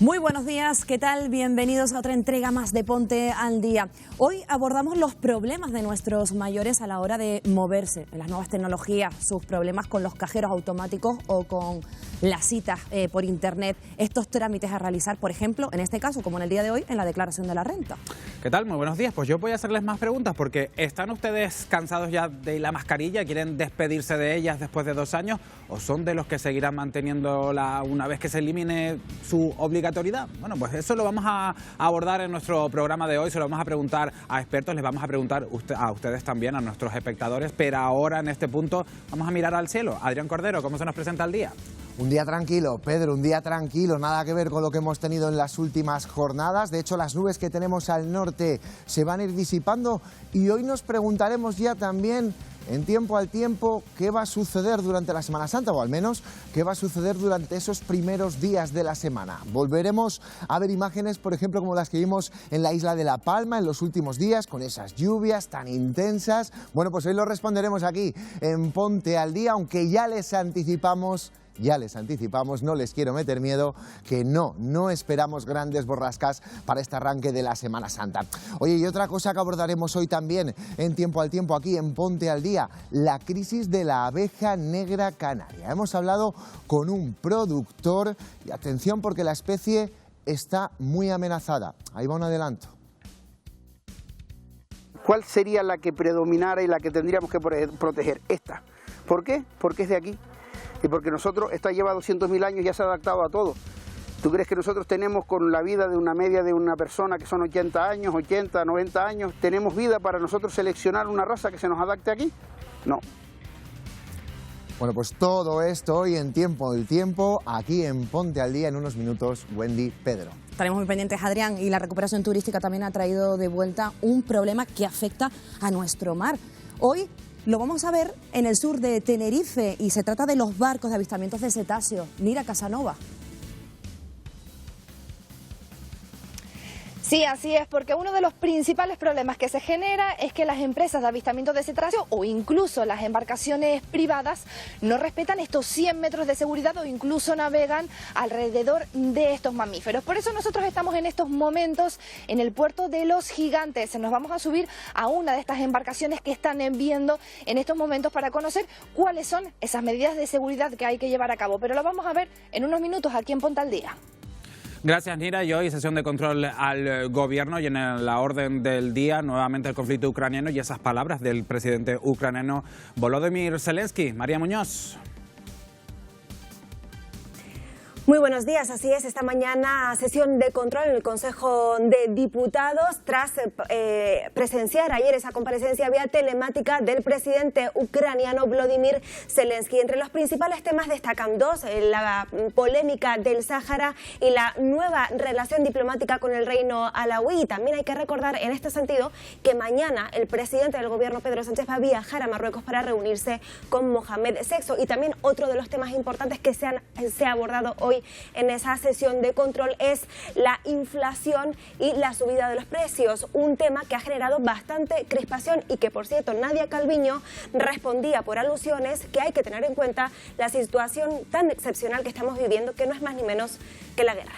Muy buenos días, ¿qué tal? Bienvenidos a otra entrega más de Ponte al Día. Hoy abordamos los problemas de nuestros mayores a la hora de moverse, las nuevas tecnologías, sus problemas con los cajeros automáticos o con las citas por internet, estos trámites a realizar, por ejemplo, en este caso, como en el día de hoy, en la declaración de la renta. ¿Qué tal? Muy buenos días. Pues yo voy a hacerles más preguntas porque ¿están ustedes cansados ya de la mascarilla? ¿Quieren despedirse de ellas después de 2 años? ¿O son de los que seguirán manteniéndola una vez que se elimine su obligatoriedad? Bueno, pues eso lo vamos a abordar en nuestro programa de hoy. Se lo vamos a preguntar a expertos, les vamos a preguntar a ustedes también, a nuestros espectadores. Pero ahora, en este punto, vamos a mirar al cielo. Adrián Cordero, ¿cómo se nos presenta el día? Un día tranquilo, Pedro, un día tranquilo, nada que ver con lo que hemos tenido en las últimas jornadas. De hecho, las nubes que tenemos al norte se van a ir disipando y hoy nos preguntaremos ya también, en tiempo al tiempo, qué va a suceder durante la Semana Santa, o al menos qué va a suceder durante esos primeros días de la semana. Volveremos a ver imágenes, por ejemplo, como las que vimos en la isla de La Palma en los últimos días, con esas lluvias tan intensas. Bueno, pues hoy lo responderemos aquí en Ponte al Día, aunque ya les anticipamos, no les quiero meter miedo, que no esperamos grandes borrascas para este arranque de la Semana Santa. Oye, y otra cosa que abordaremos hoy también en Tiempo al Tiempo aquí en Ponte al Día, la crisis de la abeja negra canaria. Hemos hablado con un productor y atención porque la especie está muy amenazada. Ahí va un adelanto. ¿Cuál sería la que predominara y la que tendríamos que proteger? Esta. ¿Por qué? Porque es de aquí. Y porque esto lleva 200.000 años y ya se ha adaptado a todo. ¿Tú crees que nosotros tenemos con la vida de una media de una persona que son 80 años, 80, 90 años, tenemos vida para nosotros seleccionar una raza que se nos adapte aquí? No. Bueno, pues todo esto hoy en Tiempo del Tiempo, aquí en Ponte al Día, en unos minutos, Wendy, Pedro. Estaremos muy pendientes, Adrián, y la recuperación turística también ha traído de vuelta un problema que afecta a nuestro mar. Hoy lo vamos a ver en el sur de Tenerife y se trata de los barcos de avistamientos de cetáceos. Mira, Casanova. Sí, así es, porque uno de los principales problemas que se genera es que las empresas de avistamiento de cetáceos o incluso las embarcaciones privadas no respetan estos 100 metros de seguridad o incluso navegan alrededor de estos mamíferos. Por eso nosotros estamos en estos momentos en el puerto de Los Gigantes. Nos vamos a subir a una de estas embarcaciones que están viendo en estos momentos para conocer cuáles son esas medidas de seguridad que hay que llevar a cabo. Pero lo vamos a ver en unos minutos aquí en Ponte al Día. Gracias, Nira. Y hoy sesión de control al gobierno y en la orden del día nuevamente el conflicto ucraniano y esas palabras del presidente ucraniano Volodymyr Zelensky. María Muñoz. Muy buenos días, así es, esta mañana sesión de control en el Consejo de Diputados tras presenciar ayer esa comparecencia vía telemática del presidente ucraniano Volodymyr Zelensky. Entre los principales temas destacan dos, la polémica del Sáhara y la nueva relación diplomática con el reino alauí. Y también hay que recordar en este sentido que mañana el presidente del gobierno Pedro Sánchez va a viajar a Marruecos para reunirse con Mohamed VI. Y también otro de los temas importantes que se ha abordado hoy en esa sesión de control es la inflación y la subida de los precios, un tema que ha generado bastante crispación y que, por cierto, Nadia Calviño respondía por alusiones que hay que tener en cuenta la situación tan excepcional que estamos viviendo, que no es más ni menos que la guerra.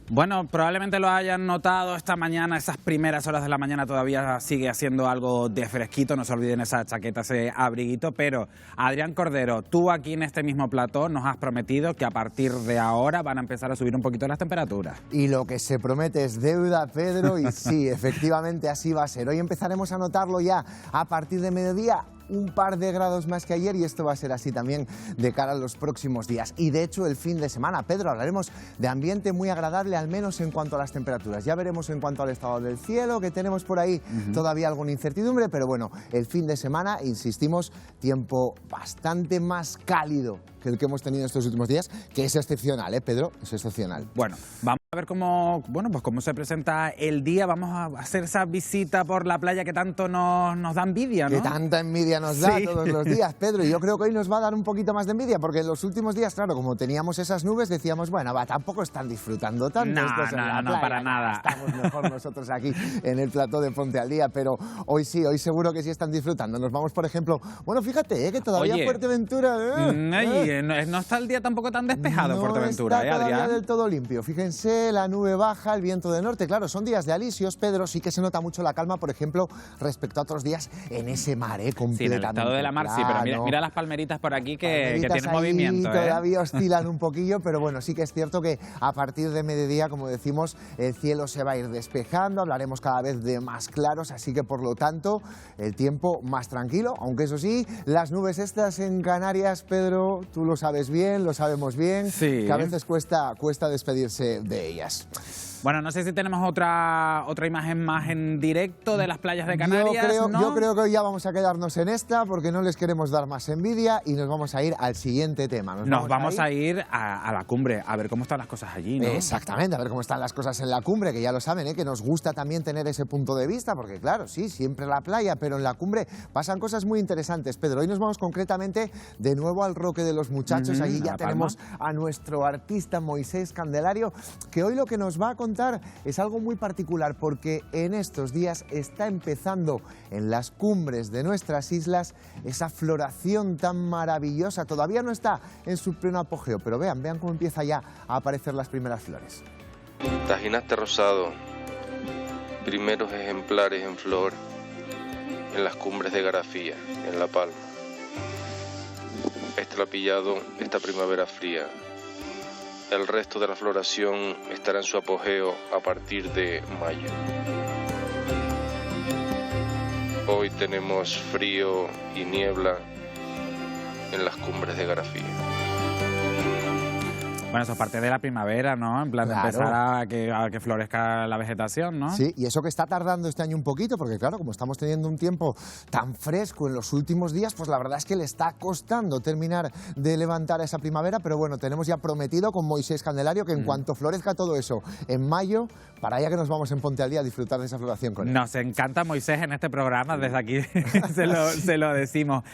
Bueno, probablemente lo hayan notado esta mañana, esas primeras horas de la mañana todavía sigue haciendo algo de fresquito, no se olviden esa chaqueta, ese abriguito, pero Adrián Cordero, tú aquí en este mismo plató nos has prometido que a partir de ahora van a empezar a subir un poquito las temperaturas. Y lo que se promete es deuda, Pedro, y sí, efectivamente así va a ser. Hoy empezaremos a notarlo ya a partir de mediodía, un par de grados más que ayer y esto va a ser así también de cara a los próximos días. Y de hecho el fin de semana, Pedro, hablaremos de ambiente muy agradable, al menos en cuanto a las temperaturas. Ya veremos en cuanto al estado del cielo, que tenemos por ahí todavía alguna incertidumbre, pero bueno, el fin de semana, insistimos, tiempo bastante más cálido que el que hemos tenido estos últimos días, que es excepcional, Pedro, es excepcional. Bueno, vamos. A ver cómo, bueno, pues cómo se presenta el día. Vamos a hacer esa visita por la playa que tanto nos da envidia, ¿no? Que tanta envidia nos da Sí. todos los días, Pedro. Y yo creo que hoy nos va a dar un poquito más de envidia, porque en los últimos días, claro, como teníamos esas nubes, decíamos, bueno, tampoco están disfrutando tanto. No, estos en la no, playa, para nada. Estamos mejor nosotros aquí en el plató de Ponte al Día, pero hoy sí, hoy seguro que sí están disfrutando. Nos vamos, por ejemplo, bueno, fíjate, que todavía Oye, Fuerteventura... no está el día tampoco tan despejado, no Fuerteventura, está todavía Adrián? del todo limpio. Fíjense, la nube baja, el viento de norte. Claro, son días de alisios, Pedro. Sí que se nota mucho la calma, por ejemplo, respecto a otros días en ese mar, Sí, en completamente el estado de la mar sí, pero plano. mira las palmeritas por aquí que Palmeritas tienen ahí movimiento, ¿eh? todavía oscilan un poquillo, pero bueno, sí que es cierto que a partir de mediodía, como decimos, el cielo se va a ir despejando, hablaremos cada vez de más claros, así que por lo tanto el tiempo más tranquilo, aunque eso sí, las nubes estas en Canarias, Pedro, tú lo sabes bien, lo sabemos bien, Sí. que a veces cuesta despedirse de ellas. Bueno, no sé si tenemos otra imagen más en directo de las playas de Canarias, ¿no? Yo creo que hoy ya vamos a quedarnos en esta porque no les queremos dar más envidia y nos vamos a ir al siguiente tema. Nos vamos a ir a la cumbre, a ver cómo están las cosas allí, ¿no? Exactamente, a ver cómo están las cosas en la cumbre, que ya lo saben, que nos gusta también tener ese punto de vista, porque claro, sí, siempre la playa, pero en la cumbre pasan cosas muy interesantes. Pedro, hoy nos vamos concretamente de nuevo al Roque de los Muchachos. Allí ya tenemos a nuestro artista Moisés Candelario, que hoy lo que nos va a contar es algo muy particular, porque en estos días está empezando en las cumbres de nuestras islas esa floración tan maravillosa. Todavía no está en su pleno apogeo, pero vean cómo empieza ya a aparecer las primeras flores. Tajinaste rosado, primeros ejemplares en flor en las cumbres de Garafía, en La Palma. Estrapillado esta primavera fría. El resto de la floración estará en su apogeo a partir de mayo. Hoy tenemos frío y niebla en las cumbres de Garafía. Bueno, eso es parte de la primavera, ¿no? En plan de Claro. empezar a que florezca la vegetación, ¿no? Sí, y eso que está tardando este año un poquito, porque claro, como estamos teniendo un tiempo tan fresco en los últimos días, pues la verdad es que le está costando terminar de levantar esa primavera, pero bueno, tenemos ya prometido con Moisés Candelario que en cuanto florezca todo eso en mayo, para allá que nos vamos en Ponte al Día a disfrutar de esa floración con él. Nos encanta Moisés en este programa, desde aquí se lo decimos.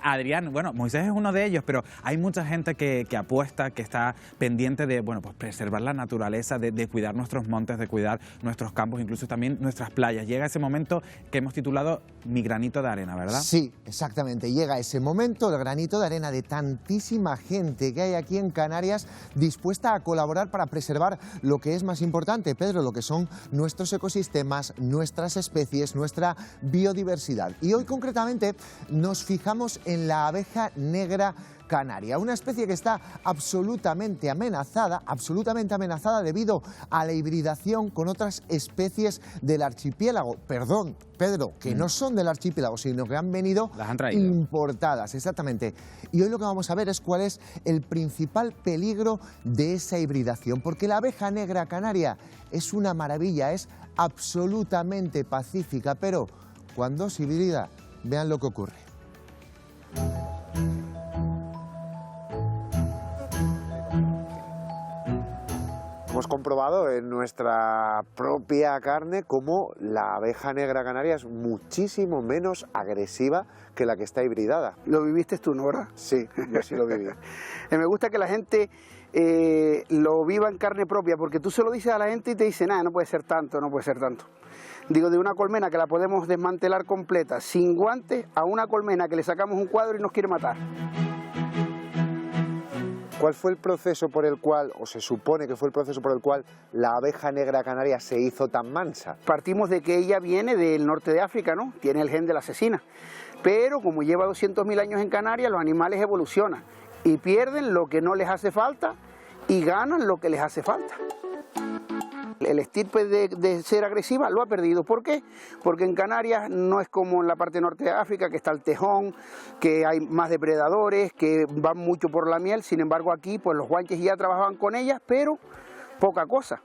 Adrián, bueno, Moisés es uno de ellos, pero hay mucha gente que apuesta, que está pendiente de, bueno, pues preservar la naturaleza, de cuidar nuestros montes, de cuidar nuestros campos, incluso también nuestras playas. Llega ese momento que hemos titulado Mi granito de arena, ¿verdad? Sí, exactamente. Llega ese momento, el granito de arena de tantísima gente que hay aquí en Canarias dispuesta a colaborar para preservar lo que es más importante, Pedro, lo que son nuestros ecosistemas, nuestras especies, nuestra biodiversidad. Y hoy concretamente nos fijamos en la abeja negra canaria, una especie que está absolutamente amenazada debido a la hibridación con otras especies del archipiélago. Perdón, Pedro, que no son del archipiélago, sino que han venido Las han traído. importadas, exactamente. Y hoy lo que vamos a ver es cuál es el principal peligro de esa hibridación, porque la abeja negra canaria es una maravilla, es absolutamente pacífica, pero cuando se hibrida, vean lo que ocurre. Hemos comprobado en nuestra propia carne cómo la abeja negra canaria es muchísimo menos agresiva que la que está hibridada. Lo viviste tú, ¿no, verdad? Sí, yo sí lo viví. Me gusta que la gente lo viva en carne propia, porque tú se lo dices a la gente y te dice, nada, no puede ser tanto, no puede ser tanto. Digo, de una colmena que la podemos desmantelar completa, sin guantes, a una colmena que le sacamos un cuadro y nos quiere matar. ¿Cuál fue el proceso por el cual, o se supone que fue el proceso por el cual, la abeja negra canaria se hizo tan mansa? Partimos de que ella viene del norte de África, ¿no? Tiene el gen de la asesina. Pero como lleva 200.000 años en Canarias, los animales evolucionan y pierden lo que no les hace falta y ganan lo que les hace falta. El estirpe de ser agresiva lo ha perdido. ¿Por qué? Porque en Canarias no es como en la parte norte de África, que está el tejón, que hay más depredadores, que van mucho por la miel. Sin embargo, aquí pues los guanches ya trabajaban con ellas, pero poca cosa.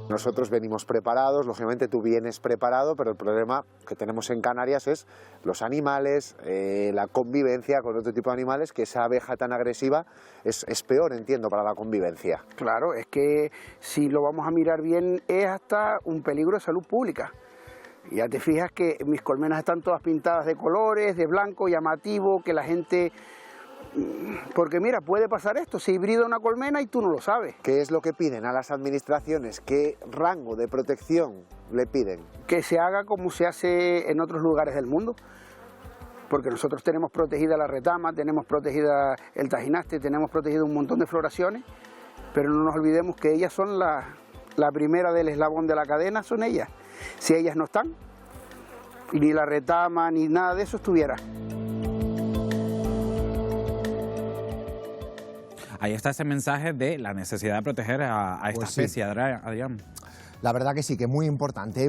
Nosotros venimos preparados, lógicamente tú vienes preparado, pero el problema que tenemos en Canarias es los animales, la convivencia con otro tipo de animales, que esa abeja tan agresiva es peor, entiendo, para la convivencia. Claro, es que si lo vamos a mirar bien es hasta un peligro de salud pública. Ya te fijas que mis colmenas están todas pintadas de colores, de blanco, llamativo, que la gente... Porque mira, puede pasar esto, se hibrida una colmena y tú no lo sabes. ¿Qué es lo que piden a las administraciones? ¿Qué rango de protección le piden? Que se haga como se hace en otros lugares del mundo. Porque nosotros tenemos protegida la retama, tenemos protegida el tajinaste, tenemos protegido un montón de floraciones, pero no nos olvidemos que ellas son la primera del eslabón de la cadena, son ellas. Si ellas no están, ni la retama ni nada de eso estuviera. Ahí está ese mensaje de la necesidad de proteger a esta Pues sí. especie, Adrián. La verdad que sí, que muy importante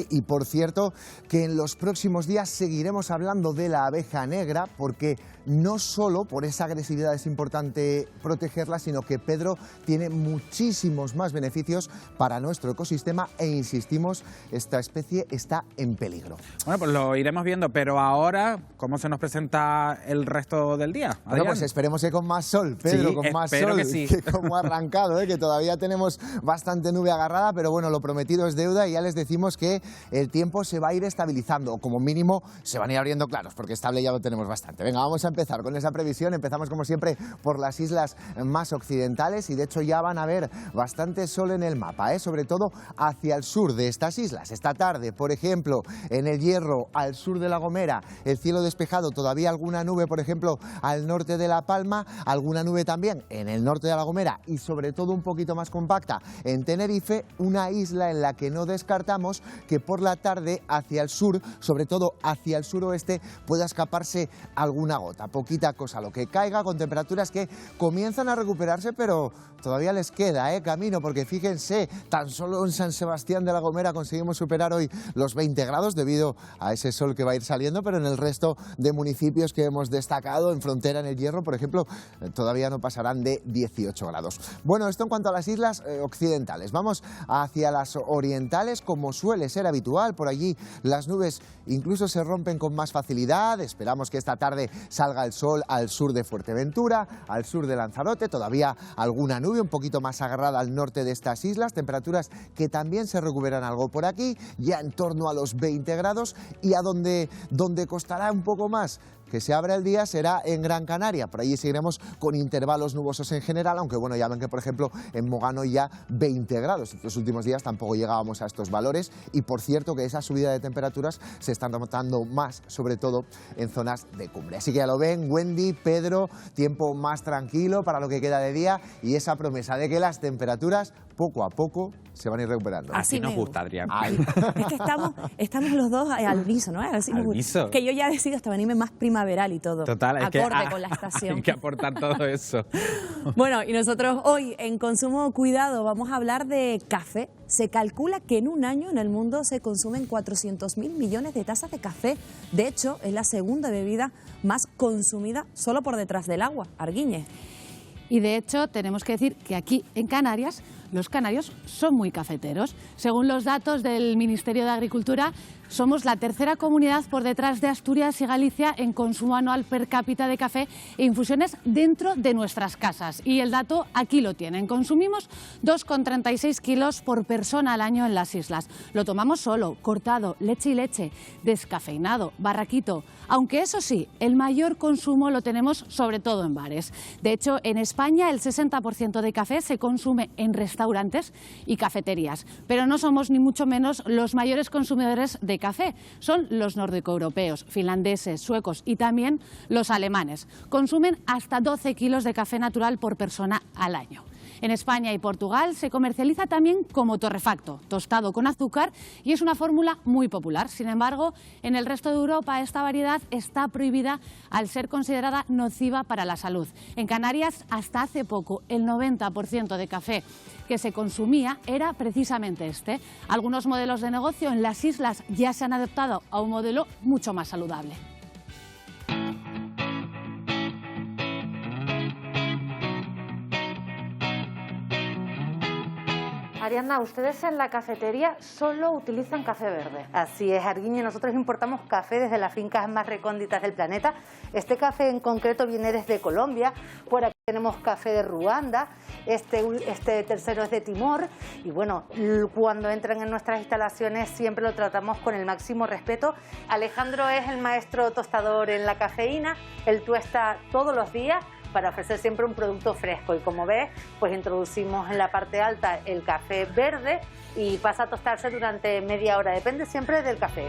y por cierto que en los próximos días seguiremos hablando de la abeja negra porque no solo por esa agresividad es importante protegerla, sino que Pedro tiene muchísimos más beneficios para nuestro ecosistema e insistimos, esta especie está en peligro. Bueno, pues lo iremos viendo, pero ahora, ¿cómo se nos presenta el resto del día, Adrián? Bueno, pues esperemos que con más sol, Pedro, Sí, con más espero sol, que sí. como ha arrancado, que todavía tenemos bastante nube agarrada, pero bueno, lo prometido es deuda y ya les decimos que el tiempo se va a ir estabilizando, o como mínimo se van a ir abriendo claros, porque estable ya lo tenemos bastante. Venga, vamos a empezar con esa previsión, empezamos como siempre por las islas más occidentales y de hecho ya van a ver bastante sol en el mapa, sobre todo hacia el sur de estas islas. Esta tarde, por ejemplo, en el Hierro, al sur de La Gomera, el cielo despejado, todavía alguna nube, por ejemplo, al norte de La Palma, alguna nube también en el norte de La Gomera y sobre todo un poquito más compacta en Tenerife, una isla en la que no descartamos que por la tarde hacia el sur, sobre todo hacia el suroeste, pueda escaparse alguna gota, poquita cosa, lo que caiga, con temperaturas que comienzan a recuperarse, pero todavía les queda camino, porque fíjense, tan solo en San Sebastián de La Gomera conseguimos superar hoy los 20 grados debido a ese sol que va a ir saliendo, pero en el resto de municipios que hemos destacado, en frontera, en el Hierro, por ejemplo, todavía no pasarán de 18 grados. Bueno, esto en cuanto a las islas occidentales. Vamos hacia las orientales, como suele ser habitual, por allí las nubes incluso se rompen con más facilidad, esperamos que esta tarde salga el sol al sur de Fuerteventura, al sur de Lanzarote, todavía alguna nube un poquito más agarrada al norte de estas islas, temperaturas que también se recuperan algo por aquí, ya en torno a los 20 grados y a donde costará un poco más que se abra el día será en Gran Canaria, por allí seguiremos con intervalos nubosos en general, aunque bueno, ya ven que por ejemplo en Mogano ya 20 grados, estos últimos días tampoco llegábamos a estos valores y por cierto que esa subida de temperaturas se están notando más, sobre todo en zonas de cumbre. Así que ya lo ven, Wendy, Pedro, tiempo más tranquilo para lo que queda de día y esa promesa de que las temperaturas poco a poco se van a ir recuperando. Así nos gusta, Adrián. Ay. Es que estamos los dos al viso, ¿no? Así Al nos gusta. viso. Que yo ya decido hasta venirme más primaveral y todo. Total, es que acorde con la estación. hay que aportar todo eso. Bueno, y nosotros hoy en Consumo Cuidado vamos a hablar de café. Se calcula que en un año en el mundo se consumen 400.000 millones de tazas de café. De hecho, es la segunda bebida más consumida solo por detrás del agua. Arguiñez. Y de hecho tenemos que decir que aquí en Canarias los canarios son muy cafeteros. Según los datos del Ministerio de Agricultura, somos la tercera comunidad por detrás de Asturias y Galicia en consumo anual per cápita de café e infusiones dentro de nuestras casas. Y el dato aquí lo tienen. Consumimos 2,36 kilos por persona al año en las islas. Lo tomamos solo, cortado, leche y leche, descafeinado, barraquito. Aunque eso sí, el mayor consumo lo tenemos sobre todo en bares. De hecho, en España el 60% de café se consume en restaurantes y cafeterías. Pero no somos ni mucho menos los mayores consumidores de café. Son los nórdico-europeos, finlandeses, suecos y también los alemanes. Consumen hasta 12 kilos de café natural por persona al año. En España y Portugal se comercializa también como torrefacto, tostado con azúcar, y es una fórmula muy popular. Sin embargo, en el resto de Europa esta variedad está prohibida al ser considerada nociva para la salud. En Canarias, hasta hace poco, el 90% de café que se consumía era precisamente este. Algunos modelos de negocio en las islas ya se han adaptado a un modelo mucho más saludable. Ariadna, ustedes en la cafetería solo utilizan café verde. Así es, Arguiñe, nosotros importamos café desde las fincas más recónditas del planeta. Este café en concreto viene desde Colombia, por aquí tenemos café de Ruanda, este tercero es de Timor y bueno, cuando entran en nuestras instalaciones siempre lo tratamos con el máximo respeto. Alejandro es el maestro tostador en la cafeína, él tuesta todos los días para ofrecer siempre un producto fresco y como ves, pues introducimos en la parte alta el café verde y pasa a tostarse durante media hora, depende siempre del café.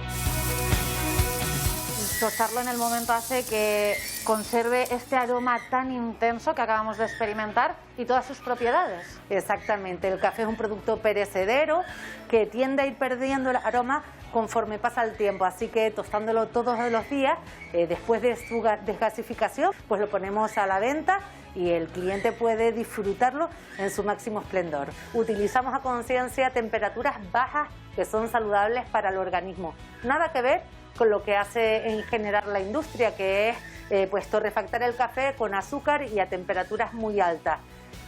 Tostarlo en el momento hace que conserve este aroma tan intenso que acabamos de experimentar y todas sus propiedades. Exactamente, el café es un producto perecedero que tiende a ir perdiendo el aroma conforme pasa el tiempo, así que tostándolo todos los días, después de su desgasificación, pues lo ponemos a la venta y el cliente puede disfrutarlo en su máximo esplendor. Utilizamos a conciencia temperaturas bajas que son saludables para el organismo. Nada que ver con lo que hace en general la industria, que es pues torrefactar el café con azúcar y a temperaturas muy altas.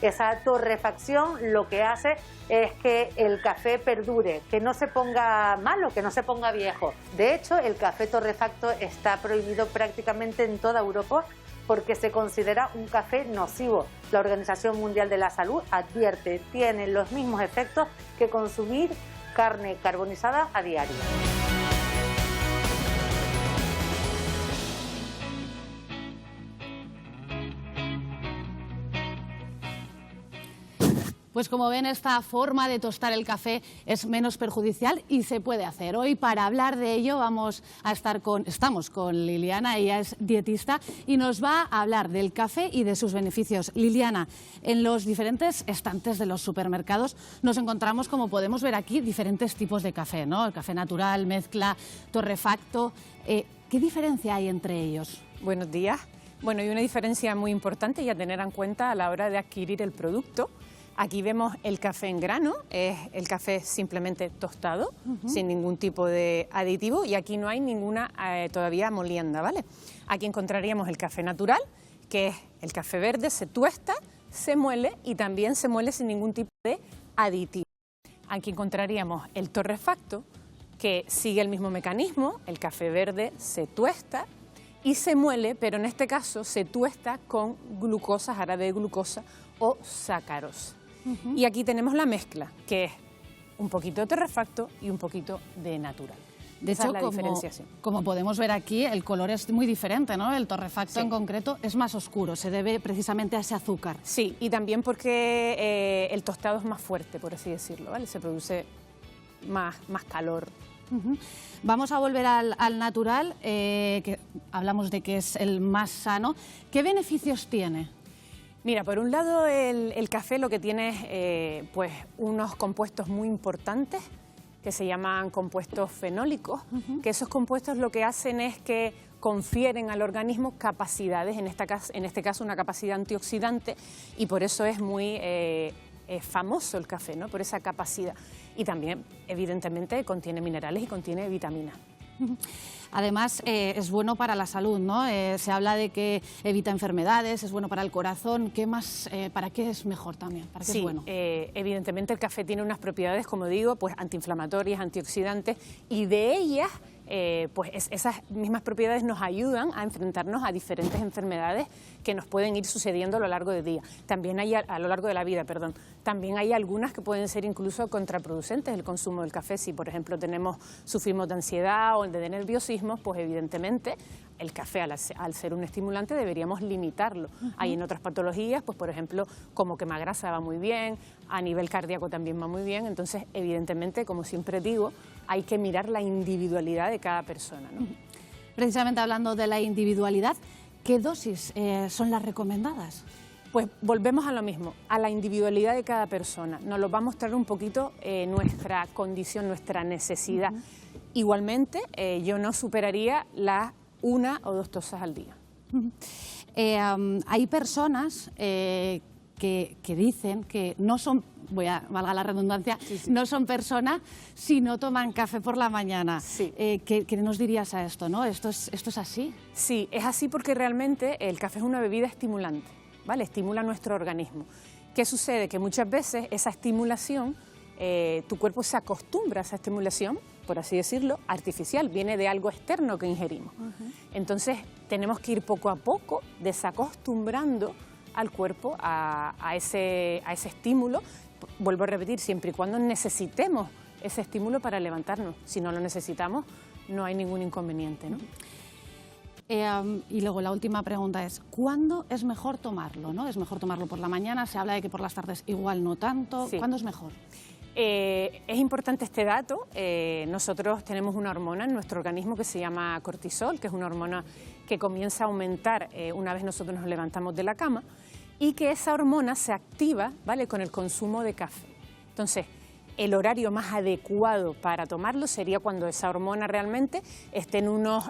Esa torrefacción lo que hace es que el café perdure, que no se ponga malo, que no se ponga viejo. De hecho, el café torrefacto está prohibido prácticamente en toda Europa porque se considera un café nocivo. La Organización Mundial de la Salud advierte, tiene los mismos efectos que consumir carne carbonizada a diario. Pues como ven, esta forma de tostar el café es menos perjudicial y se puede hacer. Hoy, para hablar de ello, estamos con Liliana, ella es dietista y nos va a hablar del café y de sus beneficios. Liliana, en los diferentes estantes de los supermercados nos encontramos, como podemos ver aquí, diferentes tipos de café, ¿no? El café natural, mezcla, torrefacto. ¿Qué diferencia hay entre ellos? Buenos días. Bueno, hay una diferencia muy importante y a tener en cuenta a la hora de adquirir el producto. Aquí vemos el café en grano, es el café simplemente tostado, sin ningún tipo de aditivo, y aquí no hay ninguna todavía molienda, ¿vale? Aquí encontraríamos el café natural, que es el café verde, se tuesta, se muele y también se muele sin ningún tipo de aditivo. Aquí encontraríamos el torrefacto, que sigue el mismo mecanismo, el café verde se tuesta y se muele, pero en este caso se tuesta con glucosa, jarabe de glucosa o sacarosa. Y aquí tenemos la mezcla, que es un poquito de torrefacto y un poquito de natural. De hecho, como podemos ver aquí, el color es muy diferente, ¿no? El torrefacto en concreto es más oscuro, se debe precisamente a ese azúcar. Sí, y también porque el tostado es más fuerte, por así decirlo, ¿vale? Se produce más calor. Vamos a volver al natural, que hablamos de que es el más sano. ¿Qué beneficios tiene? Mira, por un lado el café lo que tiene es pues unos compuestos muy importantes que se llaman compuestos fenólicos, que esos compuestos lo que hacen es que confieren al organismo capacidades, en este caso una capacidad antioxidante, y por eso es muy famoso el café, ¿no? Por esa capacidad. Y también, evidentemente, contiene minerales y contiene vitaminas. Además, es bueno para la salud, ¿no? Se habla de que evita enfermedades, es bueno para el corazón. ¿Qué más, para qué es mejor también? ¿Para qué es bueno? Evidentemente el café tiene unas propiedades, como digo, pues antiinflamatorias, antioxidantes, y de ellas, esas mismas propiedades nos ayudan a enfrentarnos a diferentes enfermedades que nos pueden ir sucediendo a lo largo del día. También hay, a lo largo de la vida, perdón. También hay algunas que pueden ser incluso contraproducentes el consumo del café. Si, por ejemplo, sufrimos de ansiedad o de nerviosismo, pues evidentemente el café, al ser un estimulante, deberíamos limitarlo. Hay en otras patologías, pues por ejemplo, como quemagrasa va muy bien, a nivel cardíaco también va muy bien. Entonces, evidentemente, como siempre digo, hay que mirar la individualidad de cada persona, ¿no? Precisamente hablando de la individualidad, ¿qué dosis son las recomendadas? Pues volvemos a lo mismo, a la individualidad de cada persona. Nos lo va a mostrar un poquito nuestra condición, nuestra necesidad. Igualmente, yo no superaría las 1 o 2 tazas al día. Hay personas que dicen que no son, valga la redundancia, no son personas si no toman café por la mañana. Sí. ¿Qué nos dirías a esto, no? ¿Esto es así? Sí, es así porque realmente el café es una bebida estimulante, ¿vale? Estimula nuestro organismo. ¿Qué sucede? Que muchas veces esa estimulación tu cuerpo se acostumbra a esa estimulación, por así decirlo, artificial, viene de algo externo que ingerimos. Entonces tenemos que ir poco a poco desacostumbrando al cuerpo a ese estímulo. Vuelvo a repetir, siempre y cuando necesitemos ese estímulo para levantarnos. Si no lo necesitamos, no hay ningún inconveniente, ¿no? Y luego la última pregunta es, ¿cuándo es mejor tomarlo, ¿no? ¿Es mejor tomarlo por la mañana? Se habla de que por las tardes igual no tanto. Sí. ¿Cuándo es mejor? Es importante este dato. Nosotros tenemos una hormona en nuestro organismo que se llama cortisol, que es una hormona que comienza a aumentar una vez nosotros nos levantamos de la cama, y que esa hormona se activa, ¿vale?, con el consumo de café. Entonces, el horario más adecuado para tomarlo sería cuando esa hormona realmente esté en unos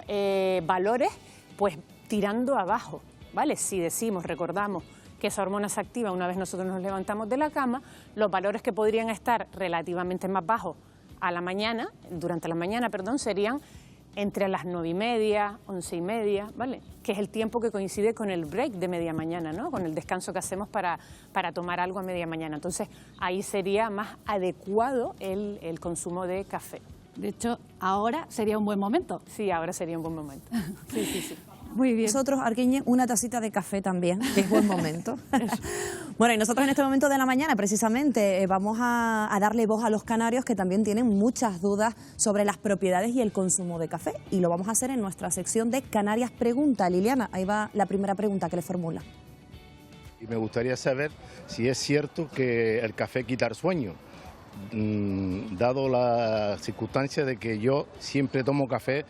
valores pues tirando abajo, ¿vale? Si decimos, recordamos que esa hormona se activa una vez nosotros nos levantamos de la cama, los valores que podrían estar relativamente más bajos a la mañana, durante la mañana, perdón, serían entre las 9:30, 11:30, ¿vale? Que es el tiempo que coincide con el break de media mañana, ¿no? Con el descanso que hacemos para tomar algo a media mañana. Entonces, ahí sería más adecuado el consumo de café. De hecho, ahora sería un buen momento. Sí, ahora sería un buen momento. Sí, sí, sí. Muy bien. Nosotros, Arquiñe, una tacita de café también, que es buen momento. Bueno, y nosotros en este momento de la mañana, precisamente, vamos a darle voz a los canarios que también tienen muchas dudas sobre las propiedades y el consumo de café. Y lo vamos a hacer en nuestra sección de Canarias Pregunta. Liliana, ahí va la primera pregunta que le formula. Y me gustaría saber si es cierto que el café quita el sueño, dado la circunstancia de que yo siempre tomo café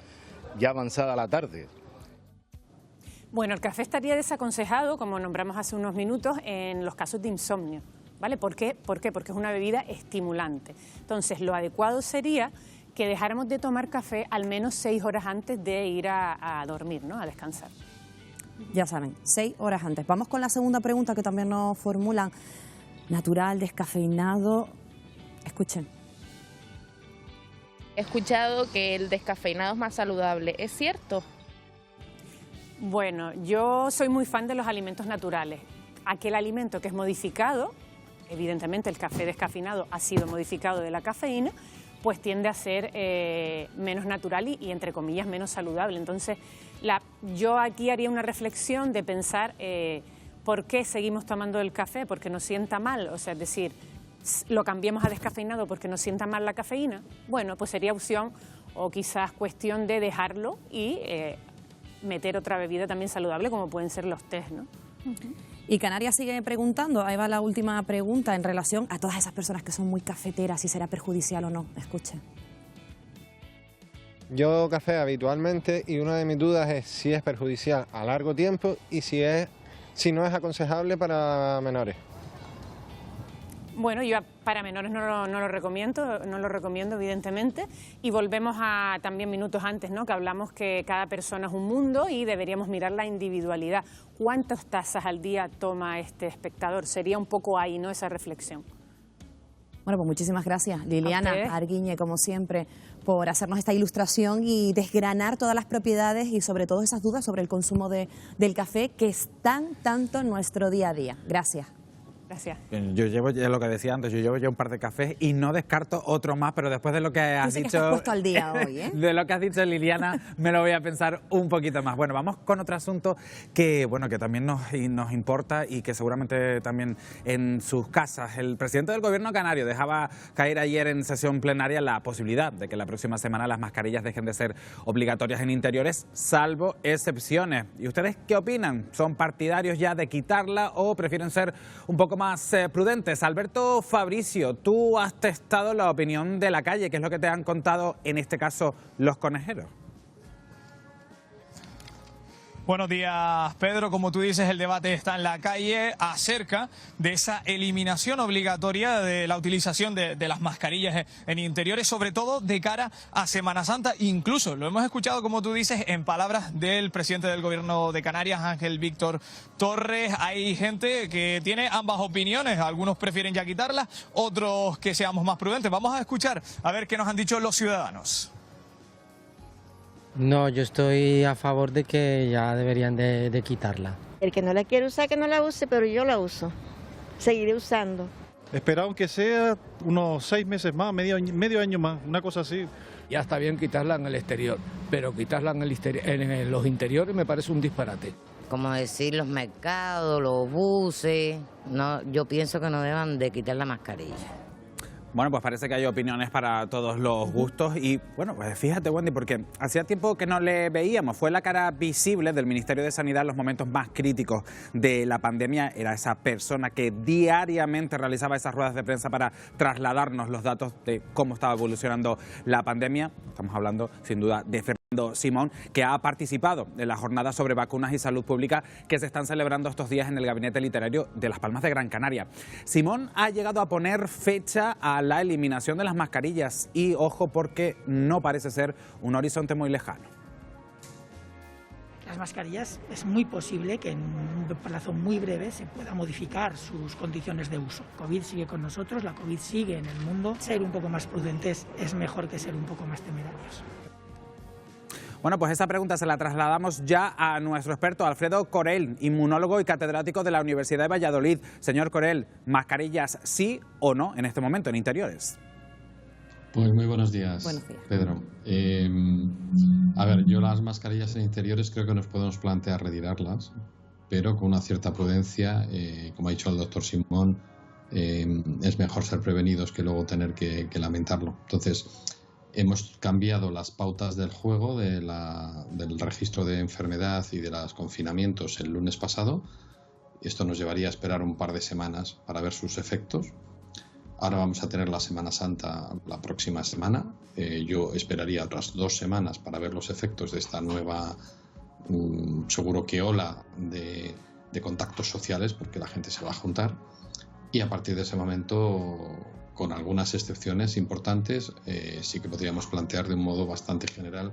ya avanzada la tarde. Bueno, el café estaría desaconsejado, como nombramos hace unos minutos, en los casos de insomnio, ¿vale? ¿Por qué? Porque es una bebida estimulante. Entonces, lo adecuado sería que dejáramos de tomar café al menos 6 horas antes de ir a dormir, ¿no?, a descansar. Ya saben, 6 horas antes. Vamos con la segunda pregunta que también nos formulan. Natural, descafeinado. Escuchen. He escuchado que el descafeinado es más saludable. ¿Es cierto? Bueno, yo soy muy fan de los alimentos naturales. Aquel alimento que es modificado, evidentemente el café descafeinado ha sido modificado de la cafeína, pues tiende a ser menos natural y entre comillas menos saludable. Entonces, yo aquí haría una reflexión de pensar por qué seguimos tomando el café, porque nos sienta mal, o sea, es decir, lo cambiamos a descafeinado porque nos sienta mal la cafeína. Bueno, pues sería opción o quizás cuestión de dejarlo y meter otra bebida también saludable, como pueden ser los tés, ¿no? Y Canarias sigue preguntando, ahí va la última pregunta en relación a todas esas personas que son muy cafeteras, si será perjudicial o no. Escuchen. Yo bebo café habitualmente y una de mis dudas es si es perjudicial a largo tiempo y si no es aconsejable para menores. Bueno, yo para menores no lo recomiendo evidentemente, y volvemos a también minutos antes, ¿no?, que hablamos que cada persona es un mundo y deberíamos mirar la individualidad. ¿Cuántas tazas al día toma este espectador? Sería un poco ahí, ¿no?, esa reflexión. Bueno, pues muchísimas gracias, Liliana Arguiñe, como siempre, por hacernos esta ilustración y desgranar todas las propiedades y sobre todo esas dudas sobre el consumo del café que están tanto en nuestro día a día. Gracias. Gracias. Yo llevo ya lo que decía antes, yo llevo ya un par de cafés y no descarto otro más, pero después de lo que has dicho... Que estás puesto al día hoy, ¿eh? De lo que has dicho, Liliana, me lo voy a pensar un poquito más. Bueno, vamos con otro asunto que también nos importa y que seguramente también en sus casas. El presidente del Gobierno canario dejaba caer ayer en sesión plenaria la posibilidad de que la próxima semana las mascarillas dejen de ser obligatorias en interiores, salvo excepciones. ¿Y ustedes qué opinan? ¿Son partidarios ya de quitarla o prefieren ser un poco más prudentes? Alberto Fabricio, tú has testado la opinión de la calle, ¿qué es lo que te han contado en este caso los conejeros? Buenos días, Pedro. Como tú dices, el debate está en la calle acerca de esa eliminación obligatoria de la utilización de las mascarillas en interiores, sobre todo de cara a Semana Santa. Incluso lo hemos escuchado, como tú dices, en palabras del presidente del Gobierno de Canarias, Ángel Víctor Torres. Hay gente que tiene ambas opiniones. Algunos prefieren ya quitarlas, otros que seamos más prudentes. Vamos a escuchar a ver qué nos han dicho los ciudadanos. No, yo estoy a favor de que ya deberían de quitarla. El que no la quiere usar, que no la use, pero yo la uso. Seguiré usando. Esperar aunque sea unos 6 meses más, medio año más, una cosa así. Ya está bien quitarla en el exterior, pero quitarla en los interiores me parece un disparate. Como decir, los mercados, los buses, no, yo pienso que no deban de quitar la mascarilla. Bueno, pues parece que hay opiniones para todos los gustos y, bueno, pues fíjate, Wendy, porque hacía tiempo que no le veíamos. Fue la cara visible del Ministerio de Sanidad en los momentos más críticos de la pandemia. Era esa persona que diariamente realizaba esas ruedas de prensa para trasladarnos los datos de cómo estaba evolucionando la pandemia. Estamos hablando, sin duda, de Fernando Simón, que ha participado en la jornada sobre vacunas y salud pública que se están celebrando estos días en el Gabinete Literario de Las Palmas de Gran Canaria. Simón ha llegado a poner fecha a la eliminación de las mascarillas y, ojo, porque no parece ser un horizonte muy lejano. Las mascarillas es muy posible que en un plazo muy breve se pueda modificar sus condiciones de uso. COVID sigue con nosotros, la COVID sigue en el mundo. Ser un poco más prudentes es mejor que ser un poco más temerarios. Bueno, pues esa pregunta se la trasladamos ya a nuestro experto Alfredo Corell, inmunólogo y catedrático de la Universidad de Valladolid. Señor Corell, ¿mascarillas sí o no en este momento en interiores? Pues muy buenos días, Pedro. A ver, yo las mascarillas en interiores creo que nos podemos plantear retirarlas, pero con una cierta prudencia, como ha dicho el doctor Simón, es mejor ser prevenidos que luego tener que lamentarlo. Entonces, hemos cambiado las pautas del juego del registro de enfermedad y de los confinamientos el lunes pasado. Esto nos llevaría a esperar un par de semanas para ver sus efectos. Ahora vamos a tener la Semana Santa la próxima semana. Yo esperaría otras 2 semanas para ver los efectos de esta nueva, seguro que ola de contactos sociales, porque la gente se va a juntar. Y a partir de ese momento, con algunas excepciones importantes, sí que podríamos plantear de un modo bastante general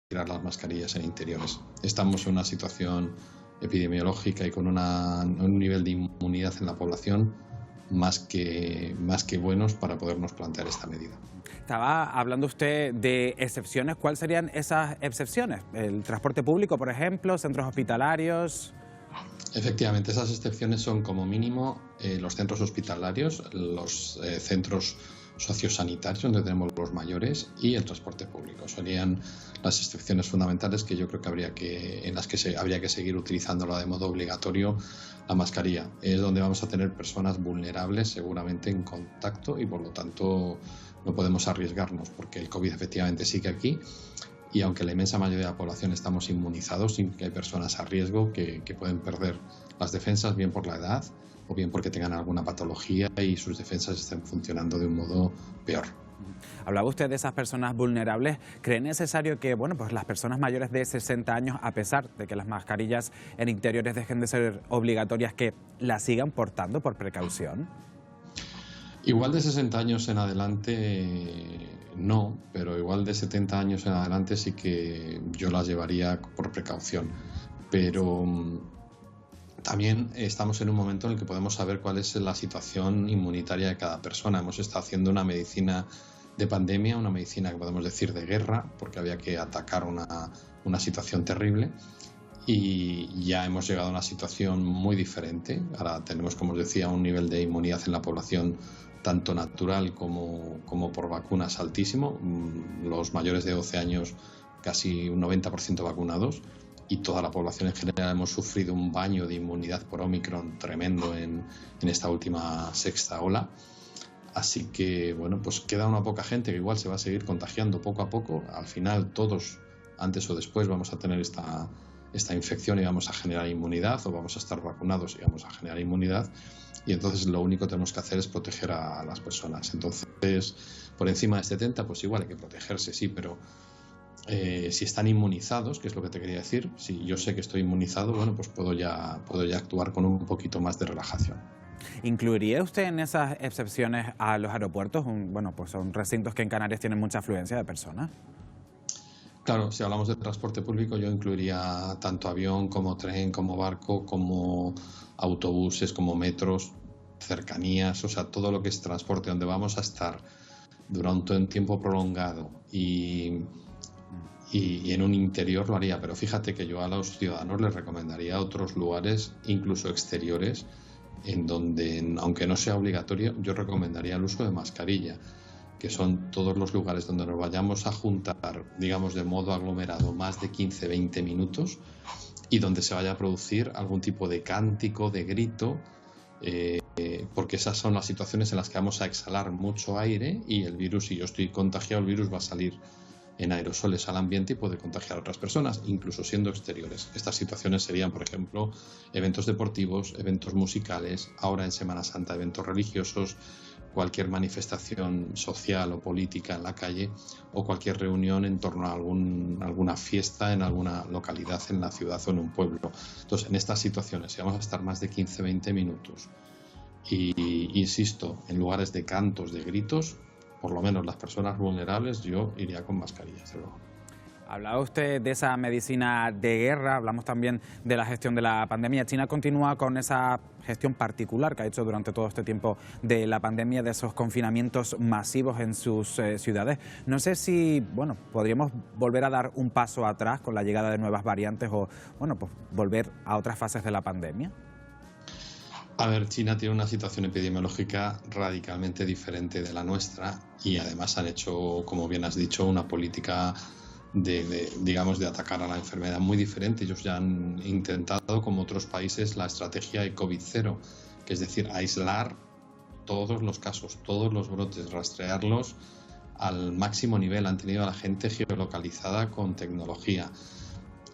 retirar las mascarillas en interiores. Estamos en una situación epidemiológica y con un nivel de inmunidad en la población más que buenos para podernos plantear esta medida. Estaba hablando usted de excepciones. ¿Cuáles serían esas excepciones? ¿El transporte público, por ejemplo? ¿Centros hospitalarios? Efectivamente, esas excepciones son como mínimo los centros hospitalarios, los centros sociosanitarios donde tenemos los mayores y el transporte público. Serían las excepciones fundamentales que yo creo que en las que habría que seguir utilizándola de modo obligatorio la mascarilla. Es donde vamos a tener personas vulnerables seguramente en contacto y por lo tanto no podemos arriesgarnos porque el COVID efectivamente sigue aquí. Y aunque la inmensa mayoría de la población estamos inmunizados, sí que hay personas a riesgo que pueden perder las defensas, bien por la edad o bien porque tengan alguna patología y sus defensas estén funcionando de un modo peor. Hablaba usted de esas personas vulnerables. ¿Cree necesario que pues las personas mayores de 60 años, a pesar de que las mascarillas en interiores dejen de ser obligatorias, que las sigan portando por precaución? Igual de 60 años en adelante no, pero igual de 70 años en adelante sí que yo las llevaría por precaución. Pero también estamos en un momento en el que podemos saber cuál es la situación inmunitaria de cada persona. Hemos estado haciendo una medicina de pandemia, una medicina que podemos decir de guerra, porque había que atacar una situación terrible. Y ya hemos llegado a una situación muy diferente. Ahora tenemos, como os decía, un nivel de inmunidad en la población tanto natural como por vacunas altísimo. Los mayores de 12 años casi un 90% vacunados y toda la población en general hemos sufrido un baño de inmunidad por Omicron tremendo en esta última sexta ola. Así que, pues queda una poca gente que igual se va a seguir contagiando poco a poco. Al final todos, antes o después, vamos a tener esta infección y vamos a generar inmunidad o vamos a estar vacunados y vamos a generar inmunidad y entonces lo único que tenemos que hacer es proteger a las personas. Entonces, por encima de 70, pues igual hay que protegerse, sí, pero si están inmunizados, que es lo que te quería decir, si yo sé que estoy inmunizado, pues puedo ya actuar con un poquito más de relajación. ¿Incluiría usted en esas excepciones a los aeropuertos? Pues son recintos que en Canarias tienen mucha afluencia de personas. Claro, si hablamos de transporte público, yo incluiría tanto avión como tren, como barco, como autobuses, como metros, cercanías, o sea, todo lo que es transporte donde vamos a estar durante un tiempo prolongado y en un interior lo haría. Pero fíjate que yo a los ciudadanos les recomendaría otros lugares, incluso exteriores, en donde, aunque no sea obligatorio, yo recomendaría el uso de mascarilla, que son todos los lugares donde nos vayamos a juntar, digamos, de modo aglomerado más de 15-20 minutos y donde se vaya a producir algún tipo de cántico, de grito, porque esas son las situaciones en las que vamos a exhalar mucho aire y el virus, si yo estoy contagiado, el virus va a salir en aerosoles al ambiente y puede contagiar a otras personas, incluso siendo exteriores. Estas situaciones serían, por ejemplo, eventos deportivos, eventos musicales, ahora en Semana Santa eventos religiosos, cualquier manifestación social o política en la calle o cualquier reunión en torno a alguna fiesta en alguna localidad en la ciudad o en un pueblo. Entonces, en estas situaciones, si vamos a estar más de 15-20 minutos y, insisto, en lugares de cantos, de gritos, por lo menos las personas vulnerables, yo iría con mascarilla, desde luego. Hablaba usted de esa medicina de guerra, hablamos también de la gestión de la pandemia. China continúa con esa gestión particular que ha hecho durante todo este tiempo de la pandemia, de esos confinamientos masivos en sus ciudades. No sé si, bueno, podríamos volver a dar un paso atrás con la llegada de nuevas variantes o, bueno, pues volver a otras fases de la pandemia. A ver, China tiene una situación epidemiológica radicalmente diferente de la nuestra y además han hecho, como bien has dicho, una política digamos, de atacar a la enfermedad muy diferente. Ellos ya han intentado, como otros países, la estrategia de COVID-0, que es decir, aislar todos los casos, todos los brotes, rastrearlos al máximo nivel. Han tenido a la gente geolocalizada con tecnología.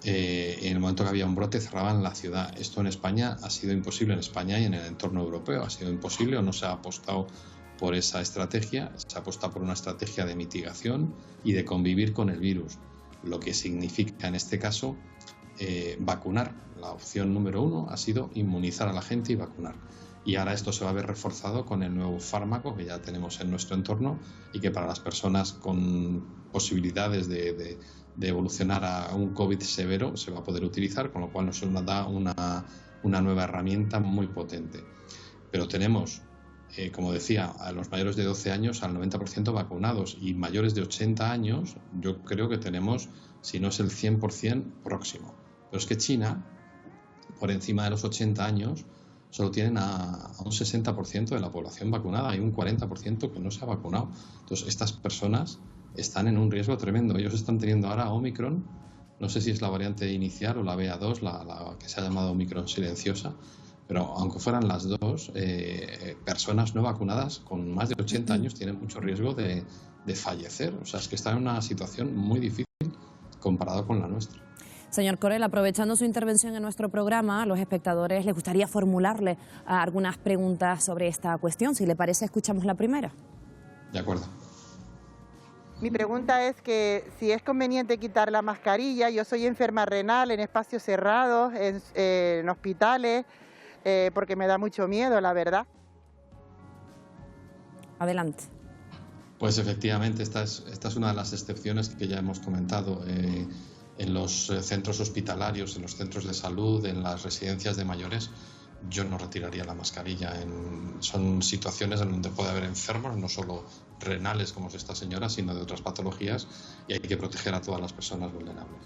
En el momento que había un brote cerraban la ciudad. Esto en España ha sido imposible, en España y en el entorno europeo ha sido imposible, o no se ha apostado por esa estrategia, se ha apostado por una estrategia de mitigación y de convivir con el virus, lo que significa en este caso vacunar. La opción número 1 ha sido inmunizar a la gente y vacunar. Y ahora esto se va a ver reforzado con el nuevo fármaco que ya tenemos en nuestro entorno y que para las personas con posibilidades de evolucionar a un COVID severo se va a poder utilizar, con lo cual nos da una nueva herramienta muy potente. Pero tenemos, como decía, a los mayores de 12 años al 90% vacunados y mayores de 80 años yo creo que tenemos, si no es el 100% próximo. Pero es que China, por encima de los 80 años, solo tienen a un 60% de la población vacunada, hay un 40% que no se ha vacunado. Entonces, estas personas están en un riesgo tremendo. Ellos están teniendo ahora Omicron, no sé si es la variante inicial o la BA2, la que se ha llamado Omicron silenciosa, pero aunque fueran las dos, personas no vacunadas con más de 80 años tienen mucho riesgo de fallecer. O sea, es que están en una situación muy difícil comparado con la nuestra. Señor Corell, aprovechando su intervención en nuestro programa, a los espectadores les gustaría formularle algunas preguntas sobre esta cuestión. Si le parece, escuchamos la primera. De acuerdo. Mi pregunta es que si es conveniente quitar la mascarilla. Yo soy enferma renal en espacios cerrados, en hospitales, porque me da mucho miedo, la verdad. Adelante. Pues efectivamente, esta es una de las excepciones que ya hemos comentado. En los centros hospitalarios, en los centros de salud, en las residencias de mayores, yo no retiraría la mascarilla. Son situaciones en donde puede haber enfermos, no solo renales como es esta señora, sino de otras patologías, y hay que proteger a todas las personas vulnerables.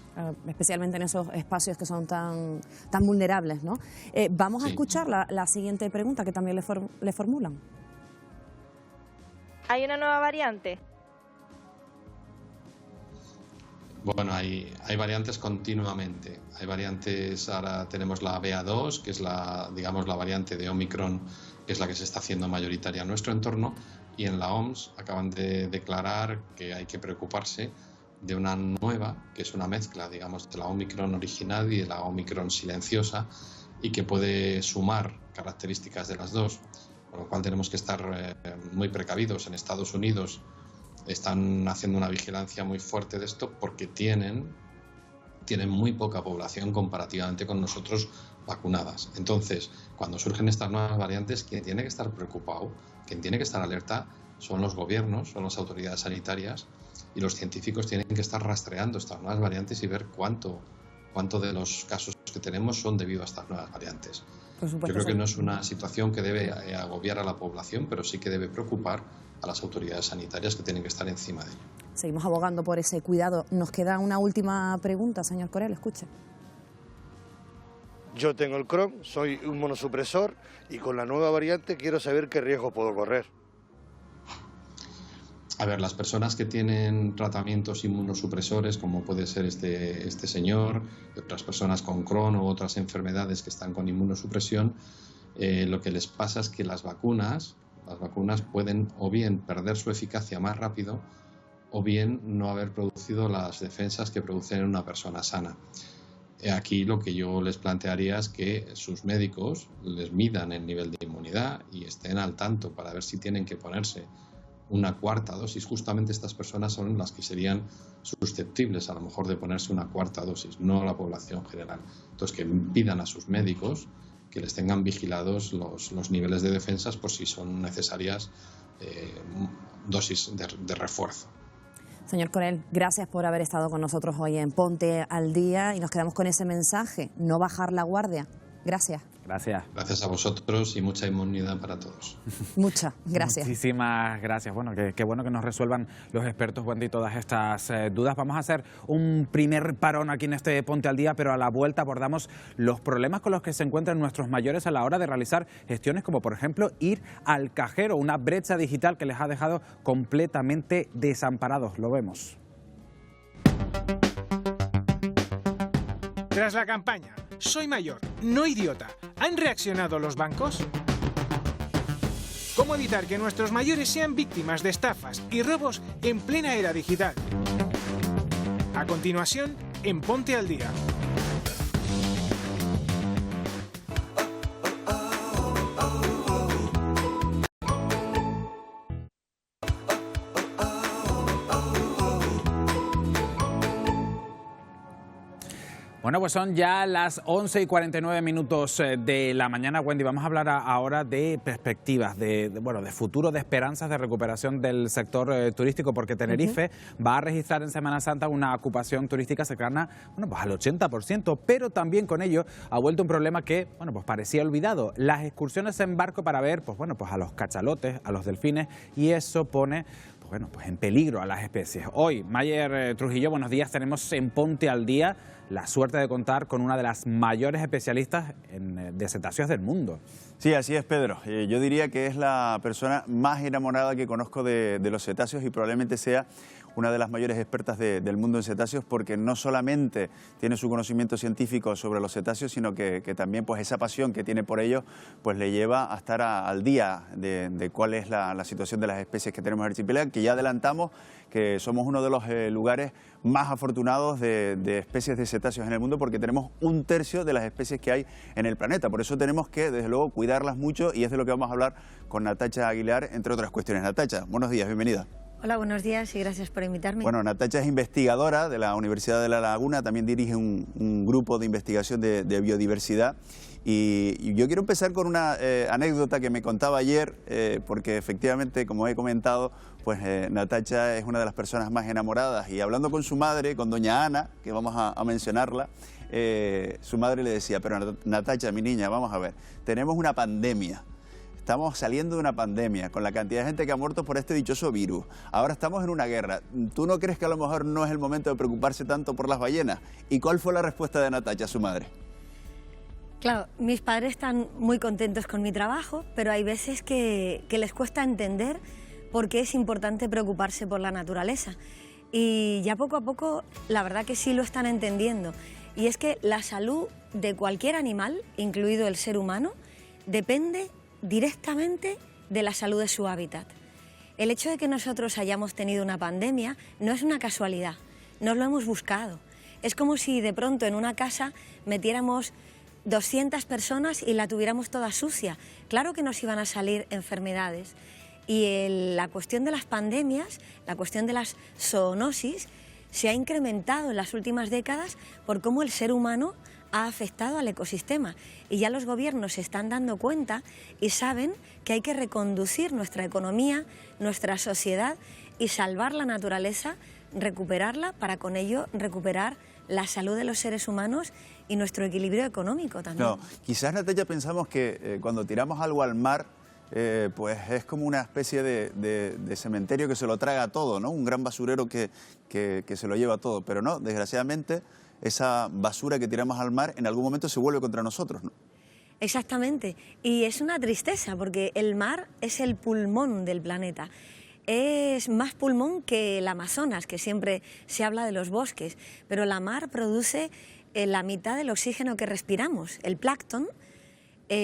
Especialmente en esos espacios que son tan vulnerables, ¿no? Vamos a escuchar la siguiente pregunta que también le formulan. ¿Hay una nueva variante? Bueno, hay variantes continuamente. Hay variantes, ahora tenemos la BA2, que es la variante de Omicron, que es la que se está haciendo mayoritaria en nuestro entorno, y en la OMS acaban de declarar que hay que preocuparse de una nueva, que es una mezcla, digamos, de la Omicron original y de la Omicron silenciosa, y que puede sumar características de las dos, con lo cual tenemos que estar muy precavidos. En Estados Unidos están haciendo una vigilancia muy fuerte de esto porque tienen muy poca población comparativamente con nosotros vacunadas. Entonces, cuando surgen estas nuevas variantes, quien tiene que estar preocupado, quien tiene que estar alerta, son los gobiernos, son las autoridades sanitarias, y los científicos tienen que estar rastreando estas nuevas variantes y ver cuánto de los casos que tenemos son debido a estas nuevas variantes. Yo creo que no es una situación que debe agobiar a la población, pero sí que debe preocupar a las autoridades sanitarias, que tienen que estar encima de ello. Seguimos abogando por ese cuidado. Nos queda una última pregunta, señor Corell, escuche. Yo tengo el Crohn, soy un monosupresor y con la nueva variante quiero saber qué riesgo puedo correr. A ver, las personas que tienen tratamientos inmunosupresores, como puede ser este señor, otras personas con Crohn u otras enfermedades que están con inmunosupresión, lo que les pasa es que las vacunas pueden o bien perder su eficacia más rápido o bien no haber producido las defensas que producen en una persona sana. Aquí lo que yo les plantearía es que sus médicos les midan el nivel de inmunidad y estén al tanto para ver si tienen que ponerse una cuarta dosis. Justamente estas personas son las que serían susceptibles a lo mejor de ponerse una cuarta dosis, no la población general. Entonces que pidan a sus médicos que les tengan vigilados los niveles de defensas por si son necesarias dosis de refuerzo. Señor Corell, gracias por haber estado con nosotros hoy en Ponte al Día y nos quedamos con ese mensaje, no bajar la guardia. Gracias. Gracias. Gracias a vosotros y mucha inmunidad para todos. Muchas gracias. Muchísimas gracias. Bueno, qué bueno que nos resuelvan los expertos, Wendy, todas estas dudas. Vamos a hacer un primer parón aquí en este Ponte al Día, pero a la vuelta abordamos los problemas con los que se encuentran nuestros mayores a la hora de realizar gestiones, como por ejemplo ir al cajero, una brecha digital que les ha dejado completamente desamparados. Lo vemos. Tras la campaña "Soy mayor, no idiota", ¿han reaccionado los bancos? ¿Cómo evitar que nuestros mayores sean víctimas de estafas y robos en plena era digital? A continuación, en Ponte al Día. Bueno, pues son ya las 11:49 de la mañana, Wendy. Vamos a hablar ahora de perspectivas, de futuro, de esperanzas de recuperación del sector turístico, porque Tenerife va a registrar en Semana Santa una ocupación turística cercana pues al 80%, pero también con ello ha vuelto un problema que pues parecía olvidado: las excursiones en barco para ver pues a los cachalotes, a los delfines, y eso pone pues en peligro a las especies. Hoy, Mayer Trujillo, buenos días. Tenemos en Ponte al Día la suerte de contar con una de las mayores especialistas de cetáceos del mundo. Sí, así es, Pedro. Yo diría que es la persona más enamorada que conozco de los cetáceos y probablemente sea una de las mayores expertas del mundo en cetáceos, porque no solamente tiene su conocimiento científico sobre los cetáceos, sino que también pues esa pasión que tiene por ellos pues le lleva a estar al día de cuál es la situación de las especies que tenemos en el archipiélago, que ya adelantamos que somos uno de los lugares más afortunados de especies de cetáceos en el mundo, porque tenemos 1/3 de las especies que hay en el planeta. Por eso tenemos que, desde luego, cuidarlas mucho, y es de lo que vamos a hablar con Natacha Aguilar, entre otras cuestiones. Natacha, buenos días, bienvenida. Hola, buenos días y gracias por invitarme. Bueno, Natacha es investigadora de la Universidad de La Laguna, también dirige un grupo de investigación de biodiversidad. Y yo quiero empezar con una anécdota que me contaba ayer, porque efectivamente, como he comentado, pues Natacha es una de las personas más enamoradas, y hablando con su madre, con doña Ana, que vamos a mencionarla, su madre le decía: pero Natacha, mi niña, vamos a ver, tenemos una pandemia. Estamos saliendo de una pandemia con la cantidad de gente que ha muerto por este dichoso virus. Ahora estamos en una guerra. ¿Tú no crees que a lo mejor no es el momento de preocuparse tanto por las ballenas? ¿Y cuál fue la respuesta de Natacha, su madre? Claro, mis padres están muy contentos con mi trabajo, pero hay veces que les cuesta entender por qué es importante preocuparse por la naturaleza. Y ya poco a poco, la verdad que sí lo están entendiendo. Y es que la salud de cualquier animal, incluido el ser humano, depende directamente de la salud de su hábitat. El hecho de que nosotros hayamos tenido una pandemia no es una casualidad, nos lo hemos buscado. Es como si de pronto en una casa metiéramos 200 personas y la tuviéramos toda sucia. Claro que nos iban a salir enfermedades. Y la cuestión de las pandemias, la cuestión de las zoonosis, se ha incrementado en las últimas décadas por cómo el ser humano ha afectado al ecosistema, y ya los gobiernos se están dando cuenta y saben que hay que reconducir nuestra economía, nuestra sociedad, y salvar la naturaleza, recuperarla, para con ello recuperar la salud de los seres humanos y nuestro equilibrio económico también. No, quizás, Natacha, pensamos que cuando tiramos algo al mar, pues es como una especie de cementerio que se lo traga todo, ¿no? Un gran basurero que se lo lleva todo, pero no, desgraciadamente esa basura que tiramos al mar en algún momento se vuelve contra nosotros, ¿no? Exactamente, y es una tristeza porque el mar es el pulmón del planeta. Es más pulmón que el Amazonas, que siempre se habla de los bosques, pero la mar produce la mitad del oxígeno que respiramos. El plancton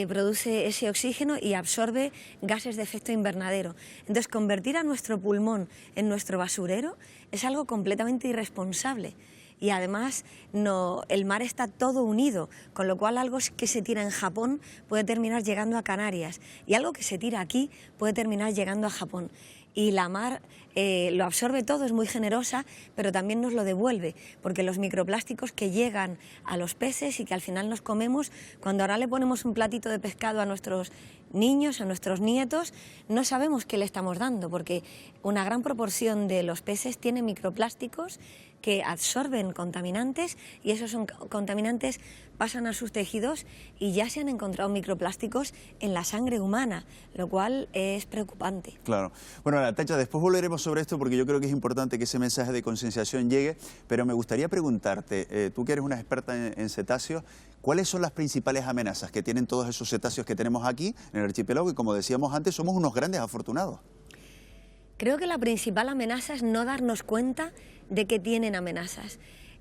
produce ese oxígeno y absorbe gases de efecto invernadero. Entonces, convertir a nuestro pulmón en nuestro basurero es algo completamente irresponsable. Y además el mar está todo unido, con lo cual algo que se tira en Japón puede terminar llegando a Canarias y algo que se tira aquí puede terminar llegando a Japón. Y la mar lo absorbe todo, es muy generosa, pero también nos lo devuelve, porque los microplásticos que llegan a los peces y que al final nos comemos, cuando ahora le ponemos un platito de pescado a nuestros niños, a nuestros nietos, no sabemos qué le estamos dando, porque una gran proporción de los peces tiene microplásticos que absorben contaminantes y esos contaminantes pasan a sus tejidos y ya se han encontrado microplásticos en la sangre humana, lo cual es preocupante. Claro. Bueno, Natacha, después volveremos sobre esto porque yo creo que es importante que ese mensaje de concienciación llegue, pero me gustaría preguntarte, tú que eres una experta en cetáceos, ¿cuáles son las principales amenazas que tienen todos esos cetáceos que tenemos aquí en el archipiélago? Y como decíamos antes, somos unos grandes afortunados. Creo que la principal amenaza es no darnos cuenta de que tienen amenazas.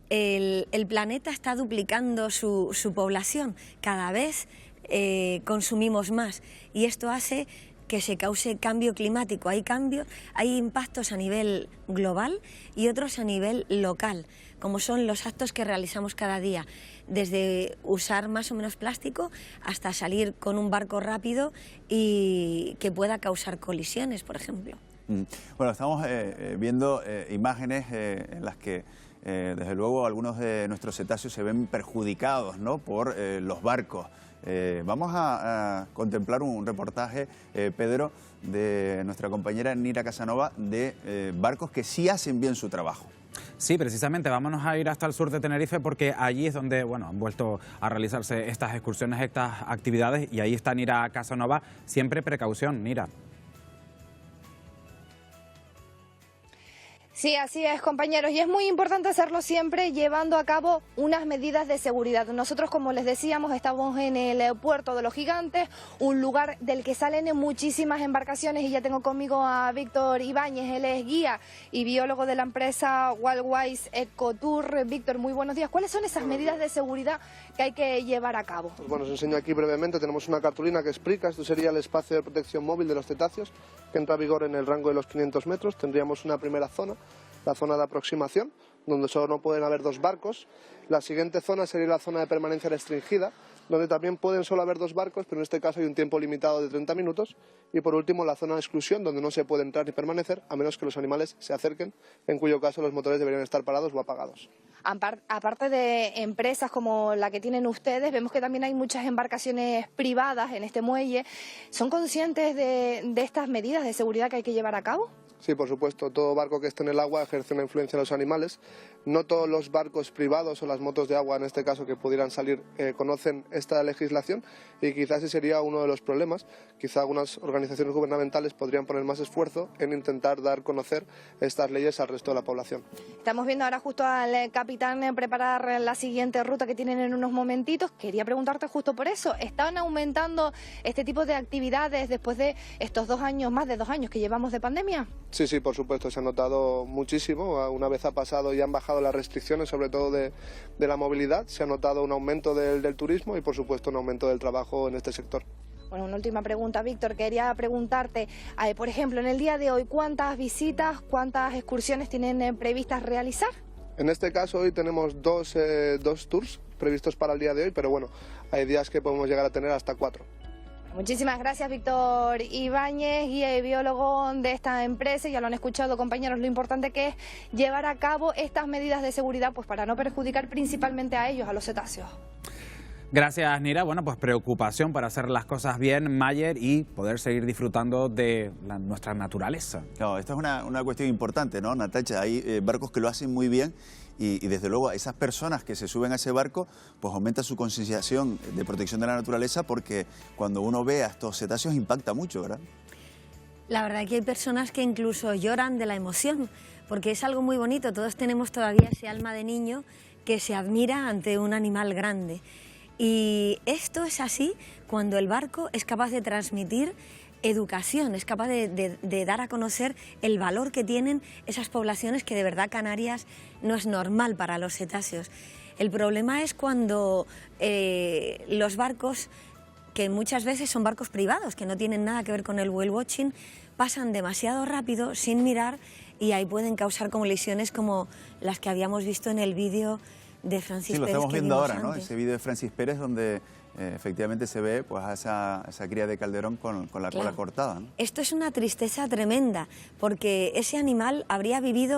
El planeta está duplicando su población, cada vez consumimos más y esto hace que se cause cambio climático. Hay impactos a nivel global y otros a nivel local, como son los actos que realizamos cada día, desde usar más o menos plástico hasta salir con un barco rápido y que pueda causar colisiones, por ejemplo. Bueno, estamos viendo imágenes en las que desde luego algunos de nuestros cetáceos se ven perjudicados, ¿no?, por los barcos. Vamos a contemplar un reportaje, Pedro, de nuestra compañera Nira Casanova, de barcos que sí hacen bien su trabajo. Sí, precisamente, vámonos a ir hasta el sur de Tenerife porque allí es donde han vuelto a realizarse estas excursiones, estas actividades, y ahí está Nira Casanova. Siempre precaución, Nira. Sí, así es, compañeros, y es muy importante hacerlo siempre llevando a cabo unas medidas de seguridad. Nosotros, como les decíamos, estamos en el puerto de los Gigantes, un lugar del que salen muchísimas embarcaciones, y ya tengo conmigo a Víctor Ibáñez, él es guía y biólogo de la empresa Wildwise Ecotour. Víctor, muy buenos días. ¿Cuáles son esas medidas de seguridad que hay que llevar a cabo? Pues bueno, os enseño aquí brevemente. Tenemos una cartulina que explica, esto sería el espacio de protección móvil de los cetáceos, que entra a vigor en el rango de los 500 metros. Tendríamos una primera zona, la zona de aproximación, donde solo no pueden haber 2 barcos. La siguiente zona sería la zona de permanencia restringida, donde también pueden solo haber 2 barcos, pero en este caso hay un tiempo limitado de 30 minutos. Y por último, la zona de exclusión, donde no se puede entrar ni permanecer, a menos que los animales se acerquen, en cuyo caso los motores deberían estar parados o apagados. Aparte de empresas como la que tienen ustedes, vemos que también hay muchas embarcaciones privadas en este muelle. ¿Son conscientes de estas medidas de seguridad que hay que llevar a cabo? Sí, por supuesto. Todo barco que esté en el agua ejerce una influencia en los animales. No todos los barcos privados o las motos de agua, en este caso, que pudieran salir, conocen esta legislación, y quizás ese sería uno de los problemas. Quizá algunas organizaciones gubernamentales podrían poner más esfuerzo en intentar dar a conocer estas leyes al resto de la población. Estamos viendo ahora justo al capitán preparar la siguiente ruta que tienen en unos momentitos. Quería preguntarte justo por eso. ¿Están aumentando este tipo de actividades después de estos 2 años, más de 2 años que llevamos de pandemia? Sí, sí, por supuesto, se ha notado muchísimo. Una vez ha pasado y han bajado las restricciones, sobre todo de la movilidad, se ha notado un aumento del turismo y, por supuesto, un aumento del trabajo en este sector. Bueno, una última pregunta, Víctor. Quería preguntarte, por ejemplo, en el día de hoy, ¿cuántas visitas, cuántas excursiones tienen previstas realizar? En este caso, hoy tenemos dos tours previstos para el día de hoy, pero bueno, hay días que podemos llegar a tener hasta 4. Muchísimas gracias, Víctor Ibáñez, guía y biólogo de esta empresa. Ya lo han escuchado, compañeros, lo importante que es llevar a cabo estas medidas de seguridad, pues para no perjudicar principalmente a ellos, a los cetáceos. Gracias, Nira. Bueno, pues preocupación para hacer las cosas bien, Mayer, y poder seguir disfrutando de nuestra naturaleza. Claro, esta es una cuestión importante, ¿no, Natacha? Hay barcos que lo hacen muy bien y desde luego a esas personas que se suben a ese barco, pues aumenta su concienciación de protección de la naturaleza, porque cuando uno ve a estos cetáceos impacta mucho, ¿verdad? La verdad que hay personas que incluso lloran de la emoción, porque es algo muy bonito. Todos tenemos todavía ese alma de niño que se admira ante un animal grande. Y esto es así cuando el barco es capaz de transmitir educación, es capaz de dar a conocer el valor que tienen esas poblaciones que de verdad Canarias no es normal para los cetáceos. El problema es cuando los barcos, que muchas veces son barcos privados, que no tienen nada que ver con el whale watching, pasan demasiado rápido sin mirar y ahí pueden causar colisiones como las que habíamos visto en el vídeo de Francis Pérez. Sí, lo estamos viendo ahora, ¿no? Antes. Ese vídeo de Francis Pérez donde efectivamente se ve pues, a esa cría de calderón con la cola cortada, ¿no? Esto es una tristeza tremenda, porque ese animal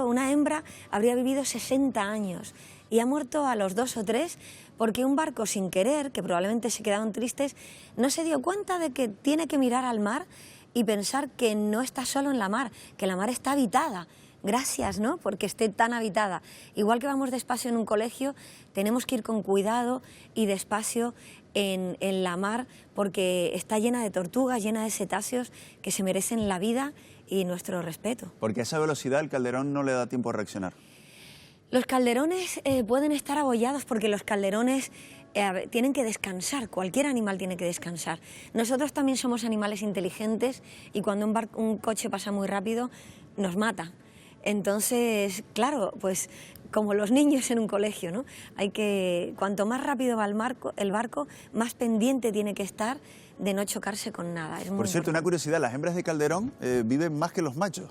una hembra habría vivido 60 años y ha muerto a los 2 o 3 porque un barco sin querer, que probablemente se quedaron tristes, no se dio cuenta de que tiene que mirar al mar y pensar que no está solo en la mar, que la mar está habitada. Gracias, ¿no?, porque esté tan habitada. Igual que vamos despacio en un colegio, tenemos que ir con cuidado y despacio en la mar, porque está llena de tortugas, llena de cetáceos que se merecen la vida y nuestro respeto. Porque a esa velocidad el calderón no le da tiempo a reaccionar. Los calderones pueden estar abollados porque los calderones tienen que descansar, cualquier animal tiene que descansar. Nosotros también somos animales inteligentes y cuando un coche pasa muy rápido nos mata. Entonces, claro, pues como los niños en un colegio, ¿no? Cuanto más rápido va el barco, más pendiente tiene que estar de no chocarse con nada. Es muy Por cierto, una curiosidad, las hembras de calderón viven más que los machos.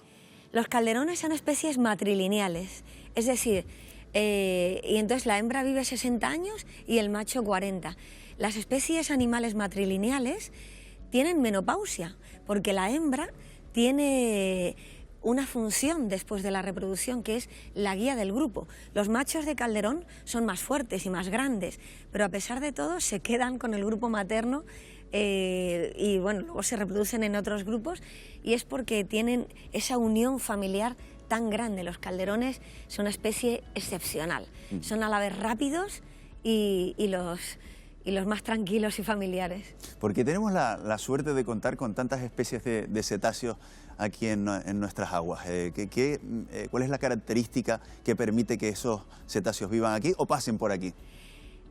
Los calderones son especies matrilineales, es decir, y entonces la hembra vive 60 años y el macho 40. Las especies animales matrilineales tienen menopausia, porque la hembra tiene una función después de la reproducción, que es la guía del grupo. Los machos de calderón son más fuertes y más grandes, pero a pesar de todo se quedan con el grupo materno y bueno, luego se reproducen en otros grupos, y es porque tienen esa unión familiar tan grande. Los calderones son una especie excepcional, son a la vez rápidos y los más tranquilos y familiares. Porque tenemos la suerte de contar con tantas especies de cetáceos aquí en nuestras aguas. ¿Cuál es la característica que permite que esos cetáceos vivan aquí o pasen por aquí?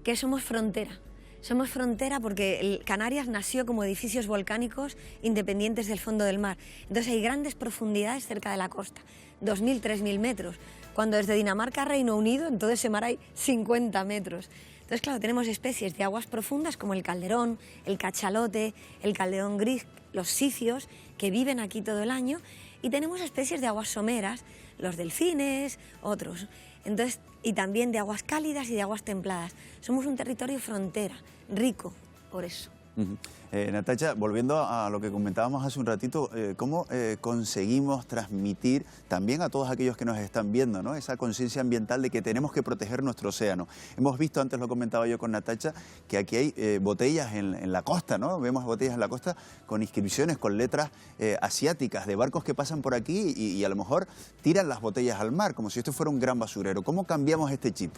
Que somos frontera. Somos frontera porque Canarias nació como edificios volcánicos independientes del fondo del mar. Entonces hay grandes profundidades cerca de la costa, 2.000, 3.000 metros. Cuando desde Dinamarca a Reino Unido, en todo ese mar hay 50 metros. Entonces, claro, tenemos especies de aguas profundas como el calderón, el cachalote, el calderón gris, los sifios, que viven aquí todo el año, y tenemos especies de aguas someras, los delfines, otros. Entonces, y también de aguas cálidas y de aguas templadas. Somos un territorio frontera, rico por eso. Natacha, volviendo a lo que comentábamos hace un ratito, ¿cómo conseguimos transmitir también a todos aquellos que nos están viendo, ¿no?, esa conciencia ambiental de que tenemos que proteger nuestro océano? Hemos visto, antes lo comentaba yo con Natacha, que aquí hay botellas en la costa, ¿no? Vemos botellas en la costa con inscripciones, con letras asiáticas, de barcos que pasan por aquí y a lo mejor tiran las botellas al mar, como si esto fuera un gran basurero. ¿Cómo cambiamos este chip?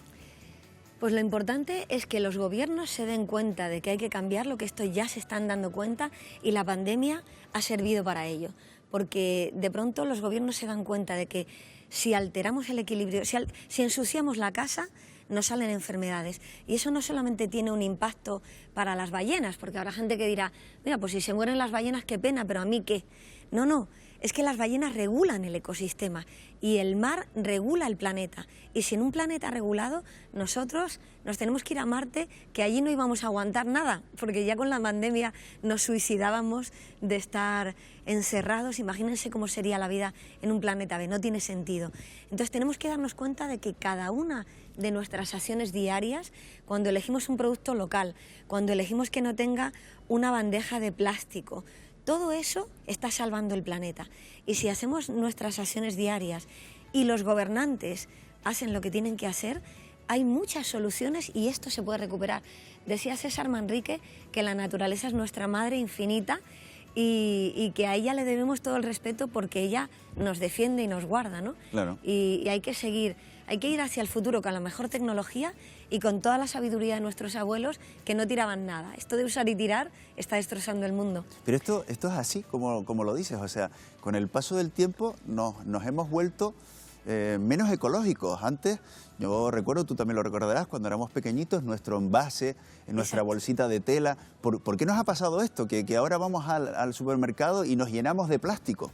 Pues lo importante es que los gobiernos se den cuenta de que hay que cambiarlo, que esto ya se están dando cuenta y la pandemia ha servido para ello. Porque de pronto los gobiernos se dan cuenta de que si alteramos el equilibrio, si ensuciamos la casa, nos salen enfermedades. Y eso no solamente tiene un impacto para las ballenas, porque habrá gente que dirá, mira, pues si se mueren las ballenas, qué pena, pero ¿a mí qué? No, no. Es que las ballenas regulan el ecosistema y el mar regula el planeta. Y si en un planeta regulado nosotros nos tenemos que ir a Marte, que allí no íbamos a aguantar nada, porque ya con la pandemia nos suicidábamos de estar encerrados. Imagínense cómo sería la vida en un planeta B, no tiene sentido. Entonces tenemos que darnos cuenta de que cada una de nuestras acciones diarias, cuando elegimos un producto local, cuando elegimos que no tenga una bandeja de plástico, todo eso está salvando el planeta. Y si hacemos nuestras acciones diarias y los gobernantes hacen lo que tienen que hacer, hay muchas soluciones y esto se puede recuperar. Decía César Manrique que la naturaleza es nuestra madre infinita y que a ella le debemos todo el respeto porque ella nos defiende y nos guarda, ¿no? Claro. Y hay que seguir, hay que ir hacia el futuro con la mejor tecnología y con toda la sabiduría de nuestros abuelos que no tiraban nada. Esto de usar y tirar está destrozando el mundo. Pero esto es así como lo dices, o sea, con el paso del tiempo nos hemos vuelto menos ecológicos. Antes, yo recuerdo, tú también lo recordarás, cuando éramos pequeñitos, nuestro envase, nuestra bolsita de tela. ¿Por qué nos ha pasado esto? Que ahora vamos al supermercado y nos llenamos de plástico.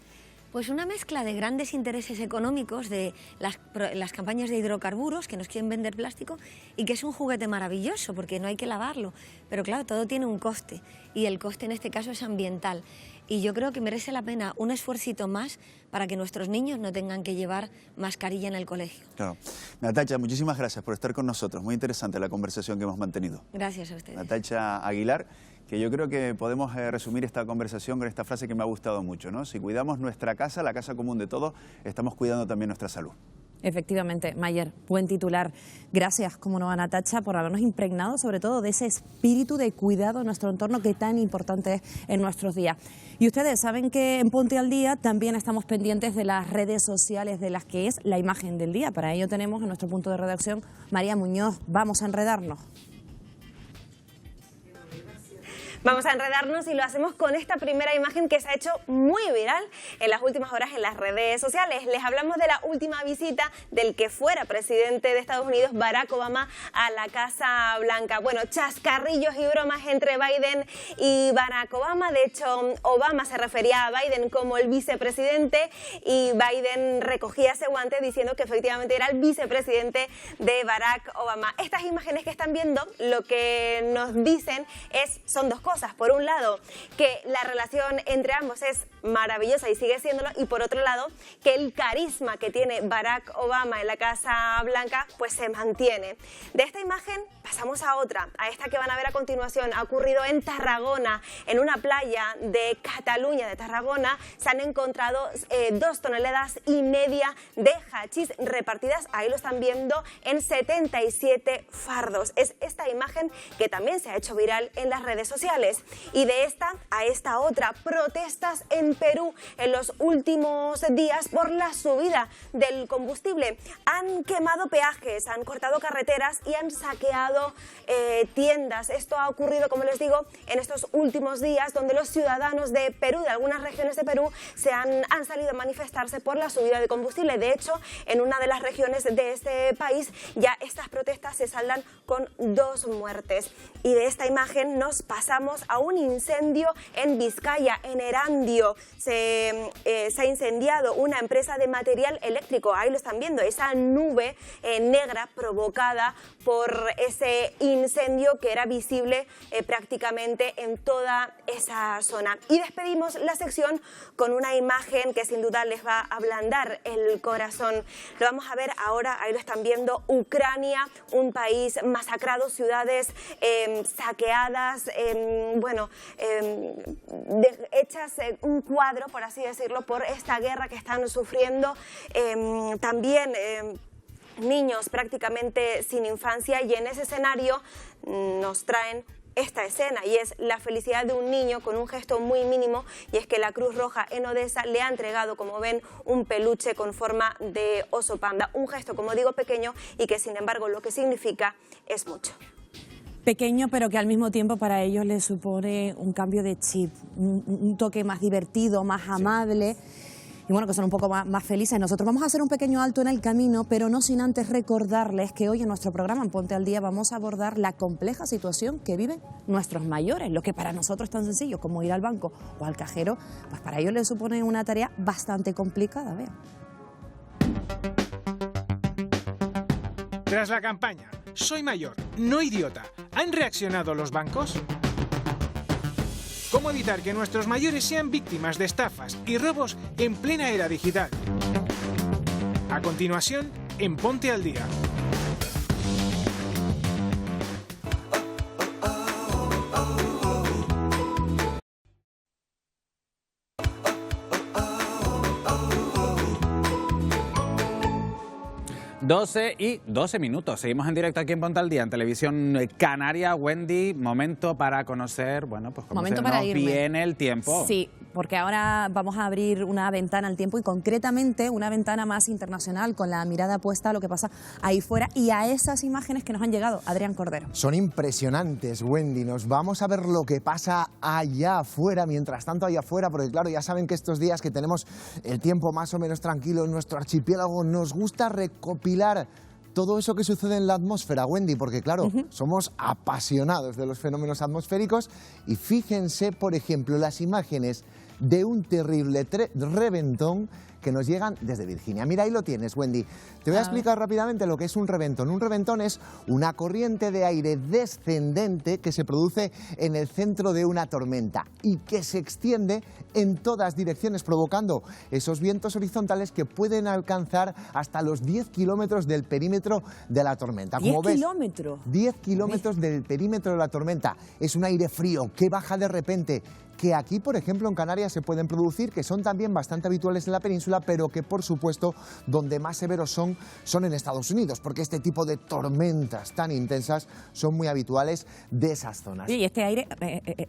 Pues una mezcla de grandes intereses económicos, de las campañas de hidrocarburos que nos quieren vender plástico, y que es un juguete maravilloso porque no hay que lavarlo, pero claro, todo tiene un coste y el coste en este caso es ambiental, y yo creo que merece la pena un esfuercito más para que nuestros niños no tengan que llevar mascarilla en el colegio. Claro. Natacha, muchísimas gracias por estar con nosotros, muy interesante la conversación que hemos mantenido. Gracias a ustedes. Natacha Aguilar, que yo creo que podemos resumir esta conversación con esta frase que me ha gustado mucho, ¿no? Si cuidamos nuestra casa, la casa común de todos, estamos cuidando también nuestra salud. Efectivamente, Mayer, buen titular. Gracias, como no, a Natacha, por habernos impregnado sobre todo de ese espíritu de cuidado de nuestro entorno que tan importante es en nuestros días. Y ustedes saben que en Ponte al Día también estamos pendientes de las redes sociales de las que es la imagen del día. Para ello tenemos en nuestro punto de redacción María Muñoz. Vamos a enredarnos. Vamos a enredarnos y lo hacemos con esta primera imagen que se ha hecho muy viral en las últimas horas en las redes sociales. Les hablamos de la última visita del que fuera presidente de Estados Unidos, Barack Obama, a la Casa Blanca. Bueno, chascarrillos y bromas entre Biden y Barack Obama. De hecho, Obama se refería a Biden como el vicepresidente y Biden recogía ese guante diciendo que efectivamente era el vicepresidente de Barack Obama. Estas imágenes que están viendo lo que nos dicen son dos cosas. Por un lado, que la relación entre ambos es maravillosa y sigue siéndolo, y por otro lado, que el carisma que tiene Barack Obama en la Casa Blanca pues se mantiene. De esta imagen pasamos a otra, a esta que van a ver a continuación. Ha ocurrido en Tarragona, en una playa de Cataluña, de Tarragona. Se han encontrado 2,5 toneladas de hachís repartidas, ahí lo están viendo, en 77 fardos. Es esta imagen que también se ha hecho viral en las redes sociales. Y de esta a esta otra, protestas en Perú en los últimos días por la subida del combustible. Han quemado peajes, han cortado carreteras y han saqueado tiendas. Esto ha ocurrido, como les digo, en estos últimos días, donde los ciudadanos de Perú, de algunas regiones de Perú, han salido a manifestarse por la subida de combustible. De hecho, en una de las regiones de este país ya estas protestas se saldan con 2 muertes. Y de esta imagen nos pasamos a un incendio en Vizcaya, en Erandio. Se ha incendiado una empresa de material eléctrico. Ahí lo están viendo, esa nube negra provocada por ese incendio que era visible prácticamente en toda esa zona. Y despedimos la sección con una imagen que sin duda les va a ablandar el corazón. Lo vamos a ver ahora, ahí lo están viendo, Ucrania, un país masacrado, ciudades saqueadas, hechas un cuadro, por así decirlo, por esta guerra que están sufriendo. También niños prácticamente sin infancia, y en ese escenario nos traen esta escena, y es la felicidad de un niño con un gesto muy mínimo, y es que la Cruz Roja en Odessa le ha entregado, como ven, un peluche con forma de oso panda. Un gesto, como digo, pequeño, y que sin embargo lo que significa es mucho. Pequeño, pero que al mismo tiempo para ellos les supone un cambio de chip, un toque más divertido, más amable. Y bueno, que son un poco más felices. Nosotros vamos a hacer un pequeño alto en el camino, pero no sin antes recordarles que hoy en nuestro programa, en Ponte al Día, vamos a abordar la compleja situación que viven nuestros mayores. Lo que para nosotros es tan sencillo como ir al banco o al cajero, pues para ellos les supone una tarea bastante complicada. Vean. Tras la campaña "Soy mayor, no idiota", ¿han reaccionado los bancos? ¿Cómo evitar que nuestros mayores sean víctimas de estafas y robos en plena era digital? A continuación, en Ponte al Día. 12 y 12 minutos. Seguimos en directo aquí en Ponte al Día, en Televisión Canaria. Wendy, momento para conocer, bueno, pues cómo se nos viene el tiempo. Sí, porque ahora vamos a abrir una ventana al tiempo y concretamente una ventana más internacional con la mirada puesta a lo que pasa ahí fuera y a esas imágenes que nos han llegado. Adrián Cordero. Son impresionantes, Wendy. Nos vamos a ver lo que pasa allá afuera, mientras tanto allá afuera, porque claro, ya saben que estos días que tenemos el tiempo más o menos tranquilo en nuestro archipiélago, nos gusta recopilar todo eso que sucede en la atmósfera, Wendy, porque claro, somos apasionados de los fenómenos atmosféricos y fíjense, por ejemplo, las imágenes de un terrible reventón que nos llegan desde Virginia. Mira, ahí lo tienes, Wendy. Te voy a explicar rápidamente lo que es un reventón. Un reventón es una corriente de aire descendente que se produce en el centro de una tormenta y que se extiende en todas direcciones, provocando esos vientos horizontales que pueden alcanzar hasta los 10 kilómetros del perímetro de la tormenta. ¿10 kilómetros? 10 kilómetros del perímetro de la tormenta. Es un aire frío que baja de repente, que aquí, por ejemplo, en Canarias se pueden producir, que son también bastante habituales en la península, pero que, por supuesto, donde más severos son en Estados Unidos, porque este tipo de tormentas tan intensas son muy habituales de esas zonas. Y este aire,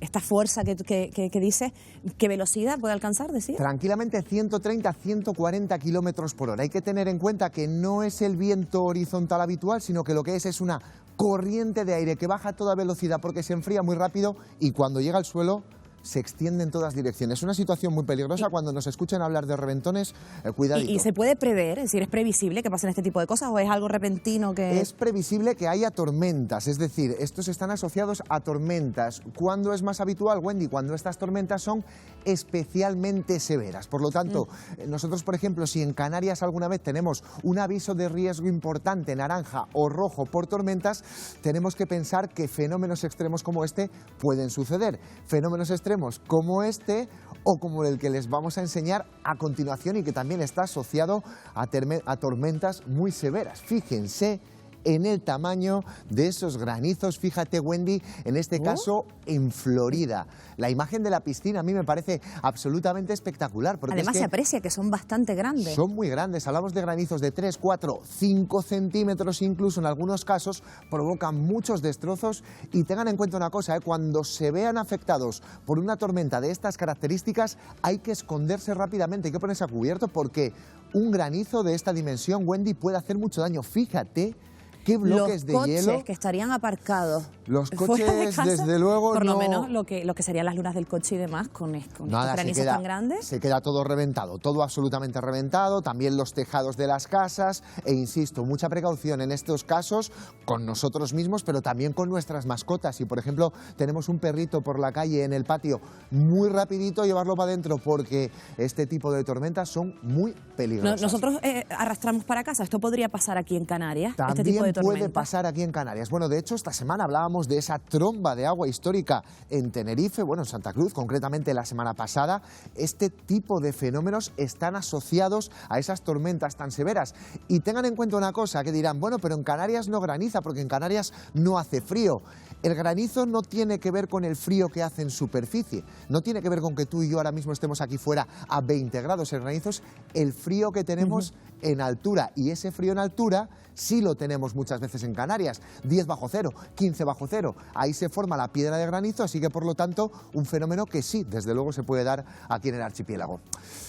esta fuerza que dice, ¿qué velocidad puede alcanzar, decir? Tranquilamente 130 a 140 kilómetros por hora. Hay que tener en cuenta que no es el viento horizontal habitual, sino que lo que es una corriente de aire que baja a toda velocidad porque se enfría muy rápido y cuando llega al suelo se extiende en todas direcciones. Es una situación muy peligrosa. Cuando nos escuchan hablar de reventones, cuidadito. ¿Y se puede prever? Es decir, ¿es previsible que pasen este tipo de cosas o es algo repentino que...? Es previsible que haya tormentas, es decir, estos están asociados a tormentas. ¿Cuándo es más habitual, Wendy? Cuando estas tormentas son especialmente severas. Por lo tanto, nosotros, por ejemplo, si en Canarias alguna vez tenemos un aviso de riesgo importante, naranja o rojo por tormentas, tenemos que pensar que fenómenos extremos como este pueden suceder. Fenómenos extremos como este o como el que les vamos a enseñar a continuación y que también está asociado a tormentas muy severas. Fíjense en el tamaño de esos granizos. Fíjate, Wendy, en este caso en Florida. La imagen de la piscina a mí me parece absolutamente espectacular. Porque además se aprecia que son bastante grandes. Son muy grandes. Hablamos de granizos de 3, 4, 5 centímetros incluso en algunos casos. Provocan muchos destrozos y tengan en cuenta una cosa, cuando se vean afectados por una tormenta de estas características hay que esconderse rápidamente, hay que ponerse a cubierto porque un granizo de esta dimensión, Wendy, puede hacer mucho daño. Fíjate qué bloques de hielo. Los coches que estarían aparcados. Los coches, desde luego, por lo menos lo que serían las lunas del coche y demás, con estos granizos tan grandes. Se queda todo reventado, todo absolutamente reventado, también los tejados de las casas, e insisto, mucha precaución en estos casos con nosotros mismos, pero también con nuestras mascotas. Si, por ejemplo, tenemos un perrito por la calle, en el patio, muy rapidito llevarlo para adentro, porque este tipo de tormentas son muy peligrosas. Nosotros arrastramos para casa, ¿esto podría pasar aquí en Canarias? También este tipo de puede pasar aquí en Canarias. Bueno, de hecho, esta semana hablábamos de esa tromba de agua histórica en Tenerife, bueno, en Santa Cruz, concretamente la semana pasada. Este tipo de fenómenos están asociados a esas tormentas tan severas. Y tengan en cuenta una cosa, que dirán, bueno, pero en Canarias no graniza, porque en Canarias no hace frío. El granizo no tiene que ver con el frío que hace en superficie, no tiene que ver con que tú y yo ahora mismo estemos aquí fuera a 20 grados. El granizo es el frío que tenemos en altura, y ese frío en altura sí lo tenemos muchas veces en Canarias, 10 bajo cero, 15 bajo cero, ahí se forma la piedra de granizo, así que por lo tanto un fenómeno que sí, desde luego se puede dar aquí en el archipiélago.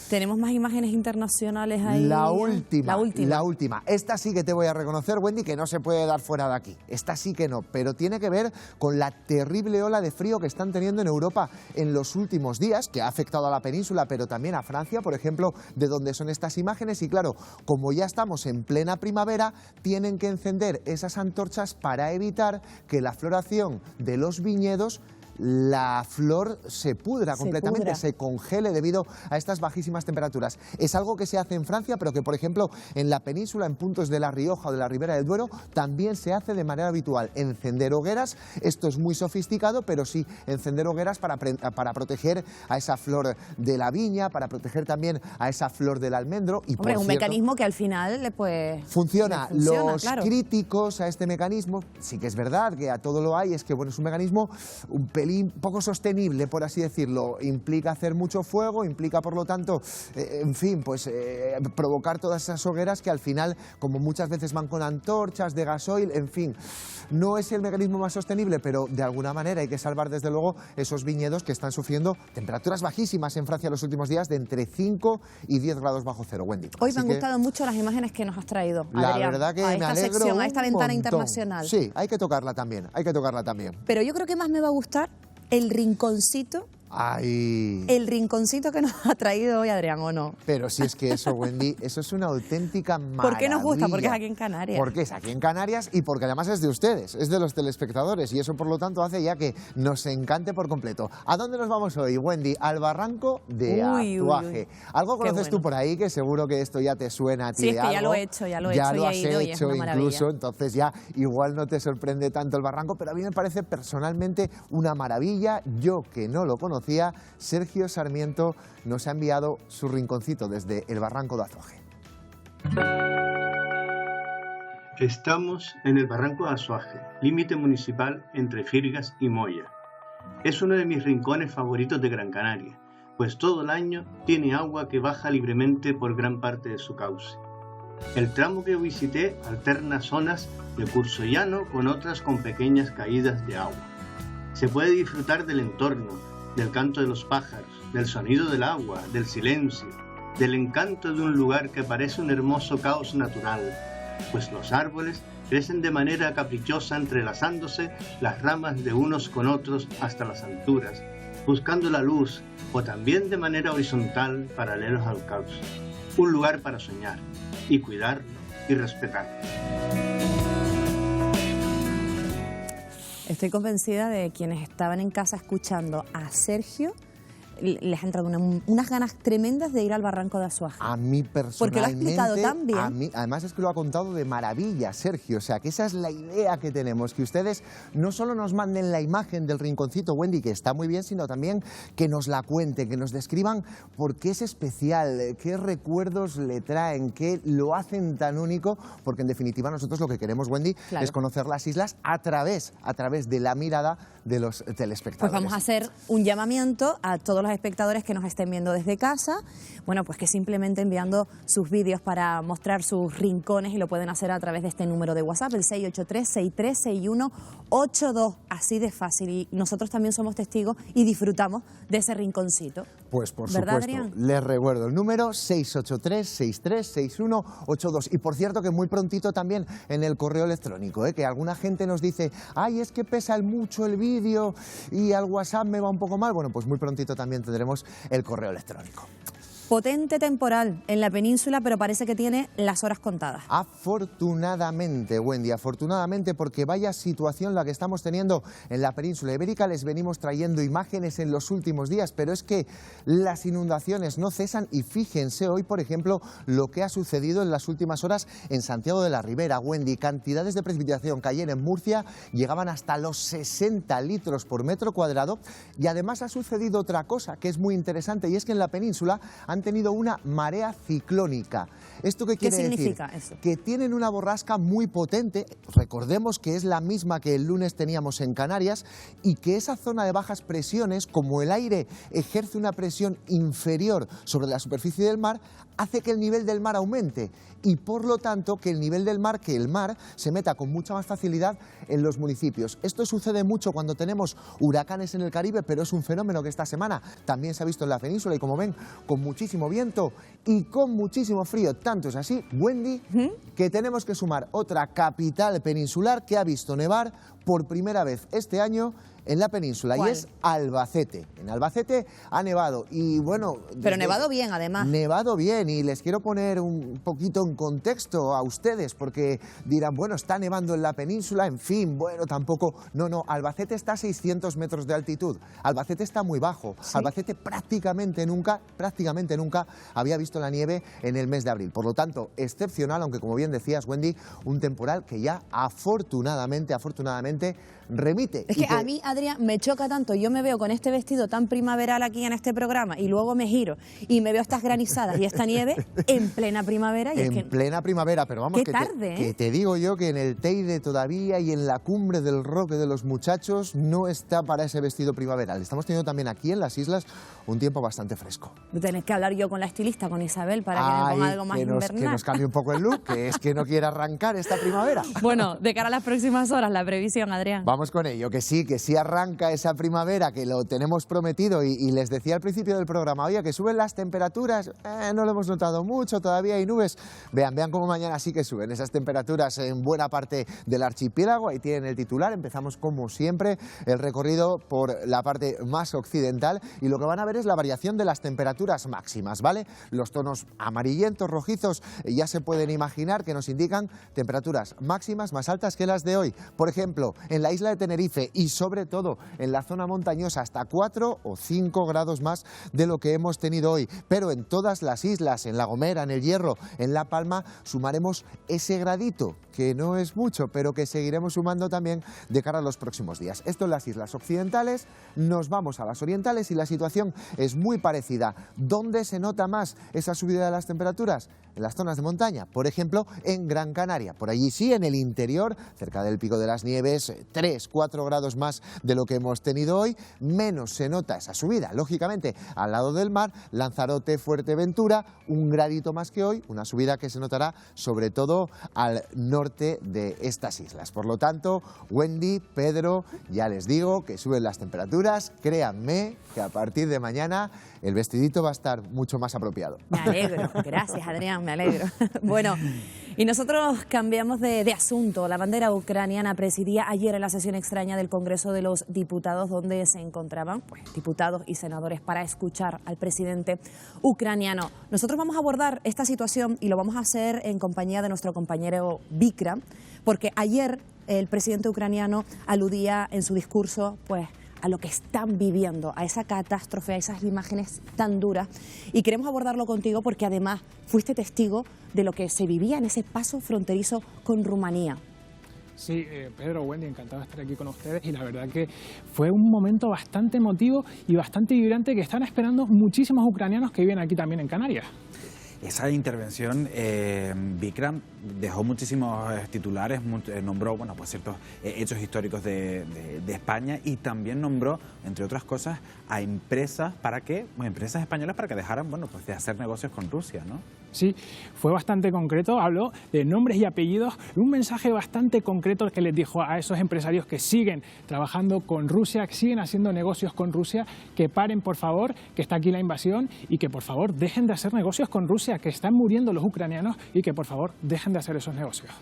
¿Tenemos más imágenes internacionales ahí? La última. Esta sí que te voy a reconocer, Wendy, que no se puede dar fuera de aquí. Esta sí que no, pero tiene que ver con la terrible ola de frío que están teniendo en Europa en los últimos días, que ha afectado a la península, pero también a Francia, por ejemplo, de donde son estas imágenes. Y claro, como ya estamos en plena primavera, tienen que encender esas antorchas para evitar que la floración de los viñedos, la flor se pudra completamente, se congele debido a estas bajísimas temperaturas. Es algo que se hace en Francia, pero que, por ejemplo, en la península, en puntos de La Rioja o de la Ribera del Duero, también se hace de manera habitual. Encender hogueras, esto es muy sofisticado, pero sí, encender hogueras para proteger a esa flor de la viña, para proteger también a esa flor del almendro. Y hombre, un mecanismo que al final funciona. Los claro. críticos a este mecanismo, sí que es verdad que a todo lo hay, es que bueno, es un mecanismo pelín poco sostenible, por así decirlo. Implica hacer mucho fuego, implica, por lo tanto, en fin, pues provocar todas esas hogueras que al final, como muchas veces van con antorchas de gasoil, en fin, no es el mecanismo más sostenible, pero de alguna manera hay que salvar desde luego esos viñedos que están sufriendo temperaturas bajísimas en Francia los últimos días de entre 5 y 10 grados bajo cero, Wendy. Hoy me han gustado mucho las imágenes que nos has traído, Adrián, la verdad que a me esta alegro sección, a esta un ventana montón. internacional. Sí, hay que tocarla también, hay que tocarla también. Pero yo creo que más me va a gustar el rinconcito. Ay. El rinconcito que nos ha traído hoy Adrián, ¿o no? Pero si es que eso, Wendy, eso es una auténtica maravilla. ¿Por qué nos gusta? Porque es aquí en Canarias. Porque es aquí en Canarias y porque además es de ustedes, es de los telespectadores y eso por lo tanto hace ya que nos encante por completo. ¿A dónde nos vamos hoy, Wendy? Al Barranco de Azuaje. ¿Algo conoces tú por ahí? Que seguro que esto ya te suena a ti. Sí, es de que algo. Ya lo he hecho ya y lo he has ido y es hecho una maravilla. incluso, entonces ya igual no te sorprende tanto el barranco, pero a mí me parece personalmente una maravilla. Yo que no lo conocía, Sergio Sarmiento nos ha enviado su rinconcito desde el Barranco de Azuaje. Estamos en el Barranco de Azuaje, límite municipal entre Firgas y Moya. Es uno de mis rincones favoritos de Gran Canaria, pues todo el año tiene agua que baja libremente por gran parte de su cauce. El tramo que visité alterna zonas de curso llano con otras con pequeñas caídas de agua. Se puede disfrutar del entorno, del canto de los pájaros, del sonido del agua, del silencio, del encanto de un lugar que parece un hermoso caos natural, pues los árboles crecen de manera caprichosa entrelazándose las ramas de unos con otros hasta las alturas, buscando la luz o también de manera horizontal paralelos al cauce. Un lugar para soñar y cuidarlo y respetarlo. Estoy convencida de quienes estaban en casa escuchando a Sergio, les ha entrado unas ganas tremendas de ir al Barranco de Azuaje. A mí personalmente... Porque lo ha explicado tan bien. A mí, además es que lo ha contado de maravilla, Sergio. O sea, que esa es la idea que tenemos, que ustedes no solo nos manden la imagen del rinconcito, Wendy, que está muy bien, sino también que nos la cuenten, que nos describan por qué es especial, qué recuerdos le traen, qué lo hacen tan único, porque en definitiva nosotros lo que queremos, Wendy, es conocer las islas a través de la mirada de los telespectadores. Pues vamos a hacer un llamamiento a todos los espectadores que nos estén viendo desde casa, bueno, pues que simplemente enviando sus vídeos para mostrar sus rincones, y lo pueden hacer a través de este número de WhatsApp, el 683-6361-82, así de fácil, y nosotros también somos testigos y disfrutamos de ese rinconcito. Pues por ¿verdad, supuesto, Adrián? les recuerdo el número 683-6361-82, y por cierto que muy prontito también en el correo electrónico, que alguna gente nos dice, ay, es que pesa mucho el vídeo y al WhatsApp me va un poco mal, bueno, pues muy prontito también tendremos el correo electrónico. Potente temporal en la península, pero parece que tiene las horas contadas. Afortunadamente, Wendy, afortunadamente, porque vaya situación la que estamos teniendo en la península ibérica. Les venimos trayendo imágenes en los últimos días, pero es que las inundaciones no cesan y fíjense hoy, por ejemplo, lo que ha sucedido en las últimas horas en Santiago de la Ribera, Wendy. Cantidades de precipitación que ayer en Murcia llegaban hasta los 60 litros por metro cuadrado, y además ha sucedido otra cosa que es muy interesante, y es que en la península han tenido una marea ciclónica. ¿Esto qué quiere decir? ¿Qué significa eso? Que tienen una borrasca muy potente, recordemos que es la misma que el lunes teníamos en Canarias, y que esa zona de bajas presiones, como el aire ejerce una presión inferior sobre la superficie del mar, hace que el nivel del mar aumente y por lo tanto que el nivel del mar, que el mar se meta con mucha más facilidad en los municipios. Esto sucede mucho cuando tenemos huracanes en el Caribe, pero es un fenómeno que esta semana también se ha visto en la península, y como ven, con muchísimo viento y con muchísimo frío. Tanto es así, Wendy, que tenemos que sumar otra capital peninsular que ha visto nevar por primera vez este año en la península. ¿Cuál? Y es Albacete. En Albacete ha nevado y bueno... Pero nevado bien, además. Nevado bien, y les quiero poner un poquito en contexto a ustedes, porque dirán, bueno, está nevando en la península, en fin, bueno, tampoco... No, Albacete está a 600 metros de altitud. Albacete está muy bajo. ¿Sí? Albacete prácticamente nunca había visto la nieve en el mes de abril. Por lo tanto, excepcional, aunque como bien decías, Wendy, un temporal que ya afortunadamente remite. Es que a mí, Adrián, me choca tanto. Yo me veo con este vestido tan primaveral aquí en este programa y luego me giro y me veo estas granizadas y esta nieve en plena primavera. Y en plena primavera, pero vamos, qué tarde, que te digo yo que en el Teide todavía y en la cumbre del roque de los muchachos no está para ese vestido primaveral. Estamos teniendo también aquí en las islas un tiempo bastante fresco. Tenés que hablar yo con la estilista, con Isabel, para que me ponga algo más invernal. Que nos cambie un poco el look, que es que no quiere arrancar esta primavera. Bueno, de cara a las próximas horas, la previsión, Adrián. Vamos con ello, que sí arranca esa primavera, que lo tenemos prometido y les decía al principio del programa, oye, que suben las temperaturas, no lo hemos notado mucho, todavía hay nubes. Vean cómo mañana sí que suben esas temperaturas en buena parte del archipiélago. Ahí tienen el titular. Empezamos como siempre el recorrido por la parte más occidental y lo que van a ver es la variación de las temperaturas máximas, ¿vale? Los tonos amarillentos, rojizos, ya se pueden imaginar que nos indican temperaturas máximas más altas que las de hoy. Por ejemplo, en la isla de Tenerife y sobre todo en la zona montañosa hasta 4 o 5 grados más de lo que hemos tenido hoy. Pero en todas las islas, en La Gomera, en El Hierro, en La Palma, sumaremos ese gradito, que no es mucho, pero que seguiremos sumando también de cara a los próximos días. Esto en las islas occidentales, nos vamos a las orientales y la situación es muy parecida. ¿Dónde se nota más esa subida de las temperaturas? En las zonas de montaña, por ejemplo, en Gran Canaria. Por allí sí, en el interior, cerca del Pico de las Nieves, 3-4 grados más de lo que hemos tenido hoy. Menos se nota esa subida, lógicamente, al lado del mar, Lanzarote, Fuerteventura, un gradito más que hoy, una subida que se notará sobre todo al norte de estas islas. Por lo tanto, Wendy, Pedro, ya les digo que suben las temperaturas, créanme que a partir de mañana el vestidito va a estar mucho más apropiado. Me alegro, gracias Adrián, me alegro. Bueno, y nosotros cambiamos de asunto. La bandera ucraniana presidía ayer en la sesión extraña del Congreso de los Diputados, donde se encontraban diputados y senadores para escuchar al presidente ucraniano. Nosotros vamos a abordar esta situación y lo vamos a hacer en compañía de nuestro compañero Vikram, porque ayer el presidente ucraniano aludía en su discurso a lo que están viviendo, a esa catástrofe, a esas imágenes tan duras. Y queremos abordarlo contigo porque además fuiste testigo de lo que se vivía en ese paso fronterizo con Rumanía. Sí, Pedro, Wendy, encantado de estar aquí con ustedes y la verdad que fue un momento bastante emotivo y bastante vibrante que están esperando muchísimos ucranianos que viven aquí también en Canarias. Esa intervención, Vikram, dejó muchísimos titulares, nombró ciertos hechos históricos de España y también nombró, entre otras cosas, a empresas empresas españolas para que dejaran de hacer negocios con Rusia, ¿no? Sí, fue bastante concreto, habló de nombres y apellidos, un mensaje bastante concreto que les dijo a esos empresarios que siguen trabajando con Rusia, que siguen haciendo negocios con Rusia, que paren por favor, que está aquí la invasión y que por favor dejen de hacer negocios con Rusia, que están muriendo los ucranianos y que por favor dejen de hacer esos negocios.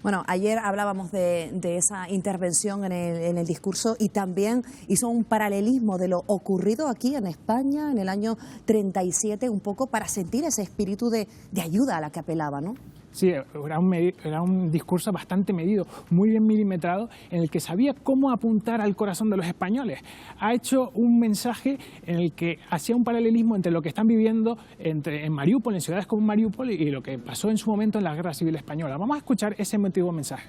Bueno, ayer hablábamos de esa intervención en el discurso y también hizo un paralelismo de lo ocurrido aquí en España en el año 37, un poco para sentir ese espíritu de ayuda a la que apelaba, ¿no? Sí, era un discurso bastante medido, muy bien milimetrado, en el que sabía cómo apuntar al corazón de los españoles. Ha hecho un mensaje en el que hacía un paralelismo entre lo que están viviendo en Mariupol, en ciudades como Mariupol, y lo que pasó en su momento en la Guerra Civil Española. Vamos a escuchar ese emotivo mensaje.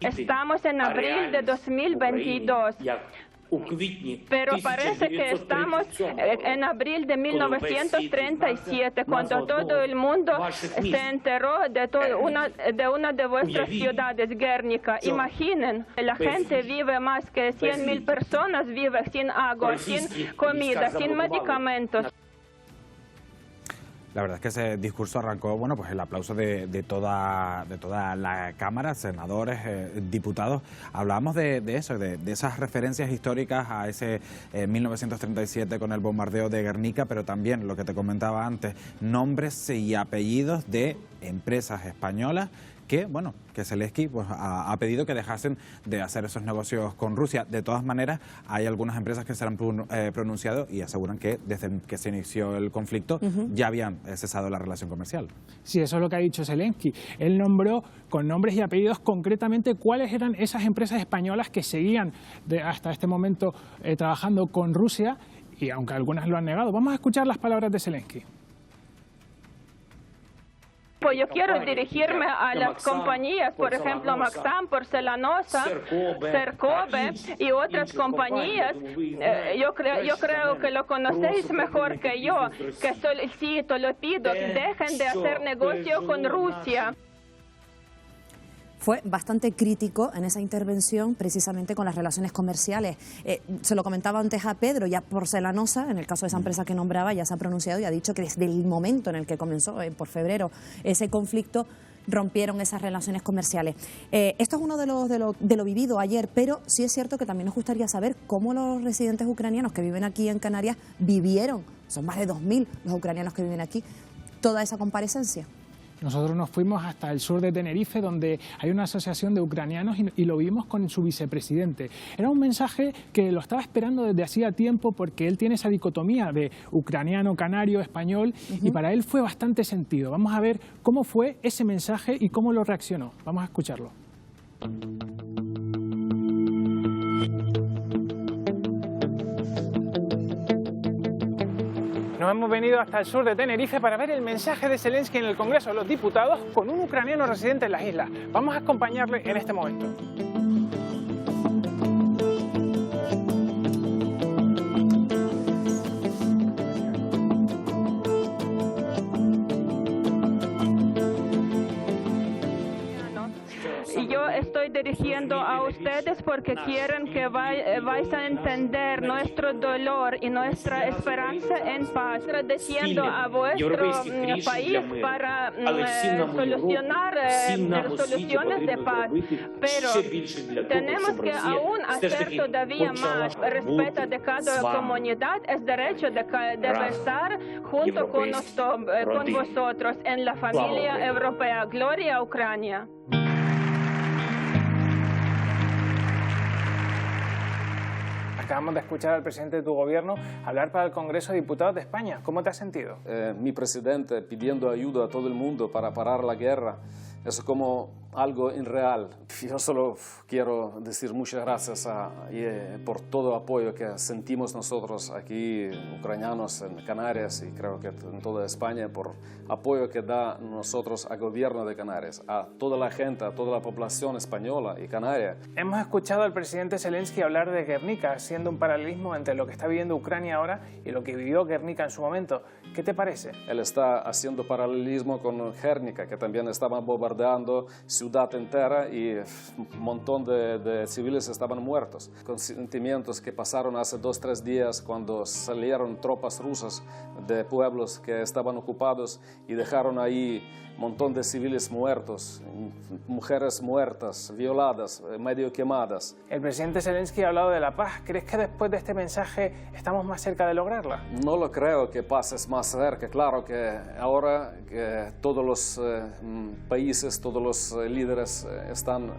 Estamos en abril de 2022. Pero parece que estamos en abril de 1937, cuando todo el mundo se enteró de una de vuestras ciudades, Guernica. Imaginen, la gente vive más que 100.000 personas, vive sin agua, sin comida, sin medicamentos. La verdad es que ese discurso arrancó, el aplauso de toda la Cámara, senadores, diputados. Hablábamos de eso, de esas referencias históricas a ese 1937 con el bombardeo de Guernica, pero también lo que te comentaba antes, nombres y apellidos de empresas españolas que Zelensky ha pedido que dejasen de hacer esos negocios con Rusia. De todas maneras, hay algunas empresas que se han pronunciado y aseguran que desde que se inició el conflicto ya habían cesado la relación comercial. Sí, eso es lo que ha dicho Zelensky. Él nombró con nombres y apellidos concretamente cuáles eran esas empresas españolas que seguían hasta este momento trabajando con Rusia, y aunque algunas lo han negado. Vamos a escuchar las palabras de Zelensky. Pues yo quiero dirigirme a las compañías, por ejemplo, Maxam, Porcelanosa, Cercove y otras compañías. Yo creo que lo conocéis mejor que yo, que solicito, lo pido, dejen de hacer negocio con Rusia. Fue bastante crítico en esa intervención precisamente con las relaciones comerciales. Se lo comentaba antes a Pedro, ya Porcelanosa, en el caso de esa empresa que nombraba, ya se ha pronunciado y ha dicho que desde el momento en el que comenzó, por febrero, ese conflicto, rompieron esas relaciones comerciales. Esto es uno de lo vivido ayer, pero sí es cierto que también nos gustaría saber cómo los residentes ucranianos que viven aquí en Canarias vivieron, son más de 2.000 los ucranianos que viven aquí, toda esa comparecencia. Nosotros nos fuimos hasta el sur de Tenerife, donde hay una asociación de ucranianos y lo vimos con su vicepresidente. Era un mensaje que lo estaba esperando desde hacía tiempo porque él tiene esa dicotomía de ucraniano, canario, español y para él fue bastante sentido. Vamos a ver cómo fue ese mensaje y cómo lo reaccionó. Vamos a escucharlo. Nos hemos venido hasta el sur de Tenerife para ver el mensaje de Zelensky en el Congreso de los Diputados con un ucraniano residente en las islas. Vamos a acompañarle en este momento. Yo estoy dirigiendo a ustedes porque quieren que vais a entender nuestro dolor y nuestra esperanza en paz, agradeciendo a vuestro país para solucionar soluciones de paz. Pero tenemos que aún hacer todavía más. Respeto de cada comunidad es derecho de estar junto con vosotros en la familia europea. Gloria a Ucrania. Acabamos de escuchar al presidente de tu gobierno hablar para el Congreso de Diputados de España. ¿Cómo te has sentido? Mi presidente pidiendo ayuda a todo el mundo para parar la guerra es como algo irreal. Yo solo quiero decir muchas gracias por todo el apoyo que sentimos nosotros aquí, ucranianos en Canarias y creo que en toda España, por apoyo que da nosotros al gobierno de Canarias, a toda la gente, a toda la población española y canaria. Hemos escuchado al presidente Zelensky hablar de Guernica, haciendo un paralelismo entre lo que está viviendo Ucrania ahora y lo que vivió Guernica en su momento. ¿Qué te parece? Él está haciendo paralelismo con Guernica, que también estaban bombardeando ciudad entera y un montón de civiles estaban muertos. Con sentimientos que pasaron hace 2 o 3 días cuando salieron tropas rusas de pueblos que estaban ocupados y dejaron ahí un montón de civiles muertos, mujeres muertas, violadas, medio quemadas. El presidente Zelensky ha hablado de la paz. ¿Crees que después de este mensaje estamos más cerca de lograrla? No lo creo que paz es más cerca. Claro que ahora que todos los países, todos los líderes están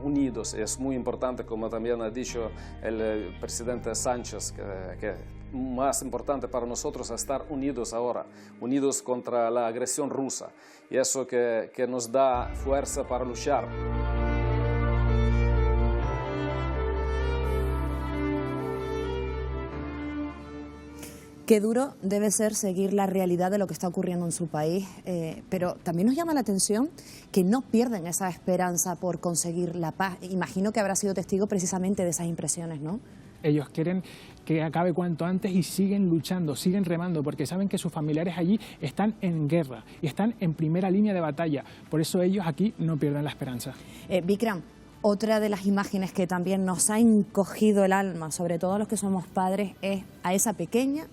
unidos. Es muy importante, como también ha dicho el presidente Sánchez, que más importante para nosotros es estar unidos ahora, unidos contra la agresión rusa. Y eso que nos da fuerza para luchar. Qué duro debe ser seguir la realidad de lo que está ocurriendo en su país, pero también nos llama la atención que no pierden esa esperanza por conseguir la paz. Imagino que habrá sido testigo precisamente de esas impresiones, ¿no? Ellos quieren que acabe cuanto antes y siguen luchando, siguen remando, porque saben que sus familiares allí están en guerra y están en primera línea de batalla. Por eso ellos aquí no pierden la esperanza. Vikram, otra de las imágenes que también nos ha encogido el alma, sobre todo a los que somos padres, es a esa pequeña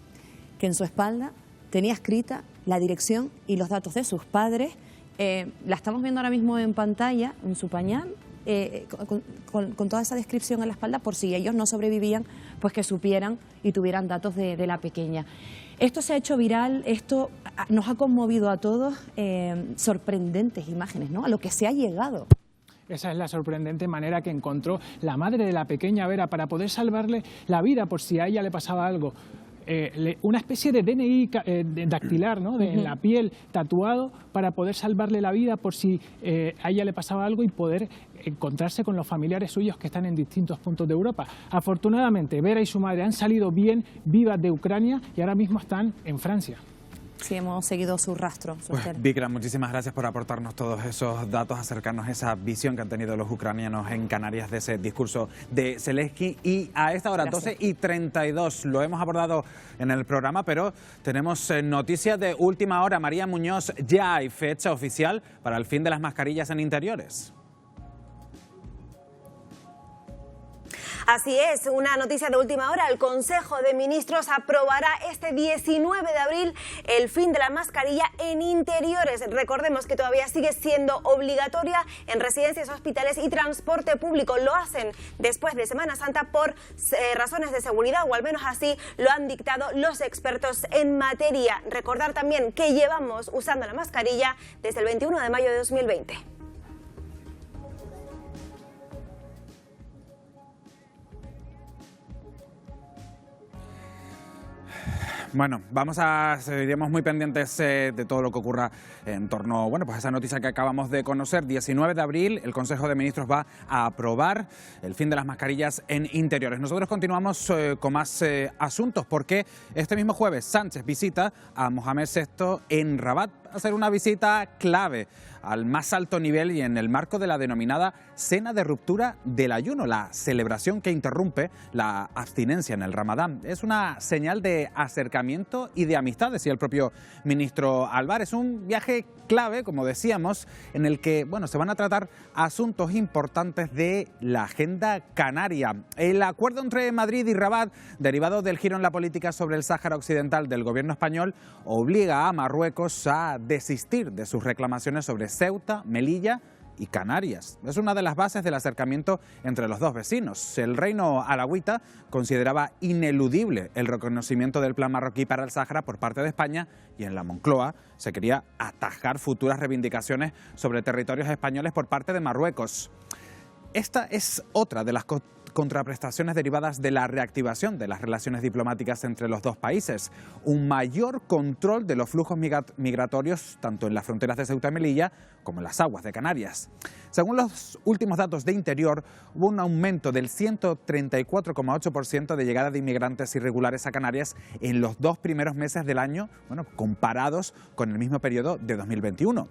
que en su espalda tenía escrita la dirección y los datos de sus padres. La estamos viendo ahora mismo en pantalla, en su pañal, con toda esa descripción en la espalda, por si ellos no sobrevivían, pues que supieran y tuvieran datos de la pequeña. Esto se ha hecho viral, esto nos ha conmovido a todos, sorprendentes imágenes, ¿no? A lo que se ha llegado. Esa es la sorprendente manera que encontró la madre de la pequeña Vera para poder salvarle la vida por si a ella le pasaba algo. Una especie de DNI dactilar, ¿no? En la piel, tatuado, para poder salvarle la vida por si a ella le pasaba algo y poder encontrarse con los familiares suyos que están en distintos puntos de Europa. Afortunadamente, Vera y su madre han salido bien vivas de Ucrania y ahora mismo están en Francia. si hemos seguido su rastro. Pues, Vikram, muchísimas gracias por aportarnos todos esos datos, acercarnos a esa visión que han tenido los ucranianos en Canarias de ese discurso de Zelensky. Y a esta hora, Gracias. 12:32, lo hemos abordado en el programa, pero tenemos noticias de última hora. María Muñoz, ya hay fecha oficial para el fin de las mascarillas en interiores. Así es, una noticia de última hora. El Consejo de Ministros aprobará este 19 de abril el fin de la mascarilla en interiores. Recordemos que todavía sigue siendo obligatoria en residencias, hospitales y transporte público. Lo hacen después de Semana Santa por razones de seguridad, o al menos así lo han dictado los expertos en materia. Recordar también que llevamos usando la mascarilla desde el 21 de mayo de 2020. Bueno, seguiremos muy pendientes de todo lo que ocurra en torno, pues a esa noticia que acabamos de conocer. 19 de abril, el Consejo de Ministros va a aprobar el fin de las mascarillas en interiores. Nosotros continuamos con más asuntos, porque este mismo jueves Sánchez visita a Mohamed VI en Rabat. Va a ser una visita clave al más alto nivel y en el marco de la denominada Cena de Ruptura del Ayuno, la celebración que interrumpe la abstinencia en el Ramadán. Es una señal de acercamiento y de amistad, decía el propio ministro Álvarez. Un viaje clave, como decíamos, en el que se van a tratar asuntos importantes de la agenda canaria. El acuerdo entre Madrid y Rabat, derivado del giro en la política sobre el Sáhara Occidental del gobierno español, obliga a Marruecos a desistir de sus reclamaciones sobre Ceuta, Melilla y Canarias. Es una de las bases del acercamiento entre los dos vecinos. El reino alauita consideraba ineludible el reconocimiento del plan marroquí para el Sáhara por parte de España, y en la Moncloa se quería atajar futuras reivindicaciones sobre territorios españoles por parte de Marruecos. Esta es otra de las contraprestaciones derivadas de la reactivación de las relaciones diplomáticas entre los dos países. Un mayor control de los flujos migratorios, tanto en las fronteras de Ceuta y Melilla como en las aguas de Canarias. Según los últimos datos de Interior, hubo un aumento del 134,8% de llegada de inmigrantes irregulares a Canarias en los 2 primeros meses del año, comparados con el mismo periodo de 2021.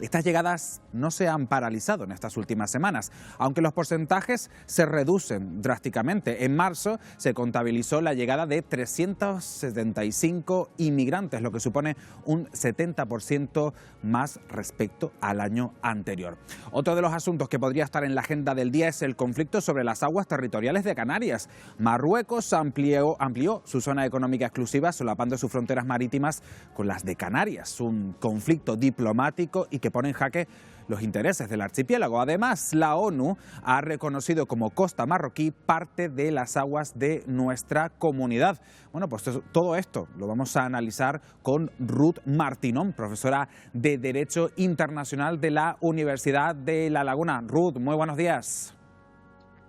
Estas llegadas no se han paralizado en estas últimas semanas, aunque los porcentajes se reducen drásticamente. En marzo se contabilizó la llegada de 375 inmigrantes, lo que supone un 70% más respecto al año anterior. Otro de los asuntos que podría estar en la agenda del día es el conflicto sobre las aguas territoriales de Canarias. Marruecos amplió su zona económica exclusiva, solapando sus fronteras marítimas con las de Canarias. Un conflicto diplomático y que pone en jaque los intereses del archipiélago. Además, la ONU ha reconocido como costa marroquí parte de las aguas de nuestra comunidad. Pues todo esto lo vamos a analizar con Ruth Martinón, profesora de Derecho Internacional de la Universidad de La Laguna. Ruth, muy buenos días.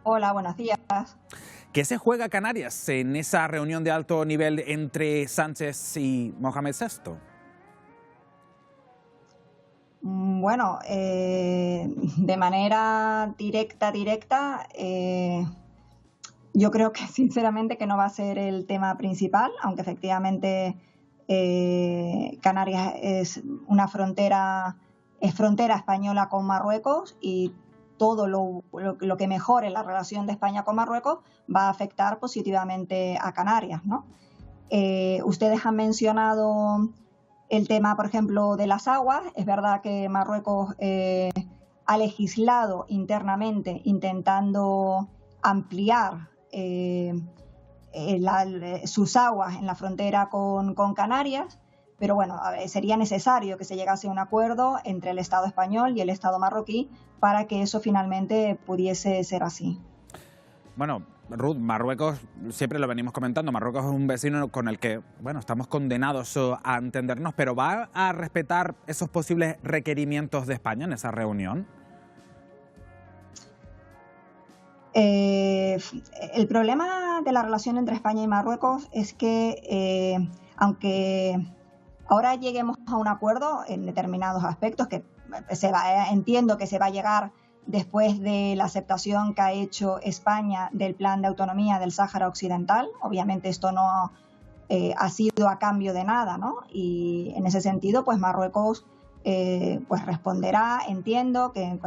Hola, buenos días. ¿Qué se juega Canarias en esa reunión de alto nivel entre Sánchez y Mohamed VI? Bueno, de manera directa, yo creo que sinceramente que no va a ser el tema principal, aunque efectivamente Canarias es frontera española con Marruecos, y todo lo que mejore la relación de España con Marruecos va a afectar positivamente a Canarias, ¿no? Ustedes han mencionado el tema, por ejemplo, de las aguas. Es verdad que Marruecos ha legislado internamente intentando ampliar sus aguas en la frontera con Canarias, pero sería necesario que se llegase a un acuerdo entre el Estado español y el Estado marroquí para que eso finalmente pudiese ser así. Ruth, Marruecos, siempre lo venimos comentando, Marruecos es un vecino con el que, estamos condenados a entendernos, pero ¿va a respetar esos posibles requerimientos de España en esa reunión? El problema de la relación entre España y Marruecos es que, aunque ahora lleguemos a un acuerdo en determinados aspectos, que entiendo que se va a llegar después de la aceptación que ha hecho España del plan de autonomía del Sáhara Occidental. Obviamente esto no ha sido a cambio de nada, ¿no? Y en ese sentido, pues Marruecos pues responderá, entiendo, que en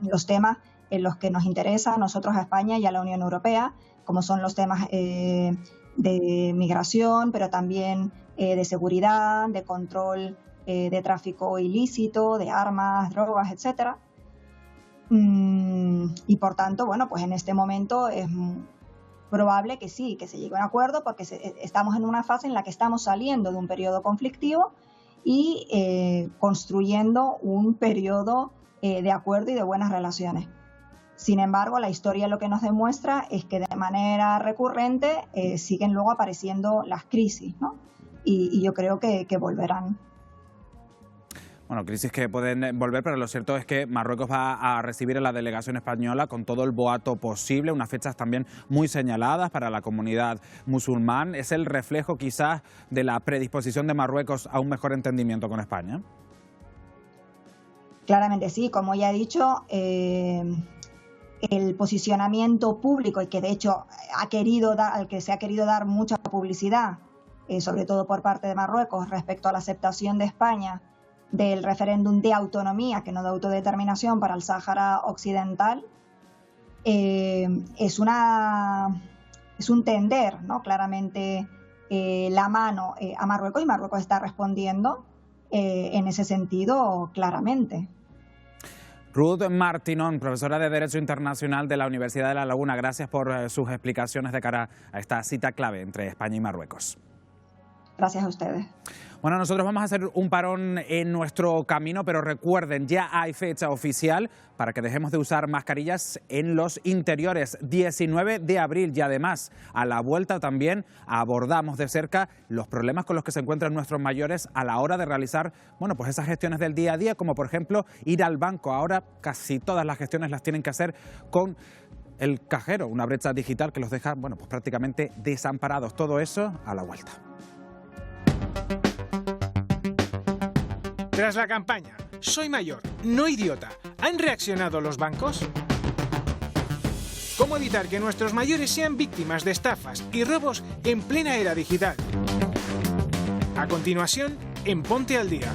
los temas en los que nos interesa a nosotros, a España y a la Unión Europea, como son los temas de migración, pero también de seguridad, de control de tráfico ilícito, de armas, drogas, etcétera. Y por tanto, bueno, pues en este momento es probable que sí, que se llegue a un acuerdo, porque estamos en una fase en la que estamos saliendo de un periodo conflictivo y construyendo un periodo de acuerdo y de buenas relaciones. Sin embargo, la historia lo que nos demuestra es que de manera recurrente siguen luego apareciendo las crisis, ¿no? Y yo creo que volverán. Bueno, crisis que pueden volver, pero lo cierto es que Marruecos va a recibir a la delegación española con todo el boato posible, unas fechas también muy señaladas para la comunidad musulmana. ¿Es el reflejo quizás de la predisposición de Marruecos a un mejor entendimiento con España? Claramente sí, como ya he dicho, el posicionamiento público y que de hecho al que se ha querido dar mucha publicidad, sobre todo por parte de Marruecos, respecto a la aceptación de España del referéndum de autonomía, que no de autodeterminación, para el Sáhara Occidental, es un tender, ¿no? Claramente la mano a Marruecos, y Marruecos está respondiendo en ese sentido claramente. Ruth Martinón, profesora de Derecho Internacional de la Universidad de La Laguna, gracias por sus explicaciones de cara a esta cita clave entre España y Marruecos. Gracias a ustedes. Bueno, nosotros vamos a hacer un parón en nuestro camino, pero recuerden, ya hay fecha oficial para que dejemos de usar mascarillas en los interiores, 19 de abril, y además a la vuelta también abordamos de cerca los problemas con los que se encuentran nuestros mayores a la hora de realizar, bueno, pues esas gestiones del día a día, como por ejemplo ir al banco. Ahora casi todas las gestiones las tienen que hacer con el cajero, una brecha digital que los deja, bueno, pues prácticamente desamparados. Todo eso a la vuelta. Tras la campaña Soy mayor, no idiota, ¿han reaccionado los bancos? ¿Cómo evitar que nuestros mayores sean víctimas de estafas y robos en plena era digital? A continuación, en Ponte al Día.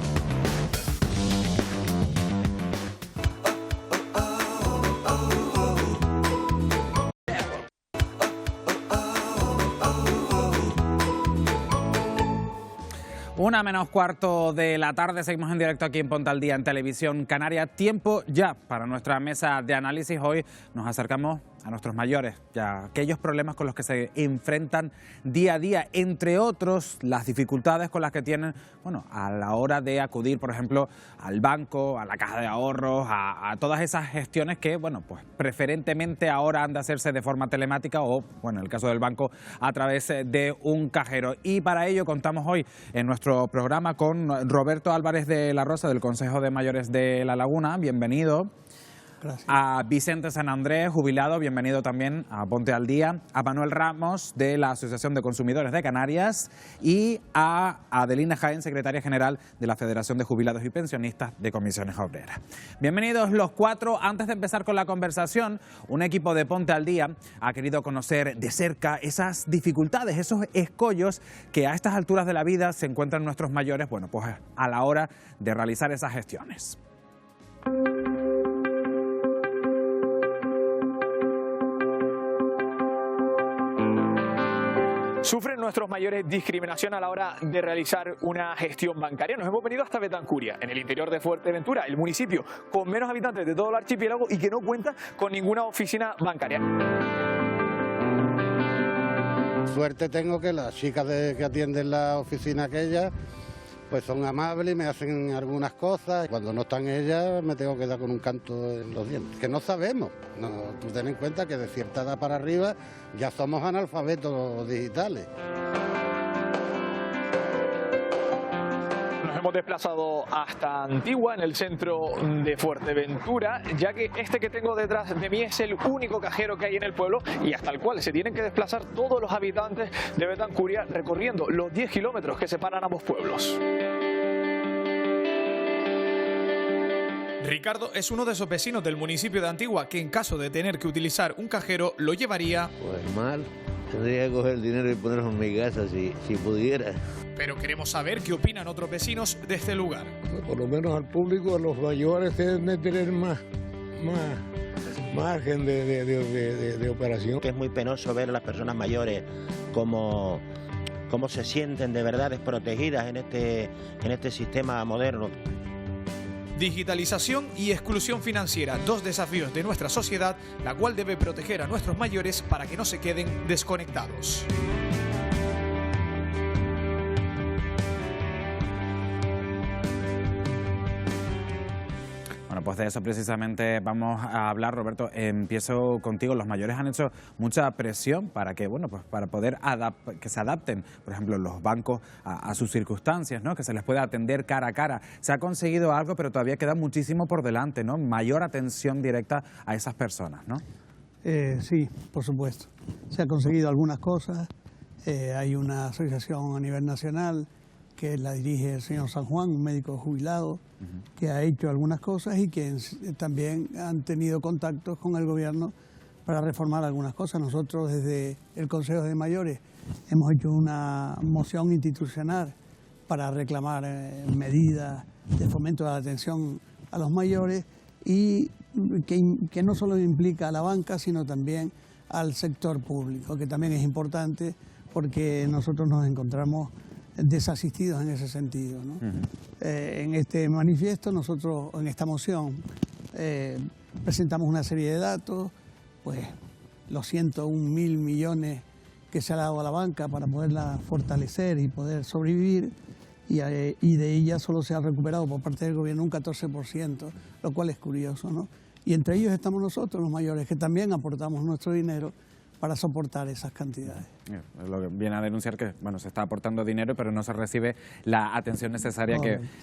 Una menos cuarto de la tarde, seguimos en directo aquí en Ponte al Día en Televisión Canaria. Tiempo ya para nuestra mesa de análisis. Hoy nos acercamos a nuestros mayores, ya aquellos problemas con los que se enfrentan día a día, entre otros las dificultades con las que tienen, bueno, a la hora de acudir, por ejemplo, al banco, a la caja de ahorros, a todas esas gestiones que, bueno, pues preferentemente ahora han de hacerse de forma telemática o, bueno, en el caso del banco, a través de un cajero. Y para ello contamos hoy en nuestro programa con Roberto Álvarez de la Rosa, del Consejo de Mayores de La Laguna. Bienvenido. Gracias. A Vicente San Andrés, jubilado, bienvenido también a Ponte al Día, a Manuel Ramos de la Asociación de Consumidores de Canarias y a Adelina Jaén, secretaria general de la Federación de Jubilados y Pensionistas de Comisiones Obreras. Bienvenidos los cuatro. Antes de empezar con la conversación, un equipo de Ponte al Día ha querido conocer de cerca esas dificultades, esos escollos que a estas alturas de la vida se encuentran nuestros mayores, bueno, pues a la hora de realizar esas gestiones. ¿Sufren nuestros mayores discriminación a la hora de realizar una gestión bancaria? Nos hemos venido hasta Betancuria, en el interior de Fuerteventura, el municipio con menos habitantes de todo el archipiélago y que no cuenta con ninguna oficina bancaria. Suerte tengo que las chicas que atienden la oficina aquella pues son amables y me hacen algunas cosas. Cuando no están ellas me tengo que dar con un canto en los dientes. Que no sabemos. No, tú ten en cuenta que de cierta edad para arriba ya somos analfabetos digitales. Nos hemos desplazado hasta Antigua, en el centro de Fuerteventura, ya que este que tengo detrás de mí es el único cajero que hay en el pueblo y hasta el cual se tienen que desplazar todos los habitantes de Betancuria recorriendo los 10 kilómetros que separan ambos pueblos. Ricardo es uno de esos vecinos del municipio de Antigua que en caso de tener que utilizar un cajero lo llevaría... Pues mal, Tendría que coger el dinero y ponerlo en mi casa si pudiera. Pero queremos saber qué opinan otros vecinos de este lugar. Por lo menos al público, a los mayores deben de tener más margen de operación. Es muy penoso ver a las personas mayores cómo se sienten de verdad desprotegidas en este sistema moderno. Digitalización y exclusión financiera, dos desafíos de nuestra sociedad, la cual debe proteger a nuestros mayores para que no se queden desconectados. Bueno, pues de eso precisamente vamos a hablar, Roberto. Empiezo contigo. Los mayores han hecho mucha presión para que, bueno, pues para poder que se adapten, por ejemplo, los bancos a sus circunstancias, ¿no? Que se les pueda atender cara a cara. Se ha conseguido algo, pero todavía queda muchísimo por delante, ¿no? Mayor atención directa a esas personas, ¿no? Sí, por supuesto. Se ha conseguido algunas cosas. Hay una asociación a nivel nacional que la dirige el señor San Juan, un médico jubilado, que ha hecho algunas cosas y que también han tenido contactos con el gobierno para reformar algunas cosas. Nosotros desde el Consejo de Mayores hemos hecho una moción institucional para reclamar medidas de fomento de la atención a los mayores y que no solo implica a la banca, sino también al sector público, que también es importante porque nosotros nos encontramos desasistidos en ese sentido, ¿no? En este manifiesto, nosotros en esta moción presentamos una serie de datos, pues los 101.000 millones que se ha dado a la banca para poderla fortalecer y poder sobrevivir, y de ella solo se ha recuperado por parte del gobierno un 14%, lo cual es curioso, ¿no? Y entre ellos estamos nosotros, los mayores, que también aportamos nuestro dinero para soportar esas cantidades. Lo que viene a denunciar que, bueno, se está aportando dinero, pero no se recibe la atención necesaria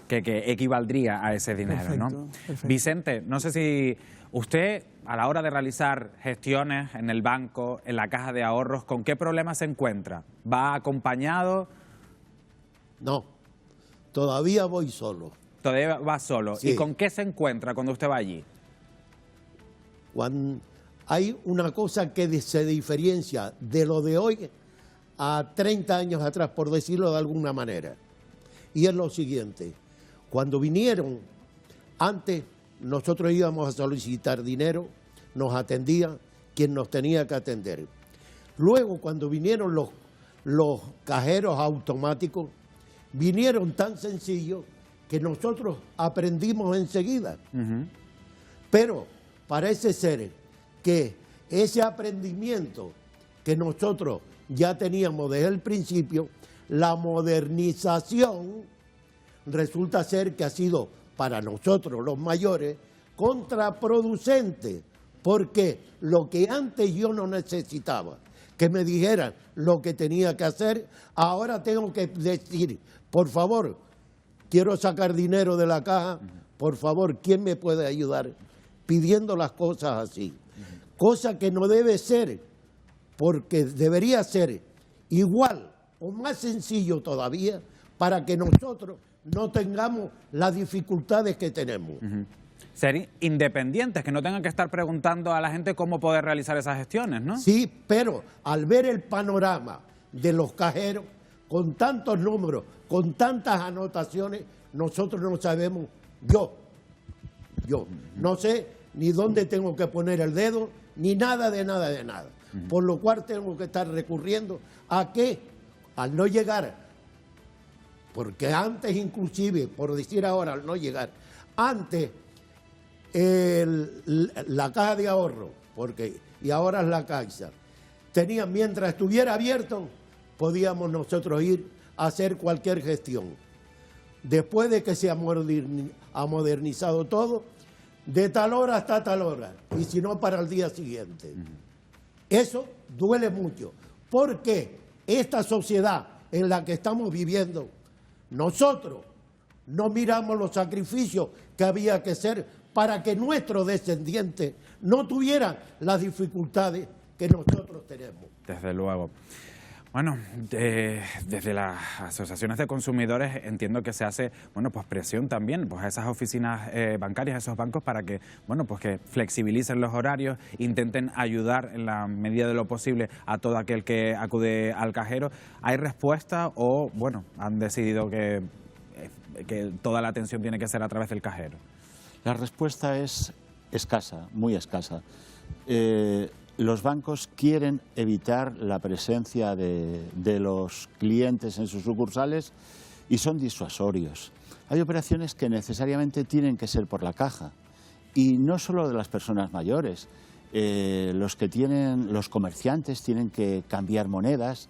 que equivaldría a ese dinero, perfecto, ¿no? Perfecto. Vicente, no sé si usted, a la hora de realizar gestiones en el banco, en la caja de ahorros, ¿con qué problemas se encuentra? ¿Va acompañado? No, todavía voy solo. Todavía va solo. Sí. ¿Y con qué se encuentra cuando usted va allí? Hay una cosa que se diferencia de lo de hoy a 30 años atrás, por decirlo de alguna manera. Y es lo siguiente, cuando vinieron, antes nosotros íbamos a solicitar dinero, nos atendía quien nos tenía que atender. Luego, cuando vinieron los cajeros automáticos, vinieron tan sencillos que nosotros aprendimos enseguida. Pero parece ser que ese aprendimiento que nosotros ya teníamos desde el principio, la modernización resulta ser que ha sido para nosotros los mayores contraproducente, porque lo que antes yo no necesitaba, que me dijeran lo que tenía que hacer, ahora tengo que decir, por favor, quiero sacar dinero de la caja, por favor, ¿quién me puede ayudar? Pidiendo las cosas así. Cosa que no debe ser, porque debería ser igual o más sencillo todavía para que nosotros no tengamos las dificultades que tenemos. Ser independientes, que no tengan que estar preguntando a la gente cómo poder realizar esas gestiones, ¿no? Sí, pero al ver el panorama de los cajeros, con tantos números, con tantas anotaciones, nosotros no sabemos, yo no sé ni dónde tengo que poner el dedo, ni nada de nada de nada. Por lo cual tengo que estar recurriendo a que, al no llegar, porque antes inclusive, por decir ahora, al no llegar, antes la caja de ahorro, y ahora es la Caixa, mientras estuviera abierto, podíamos nosotros ir a hacer cualquier gestión. Después de que se ha modernizado todo, de tal hora hasta tal hora, y si no para el día siguiente. Eso duele mucho, porque esta sociedad en la que estamos viviendo, nosotros no miramos los sacrificios que había que hacer para que nuestros descendientes no tuvieran las dificultades que nosotros tenemos. Desde luego. Bueno, desde las asociaciones de consumidores entiendo que se hace, bueno, pues presión también, pues a esas oficinas bancarias, a esos bancos para que, bueno, pues que flexibilicen los horarios, intenten ayudar en la medida de lo posible a todo aquel que acude al cajero. ¿Hay respuesta o, bueno, han decidido que toda la atención tiene que ser a través del cajero? La respuesta es escasa, muy escasa. Los bancos quieren evitar la presencia de los clientes en sus sucursales y son disuasorios. Hay operaciones que necesariamente tienen que ser por la caja y no solo de las personas mayores. Los comerciantes tienen que cambiar monedas,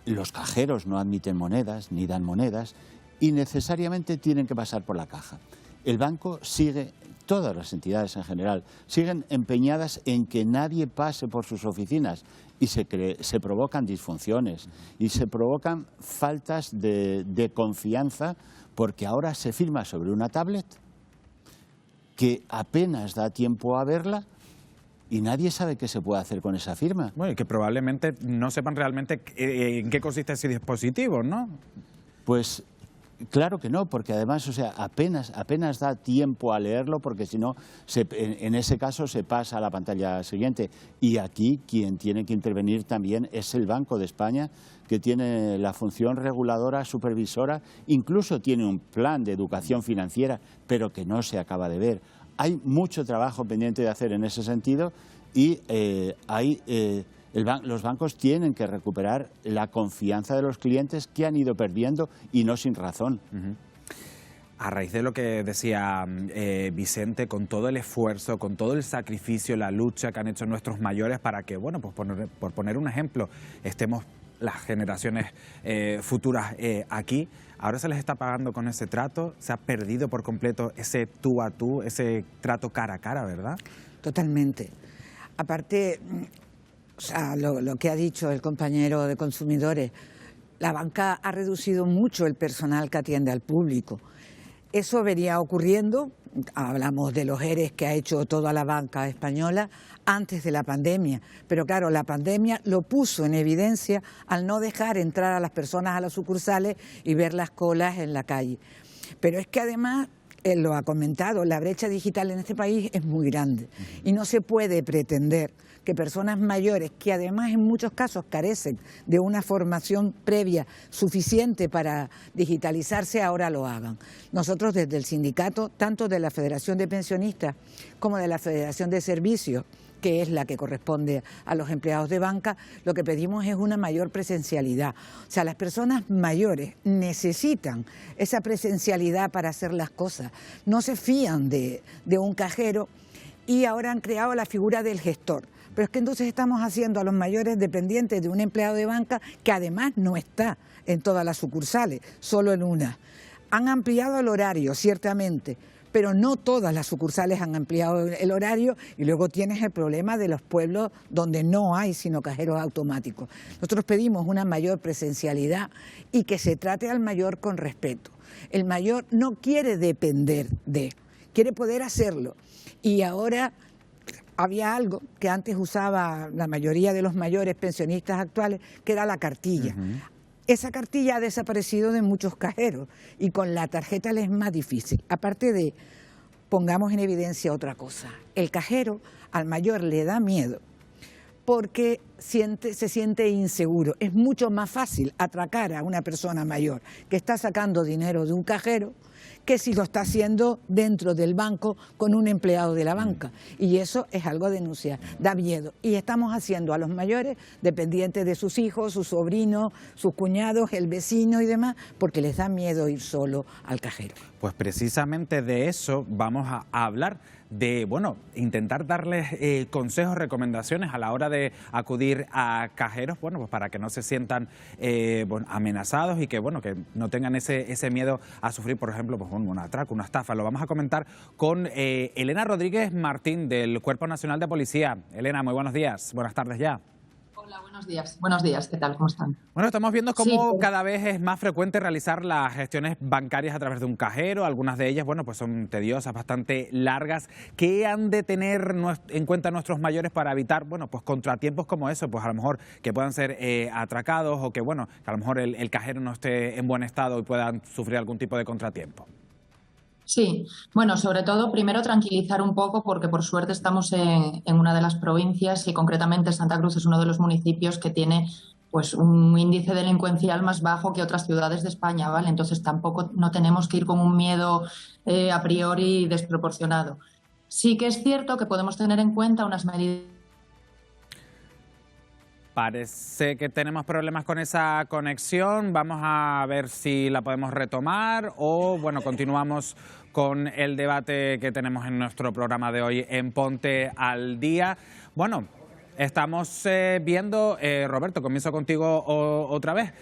los cajeros no admiten monedas ni dan monedas y necesariamente tienen que pasar por la caja. El banco sigue, todas las entidades en general, siguen empeñadas en que nadie pase por sus oficinas y se provocan disfunciones y se provocan faltas de confianza porque ahora se firma sobre una tablet que apenas da tiempo a verla y nadie sabe qué se puede hacer con esa firma. Bueno, y que probablemente no sepan realmente en qué consiste ese dispositivo, ¿no? Pues claro que no, porque además, o sea, apenas da tiempo a leerlo, porque si no, en ese caso se pasa a la pantalla siguiente. Y aquí quien tiene que intervenir también es el Banco de España, que tiene la función reguladora, supervisora, incluso tiene un plan de educación financiera, pero que no se acaba de ver. Hay mucho trabajo pendiente de hacer en ese sentido y los bancos tienen que recuperar la confianza de los clientes que han ido perdiendo y no sin razón. A raíz de lo que decía Vicente, con todo el esfuerzo, con todo el sacrificio, la lucha que han hecho nuestros mayores para que, bueno, pues por poner un ejemplo, estemos las generaciones futuras aquí, ahora se les está pagando con ese trato, se ha perdido por completo ese tú a tú, ese trato cara a cara, ¿verdad? Totalmente. Aparte, o sea, lo que ha dicho el compañero de consumidores, la banca ha reducido mucho el personal que atiende al público. Eso venía ocurriendo, hablamos de los EREs que ha hecho toda la banca española antes de la pandemia, pero claro, la pandemia lo puso en evidencia al no dejar entrar a las personas a las sucursales y ver las colas en la calle. Pero es que además, él lo ha comentado, la brecha digital en este país es muy grande y no se puede pretender que personas mayores, que además en muchos casos carecen de una formación previa suficiente para digitalizarse, ahora lo hagan. Nosotros desde el sindicato, tanto de la Federación de Pensionistas como de la Federación de Servicios, que es la que corresponde a los empleados de banca, lo que pedimos es una mayor presencialidad. O sea, las personas mayores necesitan esa presencialidad para hacer las cosas. No se fían de un cajero y ahora han creado la figura del gestor. Pero es que entonces estamos haciendo a los mayores dependientes de un empleado de banca que además no está en todas las sucursales, solo en una. Han ampliado el horario, ciertamente, pero no todas las sucursales han ampliado el horario y luego tienes el problema de los pueblos donde no hay sino cajeros automáticos. Nosotros pedimos una mayor presencialidad y que se trate al mayor con respeto. El mayor no quiere depender quiere poder hacerlo. Y ahora había algo que antes usaba la mayoría de los mayores pensionistas actuales, que era la cartilla. Esa cartilla ha desaparecido de muchos cajeros y con la tarjeta les es más difícil. Aparte de, pongamos en evidencia otra cosa, el cajero al mayor le da miedo porque se siente inseguro. Es mucho más fácil atracar a una persona mayor que está sacando dinero de un cajero que si lo está haciendo dentro del banco con un empleado de la banca. Y eso es algo a denunciar, da miedo. Y estamos haciendo a los mayores dependientes de sus hijos, sus sobrinos, sus cuñados, el vecino y demás, porque les da miedo ir solo al cajero. Pues precisamente de eso vamos a hablar, de, bueno, intentar darles consejos, recomendaciones a la hora de acudir a cajeros, bueno, pues para que no se sientan amenazados y que, bueno, que no tengan ese miedo a sufrir, por ejemplo, pues un atraco, una estafa. Lo vamos a comentar con Elena Rodríguez Martín, del Cuerpo Nacional de Policía. Elena, muy buenos días, buenas tardes ya. Hola, buenos días, ¿qué tal? ¿Cómo están? Bueno, estamos viendo cómo Sí, cada vez es más frecuente realizar las gestiones bancarias a través de un cajero. Algunas de ellas, bueno, pues son tediosas, bastante largas. ¿Qué han de tener en cuenta nuestros mayores para evitar, bueno, pues contratiempos como eso? Pues a lo mejor que puedan ser atracados o que, bueno, que a lo mejor el cajero no esté en buen estado y puedan sufrir algún tipo de contratiempo. sí, bueno, sobre todo primero tranquilizar un poco porque por suerte estamos en una de las provincias y concretamente Santa Cruz es uno de los municipios que tiene pues un índice delincuencial más bajo que otras ciudades de España, ¿vale? Entonces tampoco no tenemos que ir con un miedo a priori desproporcionado. Sí que es cierto que podemos tener en cuenta unas medidas. Parece que tenemos problemas con esa conexión. Vamos a ver si la podemos retomar o, bueno, continuamos con el debate que tenemos en nuestro programa de hoy en Ponte al Día. Bueno, estamos viendo, Roberto, comienzo contigo otra vez.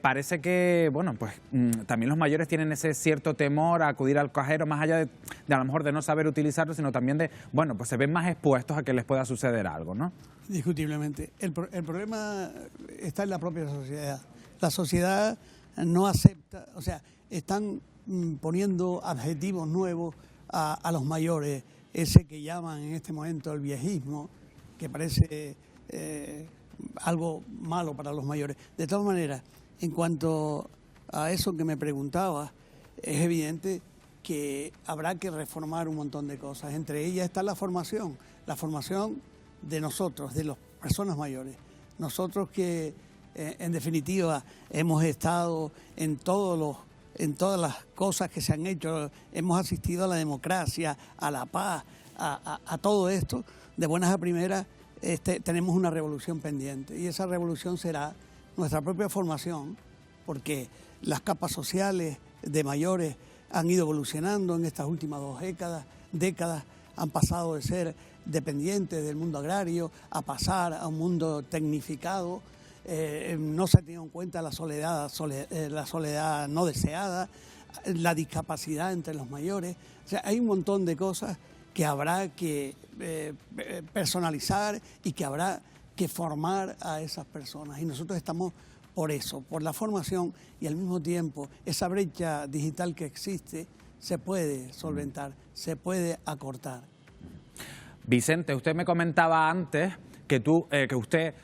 Parece que, bueno, pues también los mayores tienen ese cierto temor a acudir al cajero, más allá de a lo mejor de no saber utilizarlo, sino también de, bueno, pues se ven más expuestos a que les pueda suceder algo, ¿no? Discutiblemente. El problema está en la propia sociedad. La sociedad no acepta, o sea, están poniendo adjetivos nuevos a los mayores, ese que llaman en este momento el viejismo, que parece algo malo para los mayores. De todas maneras, en cuanto a eso que me preguntaba, es evidente que habrá que reformar un montón de cosas. Entre ellas está la formación de nosotros, de las personas mayores. Nosotros que, en definitiva, hemos estado en todas las cosas que se han hecho, hemos asistido a la democracia, a la paz, a todo esto, de buenas a primeras tenemos una revolución pendiente y esa revolución será nuestra propia formación, porque las capas sociales de mayores han ido evolucionando en estas últimas 2 décadas, han pasado de ser dependientes del mundo agrario a pasar a un mundo tecnificado. No se ha tenido en cuenta la soledad no deseada, la discapacidad entre los mayores. O sea, hay un montón de cosas que habrá que personalizar y que habrá que formar a esas personas. Y nosotros estamos por eso, por la formación, y al mismo tiempo esa brecha digital que existe se puede solventar, se puede acortar. Vicente, usted me comentaba antes que usted,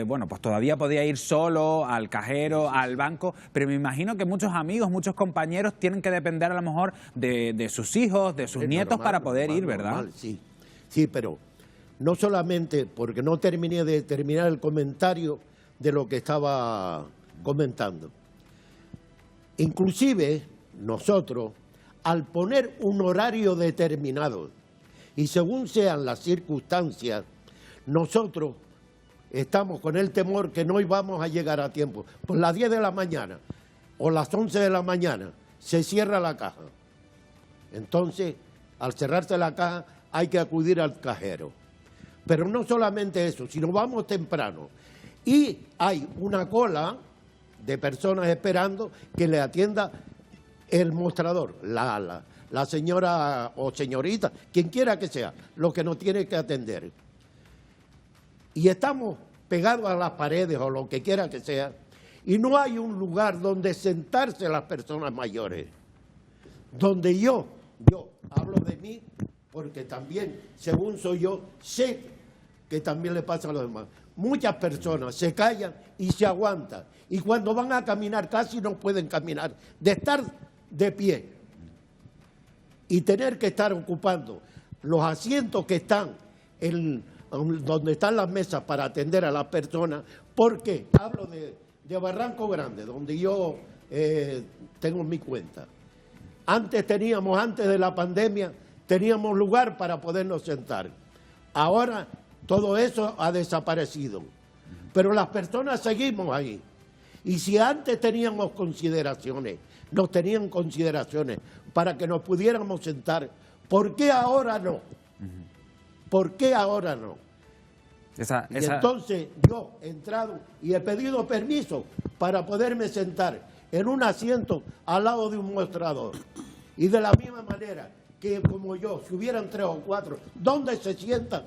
bueno, pues todavía podía ir solo al cajero, al banco, pero me imagino que muchos amigos, muchos compañeros tienen que depender a lo mejor de sus hijos, de sus nietos para poder ir, ¿verdad? Sí, pero no solamente, porque no terminé de terminar el comentario de lo que estaba comentando. Inclusive nosotros, al poner un horario determinado, y según sean las circunstancias, nosotros estamos con el temor que no íbamos a llegar a tiempo. Por las 10 de la mañana o las 11 de la mañana se cierra la caja. Entonces, al cerrarse la caja, hay que acudir al cajero. Pero no solamente eso, sino vamos temprano. Y hay una cola de personas esperando que le atienda el mostrador, la señora o señorita, quien quiera que sea, lo que nos tiene que atender. Y estamos pegados a las paredes o lo que quiera que sea, y no hay un lugar donde sentarse las personas mayores, donde yo hablo de mí, porque también, según soy yo, sé que también le pasa a los demás. Muchas personas se callan y se aguantan, y cuando van a caminar casi no pueden caminar, de estar de pie y tener que estar ocupando los asientos que están donde están las mesas para atender a las personas, porque hablo de Barranco Grande, donde yo tengo mi cuenta. Antes de la pandemia, teníamos lugar para podernos sentar. Ahora todo eso ha desaparecido, pero las personas seguimos ahí. Y si antes teníamos consideraciones, nos tenían consideraciones para que nos pudiéramos sentar, ¿por qué ahora no? ¿Por qué ahora no? Y entonces yo he entrado y he pedido permiso para poderme sentar en un asiento al lado de un mostrador. Y de la misma manera que como yo, si hubieran 3 o 4, ¿dónde se sientan?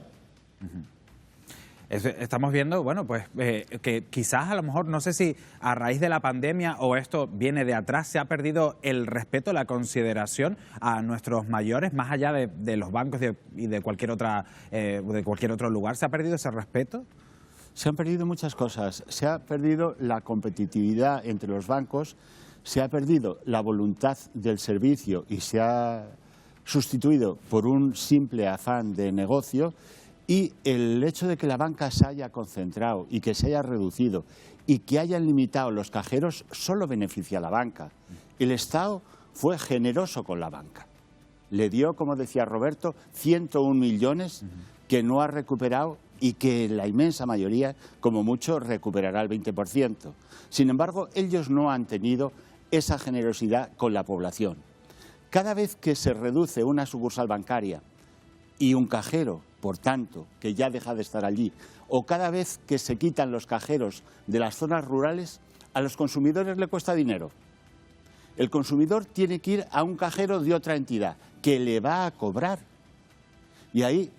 Estamos viendo, bueno, pues que quizás a lo mejor, no sé si a raíz de la pandemia o esto viene de atrás, se ha perdido el respeto, la consideración a nuestros mayores, más allá de los bancos y de cualquier otro lugar. ¿Se ha perdido ese respeto? Se han perdido muchas cosas. Se ha perdido la competitividad entre los bancos, se ha perdido la voluntad del servicio y se ha sustituido por un simple afán de negocio, y el hecho de que la banca se haya concentrado y que se haya reducido y que hayan limitado los cajeros solo beneficia a la banca. El Estado fue generoso con la banca. Le dio, como decía Roberto, 101 millones que no ha recuperado y que la inmensa mayoría, como mucho, recuperará el 20%. Sin embargo, ellos no han tenido esa generosidad con la población. Cada vez que se reduce una sucursal bancaria y un cajero, por tanto, que ya deja de estar allí, o cada vez que se quitan los cajeros de las zonas rurales, a los consumidores le cuesta dinero. El consumidor tiene que ir a un cajero de otra entidad que le va a cobrar. Y ahí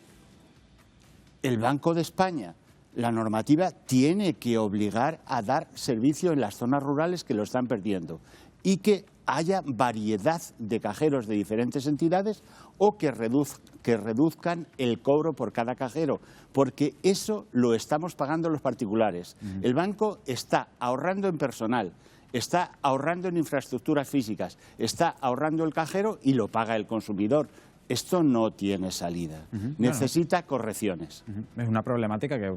el Banco de España, la normativa, tiene que obligar a dar servicio en las zonas rurales que lo están perdiendo y que haya variedad de cajeros de diferentes entidades o que reduzcan el cobro por cada cajero, porque eso lo estamos pagando los particulares. El banco está ahorrando en personal, está ahorrando en infraestructuras físicas, está ahorrando el cajero y lo paga el consumidor. Esto no tiene salida, necesita correcciones. Es una problemática que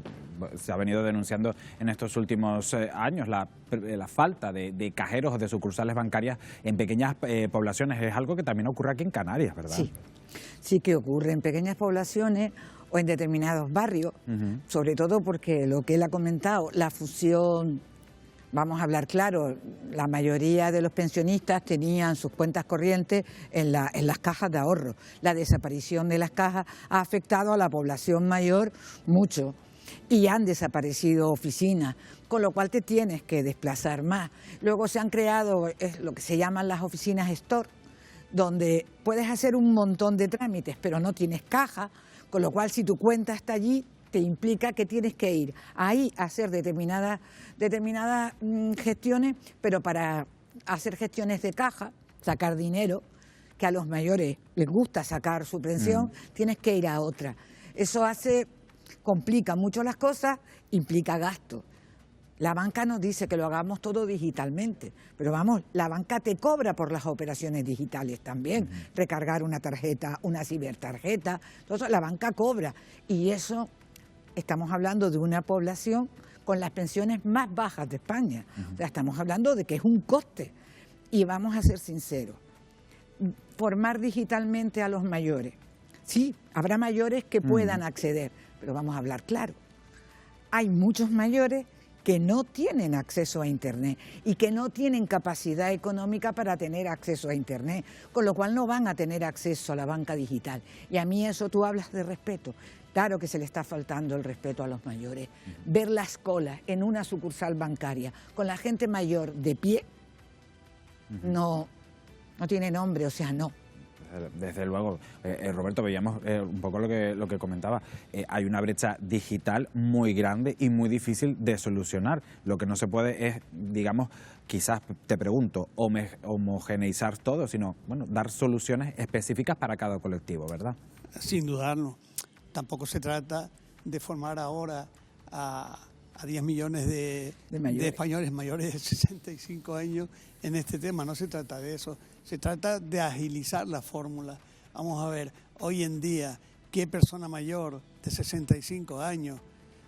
se ha venido denunciando en estos últimos años, la falta de cajeros o de sucursales bancarias en pequeñas poblaciones. Es algo que también ocurre aquí en Canarias, ¿verdad? Sí, sí que ocurre en pequeñas poblaciones o en determinados barrios, sobre todo porque lo que él ha comentado, la fusión. Vamos a hablar claro, la mayoría de los pensionistas tenían sus cuentas corrientes en las cajas de ahorro. La desaparición de las cajas ha afectado a la población mayor mucho y han desaparecido oficinas, con lo cual te tienes que desplazar más. Luego se han creado lo que se llaman las oficinas store, donde puedes hacer un montón de trámites, pero no tienes caja, con lo cual si tu cuenta está allí, te implica que tienes que ir ahí a hacer determinadas gestiones, pero para hacer gestiones de caja, sacar dinero, que a los mayores les gusta sacar su pensión, tienes que ir a otra. Eso complica mucho las cosas, implica gasto. La banca nos dice que lo hagamos todo digitalmente, pero vamos, la banca te cobra por las operaciones digitales también, recargar una tarjeta, una cibertarjeta, entonces la banca cobra, y eso estamos hablando de una población con las pensiones más bajas de España, o sea, estamos hablando de que es un coste, y vamos a ser sinceros, formar digitalmente a los mayores, sí, habrá mayores que puedan acceder, pero vamos a hablar claro, hay muchos mayores que no tienen acceso a Internet y que no tienen capacidad económica para tener acceso a Internet, con lo cual no van a tener acceso a la banca digital. Y a mí eso, tú hablas de respeto, claro que se le está faltando el respeto a los mayores. Ver las colas en una sucursal bancaria con la gente mayor de pie no tiene nombre, o sea, no. Desde luego, Roberto, veíamos un poco lo que comentaba, hay una brecha digital muy grande y muy difícil de solucionar. Lo que no se puede es, digamos, quizás, te pregunto, homogeneizar todo, sino, bueno, dar soluciones específicas para cada colectivo, ¿verdad? Sin dudarlo. Tampoco se trata de formar ahora a 10 millones de españoles mayores de 65 años en este tema. No se trata de eso. Se trata de agilizar la fórmula. Vamos a ver, hoy en día, ¿qué persona mayor de 65 años?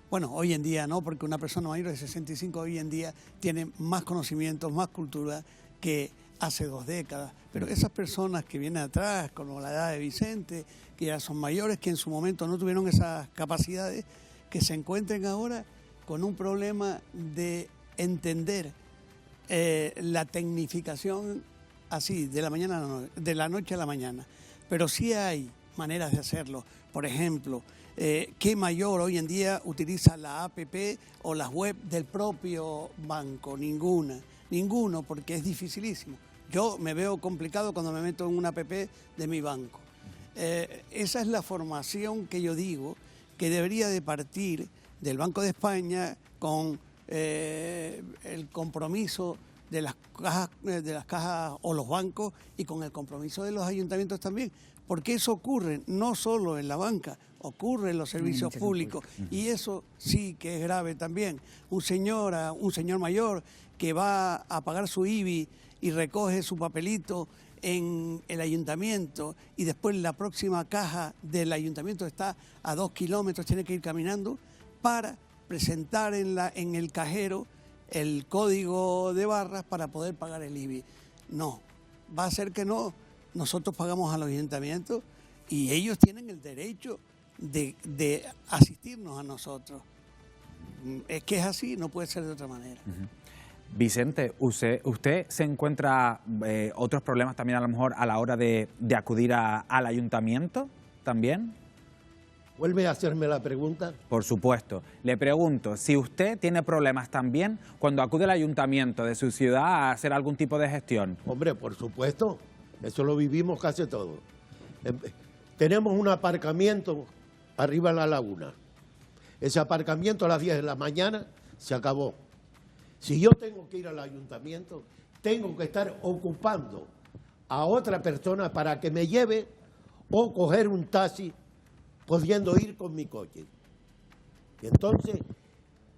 Bueno, hoy en día no, porque una persona mayor de 65 hoy en día tiene más conocimientos, más cultura que hace 2 décadas. Pero esas personas que vienen atrás, como la edad de Vicente, que ya son mayores, que en su momento no tuvieron esas capacidades, que se encuentren ahora con un problema de entender la tecnificación así, de la noche a la mañana. Pero sí hay maneras de hacerlo. Por ejemplo, ¿qué mayor hoy en día utiliza la APP o las web del propio banco? Ninguno, porque es dificilísimo. Yo me veo complicado cuando me meto en una APP de mi banco. Esa es la formación que yo digo que debería de partir del Banco de España con el compromiso de las cajas o los bancos y con el compromiso de los ayuntamientos también, porque eso ocurre no solo en la banca, ocurre en los servicios públicos y eso sí que es grave también. Un señor mayor que va a pagar su IBI y recoge su papelito en el ayuntamiento y después la próxima caja del ayuntamiento está a 2 kilómetros, tiene que ir caminando para presentar en el cajero el código de barras para poder pagar el IBI. No, va a ser que no. Nosotros pagamos a los ayuntamientos y ellos tienen el derecho de asistirnos a nosotros. Es que es así, no puede ser de otra manera. Vicente, ¿usted se encuentra otros problemas también a lo mejor a la hora de acudir al ayuntamiento también? ¿Vuelve a hacerme la pregunta? Por supuesto. Le pregunto, si usted tiene problemas también cuando acude al ayuntamiento de su ciudad a hacer algún tipo de gestión. Hombre, por supuesto. Eso lo vivimos casi todo. Tenemos un aparcamiento arriba en la laguna. Ese aparcamiento a las 10 de la mañana se acabó. Si yo tengo que ir al ayuntamiento, tengo que estar ocupando a otra persona para que me lleve o coger un taxi pudiendo ir con mi coche. Y entonces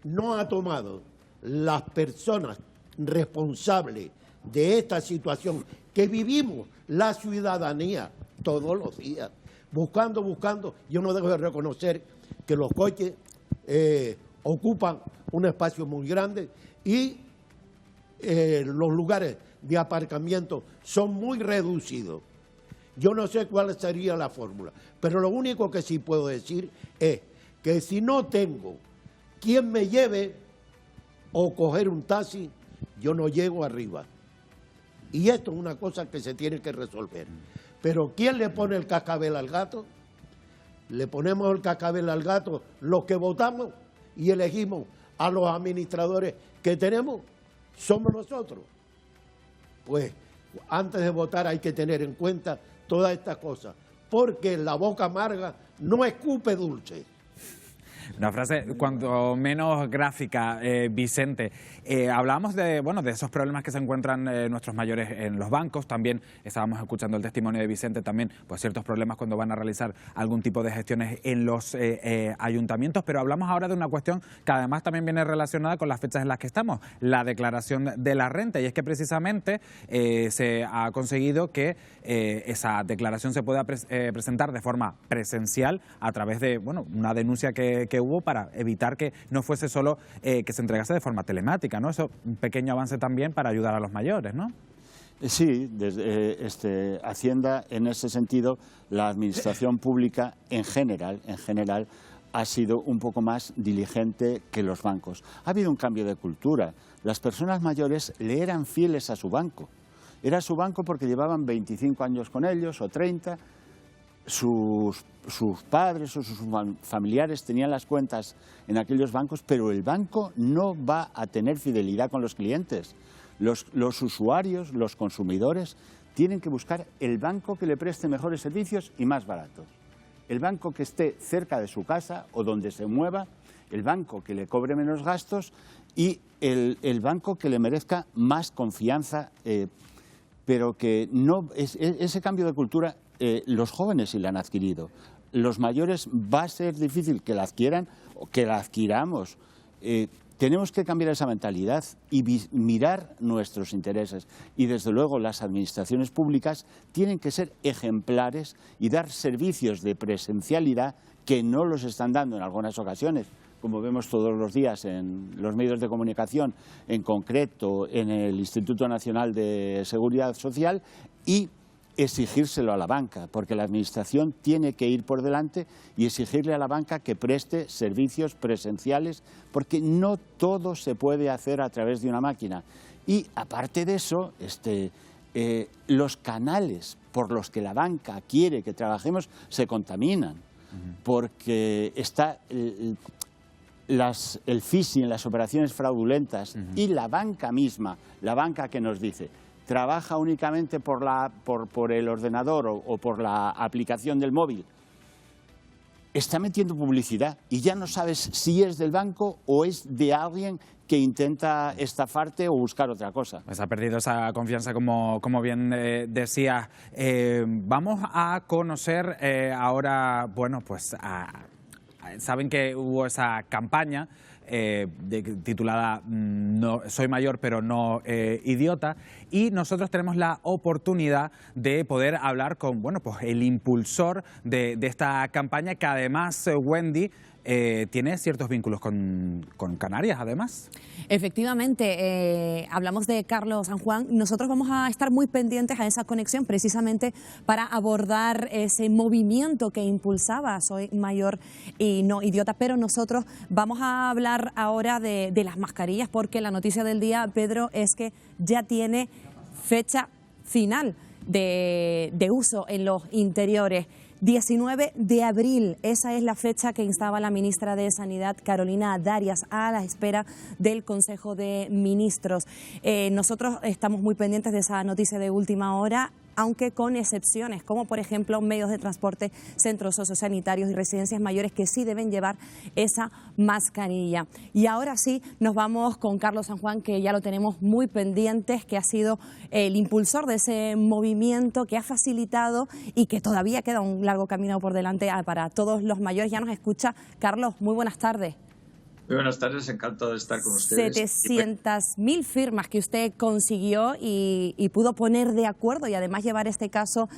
no ha tomado las personas responsables de esta situación que vivimos la ciudadanía todos los días, buscando. Yo no dejo de reconocer que los coches ocupan un espacio muy grande y los lugares de aparcamiento son muy reducidos. Yo no sé cuál sería la fórmula, pero lo único que sí puedo decir es que si no tengo quien me lleve o coger un taxi, yo no llego arriba. Y esto es una cosa que se tiene que resolver. Pero ¿quién le pone el cascabel al gato? Le ponemos el cascabel al gato los que votamos y elegimos a los administradores que tenemos, somos nosotros. Pues antes de votar hay que tener en cuenta todas estas cosas, porque la boca amarga no escupe dulce. Una frase cuanto menos gráfica, Vicente. Hablábamos de esos problemas que se encuentran nuestros mayores en los bancos. También estábamos escuchando el testimonio de Vicente, también pues ciertos problemas cuando van a realizar algún tipo de gestiones en los ayuntamientos. Pero hablamos ahora de una cuestión que además también viene relacionada con las fechas en las que estamos, la declaración de la renta. Y es que precisamente se ha conseguido que esa declaración se pueda presentar de forma presencial a través de una denuncia que hubo para evitar que no fuese solo que se entregase de forma telemática, ¿no? Eso un pequeño avance también para ayudar a los mayores, ¿no? Sí, desde Hacienda, en ese sentido, la administración pública en general ha sido un poco más diligente que los bancos. Ha habido un cambio de cultura. Las personas mayores le eran fieles a su banco. Era su banco porque llevaban 25 años con ellos o 30. Sus padres o sus familiares tenían las cuentas en aquellos bancos, pero el banco no va a tener fidelidad con los clientes. Los usuarios, los consumidores, tienen que buscar el banco que le preste mejores servicios y más baratos. El banco que esté cerca de su casa o donde se mueva, el banco que le cobre menos gastos y el banco que le merezca más confianza, pero que no ese cambio de cultura los jóvenes sí la han adquirido. Los mayores va a ser difícil que la adquieran o que la adquiramos. Tenemos que cambiar esa mentalidad y mirar nuestros intereses. Y desde luego las administraciones públicas tienen que ser ejemplares y dar servicios de presencialidad que no los están dando en algunas ocasiones, como vemos todos los días en los medios de comunicación, en concreto en el Instituto Nacional de Seguridad Social, y exigírselo a la banca, porque la administración tiene que ir por delante y exigirle a la banca que preste servicios presenciales, porque no todo se puede hacer a través de una máquina. Y aparte de eso, los canales por los que la banca quiere que trabajemos se contaminan, porque está el phishing, las operaciones fraudulentas, y la banca misma, la banca que nos dice trabaja únicamente por el ordenador o por la aplicación del móvil. está metiendo publicidad y ya no sabes si es del banco o es de alguien que intenta estafarte o buscar otra cosa. Pues ha perdido esa confianza, como bien decía. Vamos a conocer ahora, bueno, pues saben que hubo esa campaña titulada no, Soy mayor pero no idiota, y nosotros tenemos la oportunidad de poder hablar con, bueno, pues el impulsor de esta campaña, que además, Wendy, tiene ciertos vínculos con Canarias, además. Efectivamente, hablamos de Carlos San Juan. Nosotros vamos a estar muy pendientes a esa conexión, precisamente para abordar ese movimiento que impulsaba Soy mayor y no idiota. Pero nosotros vamos a hablar ahora de las mascarillas, porque la noticia del día, Pedro, es que ya tiene fecha final de uso en los interiores. 19 de abril, esa es la fecha que instaba la ministra de Sanidad, Carolina Darias, a la espera del Consejo de Ministros. Nosotros estamos muy pendientes de esa noticia de última hora, aunque con excepciones, como por ejemplo medios de transporte, centros sociosanitarios y residencias mayores, que sí deben llevar esa mascarilla. Y ahora sí, nos vamos con Carlos San Juan, que ya lo tenemos muy pendientes, que ha sido el impulsor de ese movimiento, que ha facilitado y que todavía queda un largo camino por delante para todos los mayores. Ya nos escucha. Carlos, muy buenas tardes. Muy buenas tardes, encantado de estar con ustedes. 700.000 firmas que usted consiguió y pudo poner de acuerdo y además llevar este caso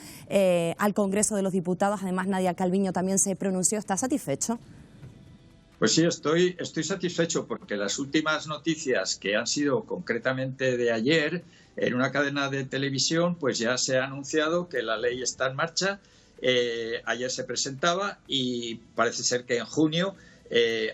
al Congreso de los Diputados. Además, Nadia Calviño también se pronunció. ¿Está satisfecho? Pues sí, estoy satisfecho, porque las últimas noticias, que han sido concretamente de ayer, en una cadena de televisión, pues ya se ha anunciado que la ley está en marcha. Ayer se presentaba y parece ser que en junio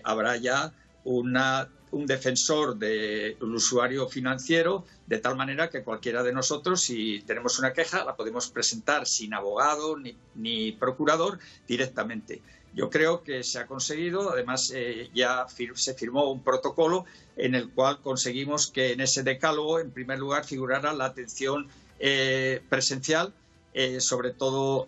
habrá ya un defensor del usuario financiero, de tal manera que cualquiera de nosotros, si tenemos una queja, la podemos presentar sin abogado ni procurador, directamente. Yo creo que se ha conseguido. Además, ya se firmó un protocolo en el cual conseguimos que en ese decálogo, en primer lugar, figurara la atención presencial, sobre todo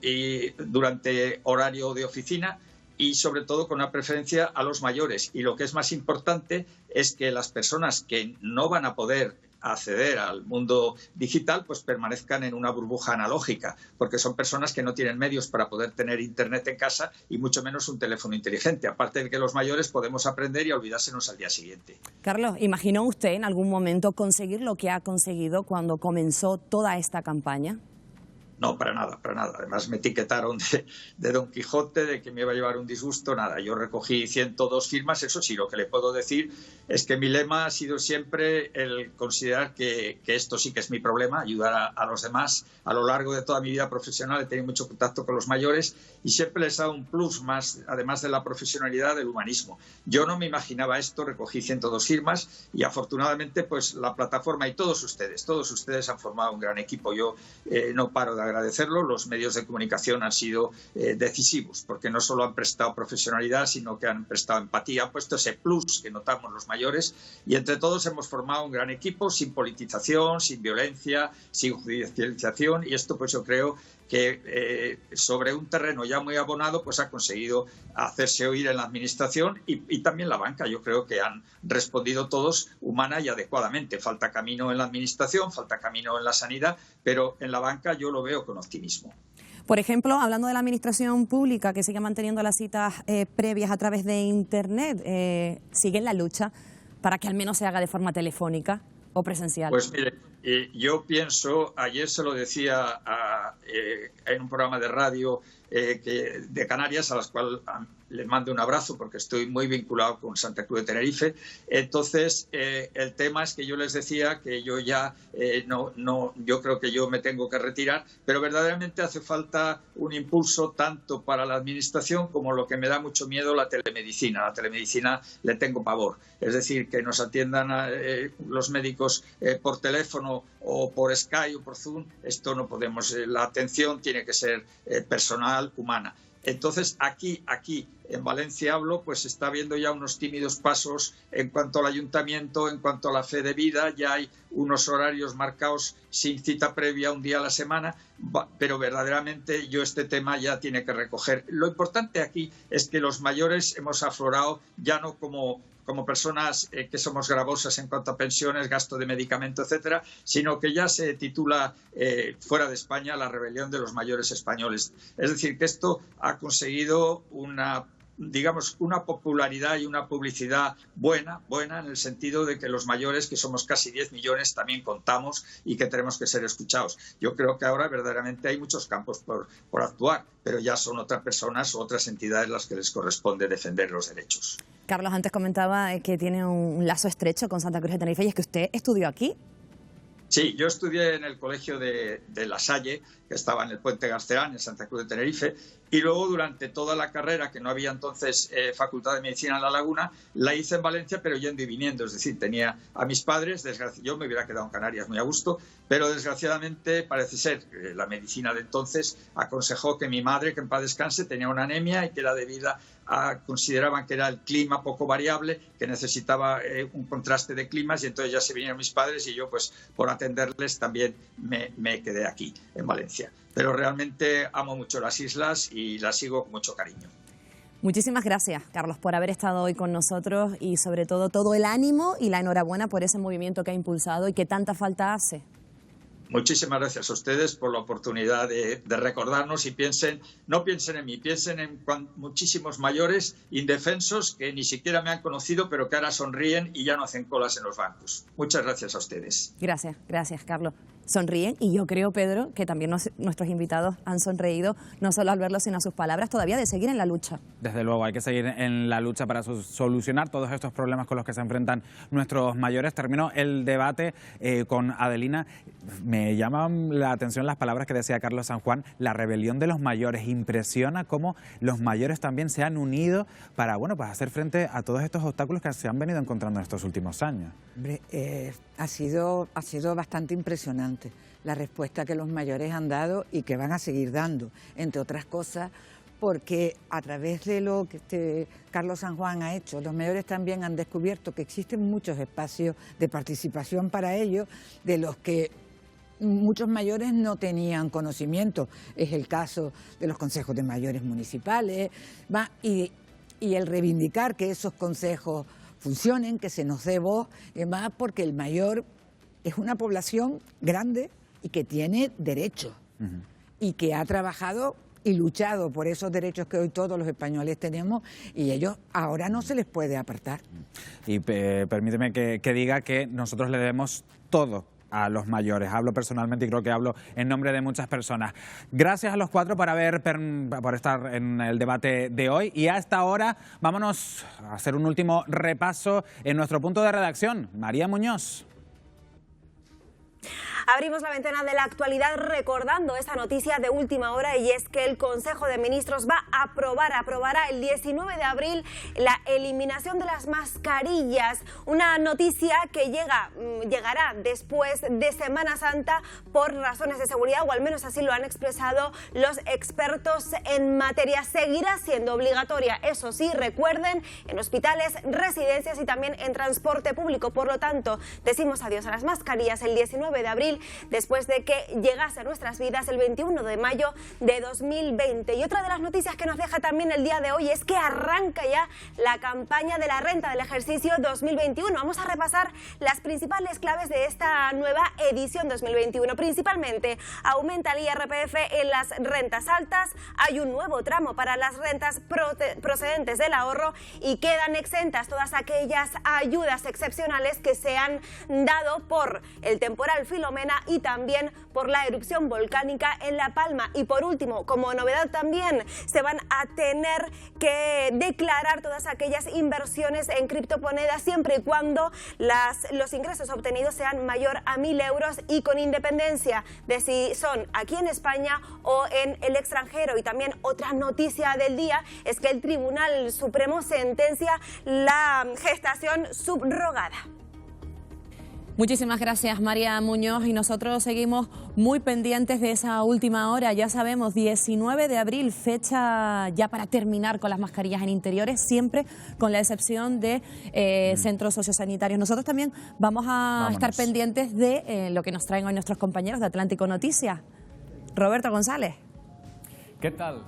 durante horario de oficina, y sobre todo con una preferencia a los mayores. Y lo que es más importante es que las personas que no van a poder acceder al mundo digital, pues permanezcan en una burbuja analógica, porque son personas que no tienen medios para poder tener internet en casa y mucho menos un teléfono inteligente. Aparte de que los mayores podemos aprender y olvidársenos al día siguiente. Carlos, ¿imaginó usted en algún momento conseguir lo que ha conseguido cuando comenzó toda esta campaña? No, para nada, para nada. Además me etiquetaron de Don Quijote, de que me iba a llevar un disgusto, nada. Yo recogí 102 firmas, eso sí, lo que le puedo decir es que mi lema ha sido siempre el considerar que esto sí que es mi problema, ayudar a los demás. A lo largo de toda mi vida profesional he tenido mucho contacto con los mayores y siempre les he dado un plus más, además de la profesionalidad, del humanismo. Yo no me imaginaba esto, recogí 102 firmas y afortunadamente pues la plataforma y todos ustedes han formado un gran equipo. Yo no paro de agradecerlo. Los medios de comunicación han sido decisivos, porque no solo han prestado profesionalidad, sino que han prestado empatía, han puesto ese plus que notamos los mayores, y entre todos hemos formado un gran equipo, sin politización, sin violencia, sin judicialización, y esto pues yo creo que sobre un terreno ya muy abonado pues ha conseguido hacerse oír en la administración y también la banca. Yo creo que han respondido todos humana y adecuadamente. Falta camino en la administración, falta camino en la sanidad, pero en la banca yo lo veo con optimismo. Por ejemplo, hablando de la administración pública, que sigue manteniendo las citas previas a través de Internet, ¿sigue en la lucha para que al menos se haga de forma telefónica o presencial? Pues mire, yo pienso, ayer se lo decía en un programa de radio de Canarias, a las cuales les mando un abrazo porque estoy muy vinculado con Santa Cruz de Tenerife. Entonces, el tema es que yo les decía que yo ya yo creo que yo me tengo que retirar, pero verdaderamente hace falta un impulso tanto para la administración como, lo que me da mucho miedo, la telemedicina. La telemedicina le tengo pavor. Es decir, que nos atiendan los médicos por teléfono teléfono o por Skype o por Zoom, esto no podemos. La atención tiene que ser personal, humana. Entonces, aquí en Valencia pues está habiendo ya unos tímidos pasos en cuanto al ayuntamiento, en cuanto a la fe de vida. Ya hay unos horarios marcados sin cita previa, un día a la semana, pero verdaderamente este tema ya tiene que recoger. Lo importante aquí es que los mayores hemos aflorado ya no como personas que somos gravosas en cuanto a pensiones, gasto de medicamento, etcétera, sino que ya se titula fuera de España la rebelión de los mayores españoles. Es decir, que esto ha conseguido una popularidad y una publicidad buena en el sentido de que los mayores, que somos casi 10 millones, también contamos y que tenemos que ser escuchados. Yo creo que ahora verdaderamente hay muchos campos por actuar, pero ya son otras personas, otras entidades las que les corresponde defender los derechos. Carlos, antes comentaba que tiene un lazo estrecho con Santa Cruz de Tenerife, y es que usted estudió aquí. Sí, yo estudié en el colegio de La Salle, que estaba en el Puente Garcerán, en Santa Cruz de Tenerife, y luego durante toda la carrera, que no había entonces Facultad de Medicina en La Laguna, la hice en Valencia, pero yendo y viniendo. Es decir, tenía a mis padres, yo me hubiera quedado en Canarias muy a gusto, pero desgraciadamente parece ser que la medicina de entonces aconsejó que mi madre, que en paz descanse, tenía una anemia y que era debida consideraban que era el clima poco variable, que necesitaba un contraste de climas, y entonces ya se vinieron mis padres y yo, pues por atenderles, también me quedé aquí en Valencia. Pero realmente amo mucho las islas y las sigo con mucho cariño. Muchísimas gracias, Carlos, por haber estado hoy con nosotros, y sobre todo el ánimo y la enhorabuena por ese movimiento que ha impulsado y que tanta falta hace. Muchísimas gracias a ustedes por la oportunidad de recordarnos, y no piensen en mí, piensen en muchísimos mayores indefensos que ni siquiera me han conocido, pero que ahora sonríen y ya no hacen colas en los bancos. Muchas gracias a ustedes. Gracias, Carlos. Sonríen, y yo creo, Pedro, que también nuestros invitados han sonreído, no solo al verlos, sino a sus palabras todavía de seguir en la lucha. Desde luego, hay que seguir en la lucha para solucionar todos estos problemas con los que se enfrentan nuestros mayores. Termino el debate con Adelina. Me llaman la atención las palabras que decía Carlos San Juan, la rebelión de los mayores. Impresiona cómo los mayores también se han unido para hacer frente a todos estos obstáculos que se han venido encontrando en estos últimos años. Hombre, ha sido bastante impresionante la respuesta que los mayores han dado y que van a seguir dando, entre otras cosas, porque a través de lo que Carlos San Juan ha hecho, los mayores también han descubierto que existen muchos espacios de participación para ellos, de los que muchos mayores no tenían conocimiento. Es el caso de los consejos de mayores municipales, y el reivindicar que esos consejos funcionen, que se nos dé voz, más porque el mayor es una población grande y que tiene derechos, y que ha trabajado y luchado por esos derechos que hoy todos los españoles tenemos, y ellos ahora no se les puede apartar. Y permíteme que diga que nosotros le debemos todo a los mayores. Hablo personalmente y creo que hablo en nombre de muchas personas. Gracias a los cuatro por estar en el debate de hoy, y a esta hora vámonos a hacer un último repaso en nuestro punto de redacción. María Muñoz. Abrimos la ventana de la actualidad recordando esta noticia de última hora, y es que el Consejo de Ministros aprobará el 19 de abril la eliminación de las mascarillas. Una noticia que llegará después de Semana Santa por razones de seguridad, o al menos así lo han expresado los expertos en materia. Seguirá siendo obligatoria, eso sí, recuerden, en hospitales, residencias y también en transporte público. Por lo tanto, decimos adiós a las mascarillas el 19 de abril, después de que llegase a nuestras vidas el 21 de mayo de 2020. Y otra de las noticias que nos deja también el día de hoy es que arranca ya la campaña de la renta del ejercicio 2021. Vamos a repasar las principales claves de esta nueva edición 2021. Principalmente, aumenta el IRPF en las rentas altas, hay un nuevo tramo para las rentas procedentes del ahorro, y quedan exentas todas aquellas ayudas excepcionales que se han dado por el temporal Filomena y también por la erupción volcánica en La Palma. Y por último, como novedad también, se van a tener que declarar todas aquellas inversiones en criptomonedas, siempre y cuando los ingresos obtenidos sean mayor a 1.000 euros, y con independencia de si son aquí en España o en el extranjero. Y también otra noticia del día es que el Tribunal Supremo sentencia la gestación subrogada. Muchísimas gracias, María Muñoz, y nosotros seguimos muy pendientes de esa última hora. Ya sabemos, 19 de abril, fecha ya para terminar con las mascarillas en interiores, siempre con la excepción de centros sociosanitarios. Nosotros también vamos a estar pendientes de lo que nos traen hoy nuestros compañeros de Atlántico Noticias. Roberto González. ¿Qué tal?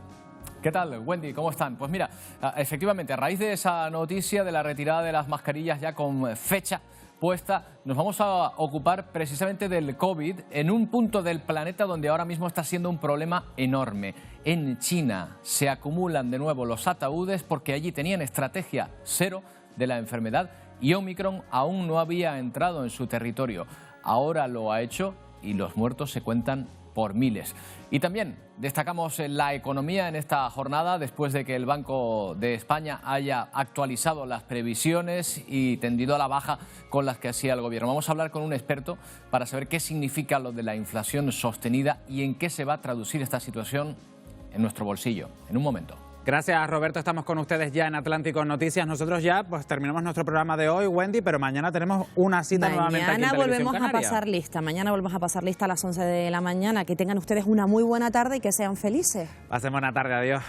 ¿Qué tal, Wendy? ¿Cómo están? Pues mira, efectivamente, a raíz de esa noticia de la retirada de las mascarillas ya con fecha puesta, nos vamos a ocupar precisamente del COVID en un punto del planeta donde ahora mismo está siendo un problema enorme. En China se acumulan de nuevo los ataúdes porque allí tenían estrategia cero de la enfermedad y Omicron aún no había entrado en su territorio. Ahora lo ha hecho y los muertos se cuentan por miles. Y también destacamos la economía en esta jornada después de que el Banco de España haya actualizado las previsiones y tendido a la baja con las que hacía el gobierno. Vamos a hablar con un experto para saber qué significa lo de la inflación sostenida y en qué se va a traducir esta situación en nuestro bolsillo. En un momento. Gracias, Roberto. Estamos con ustedes ya en Atlántico Noticias. Nosotros ya pues terminamos nuestro programa de hoy, Wendy, pero mañana tenemos una cita nuevamente aquí en Televisión volvemos Canaria. a pasar lista. Mañana volvemos a pasar lista a las 11 de la mañana. Que tengan ustedes una muy buena tarde y que sean felices. Pasen buena tarde. Adiós.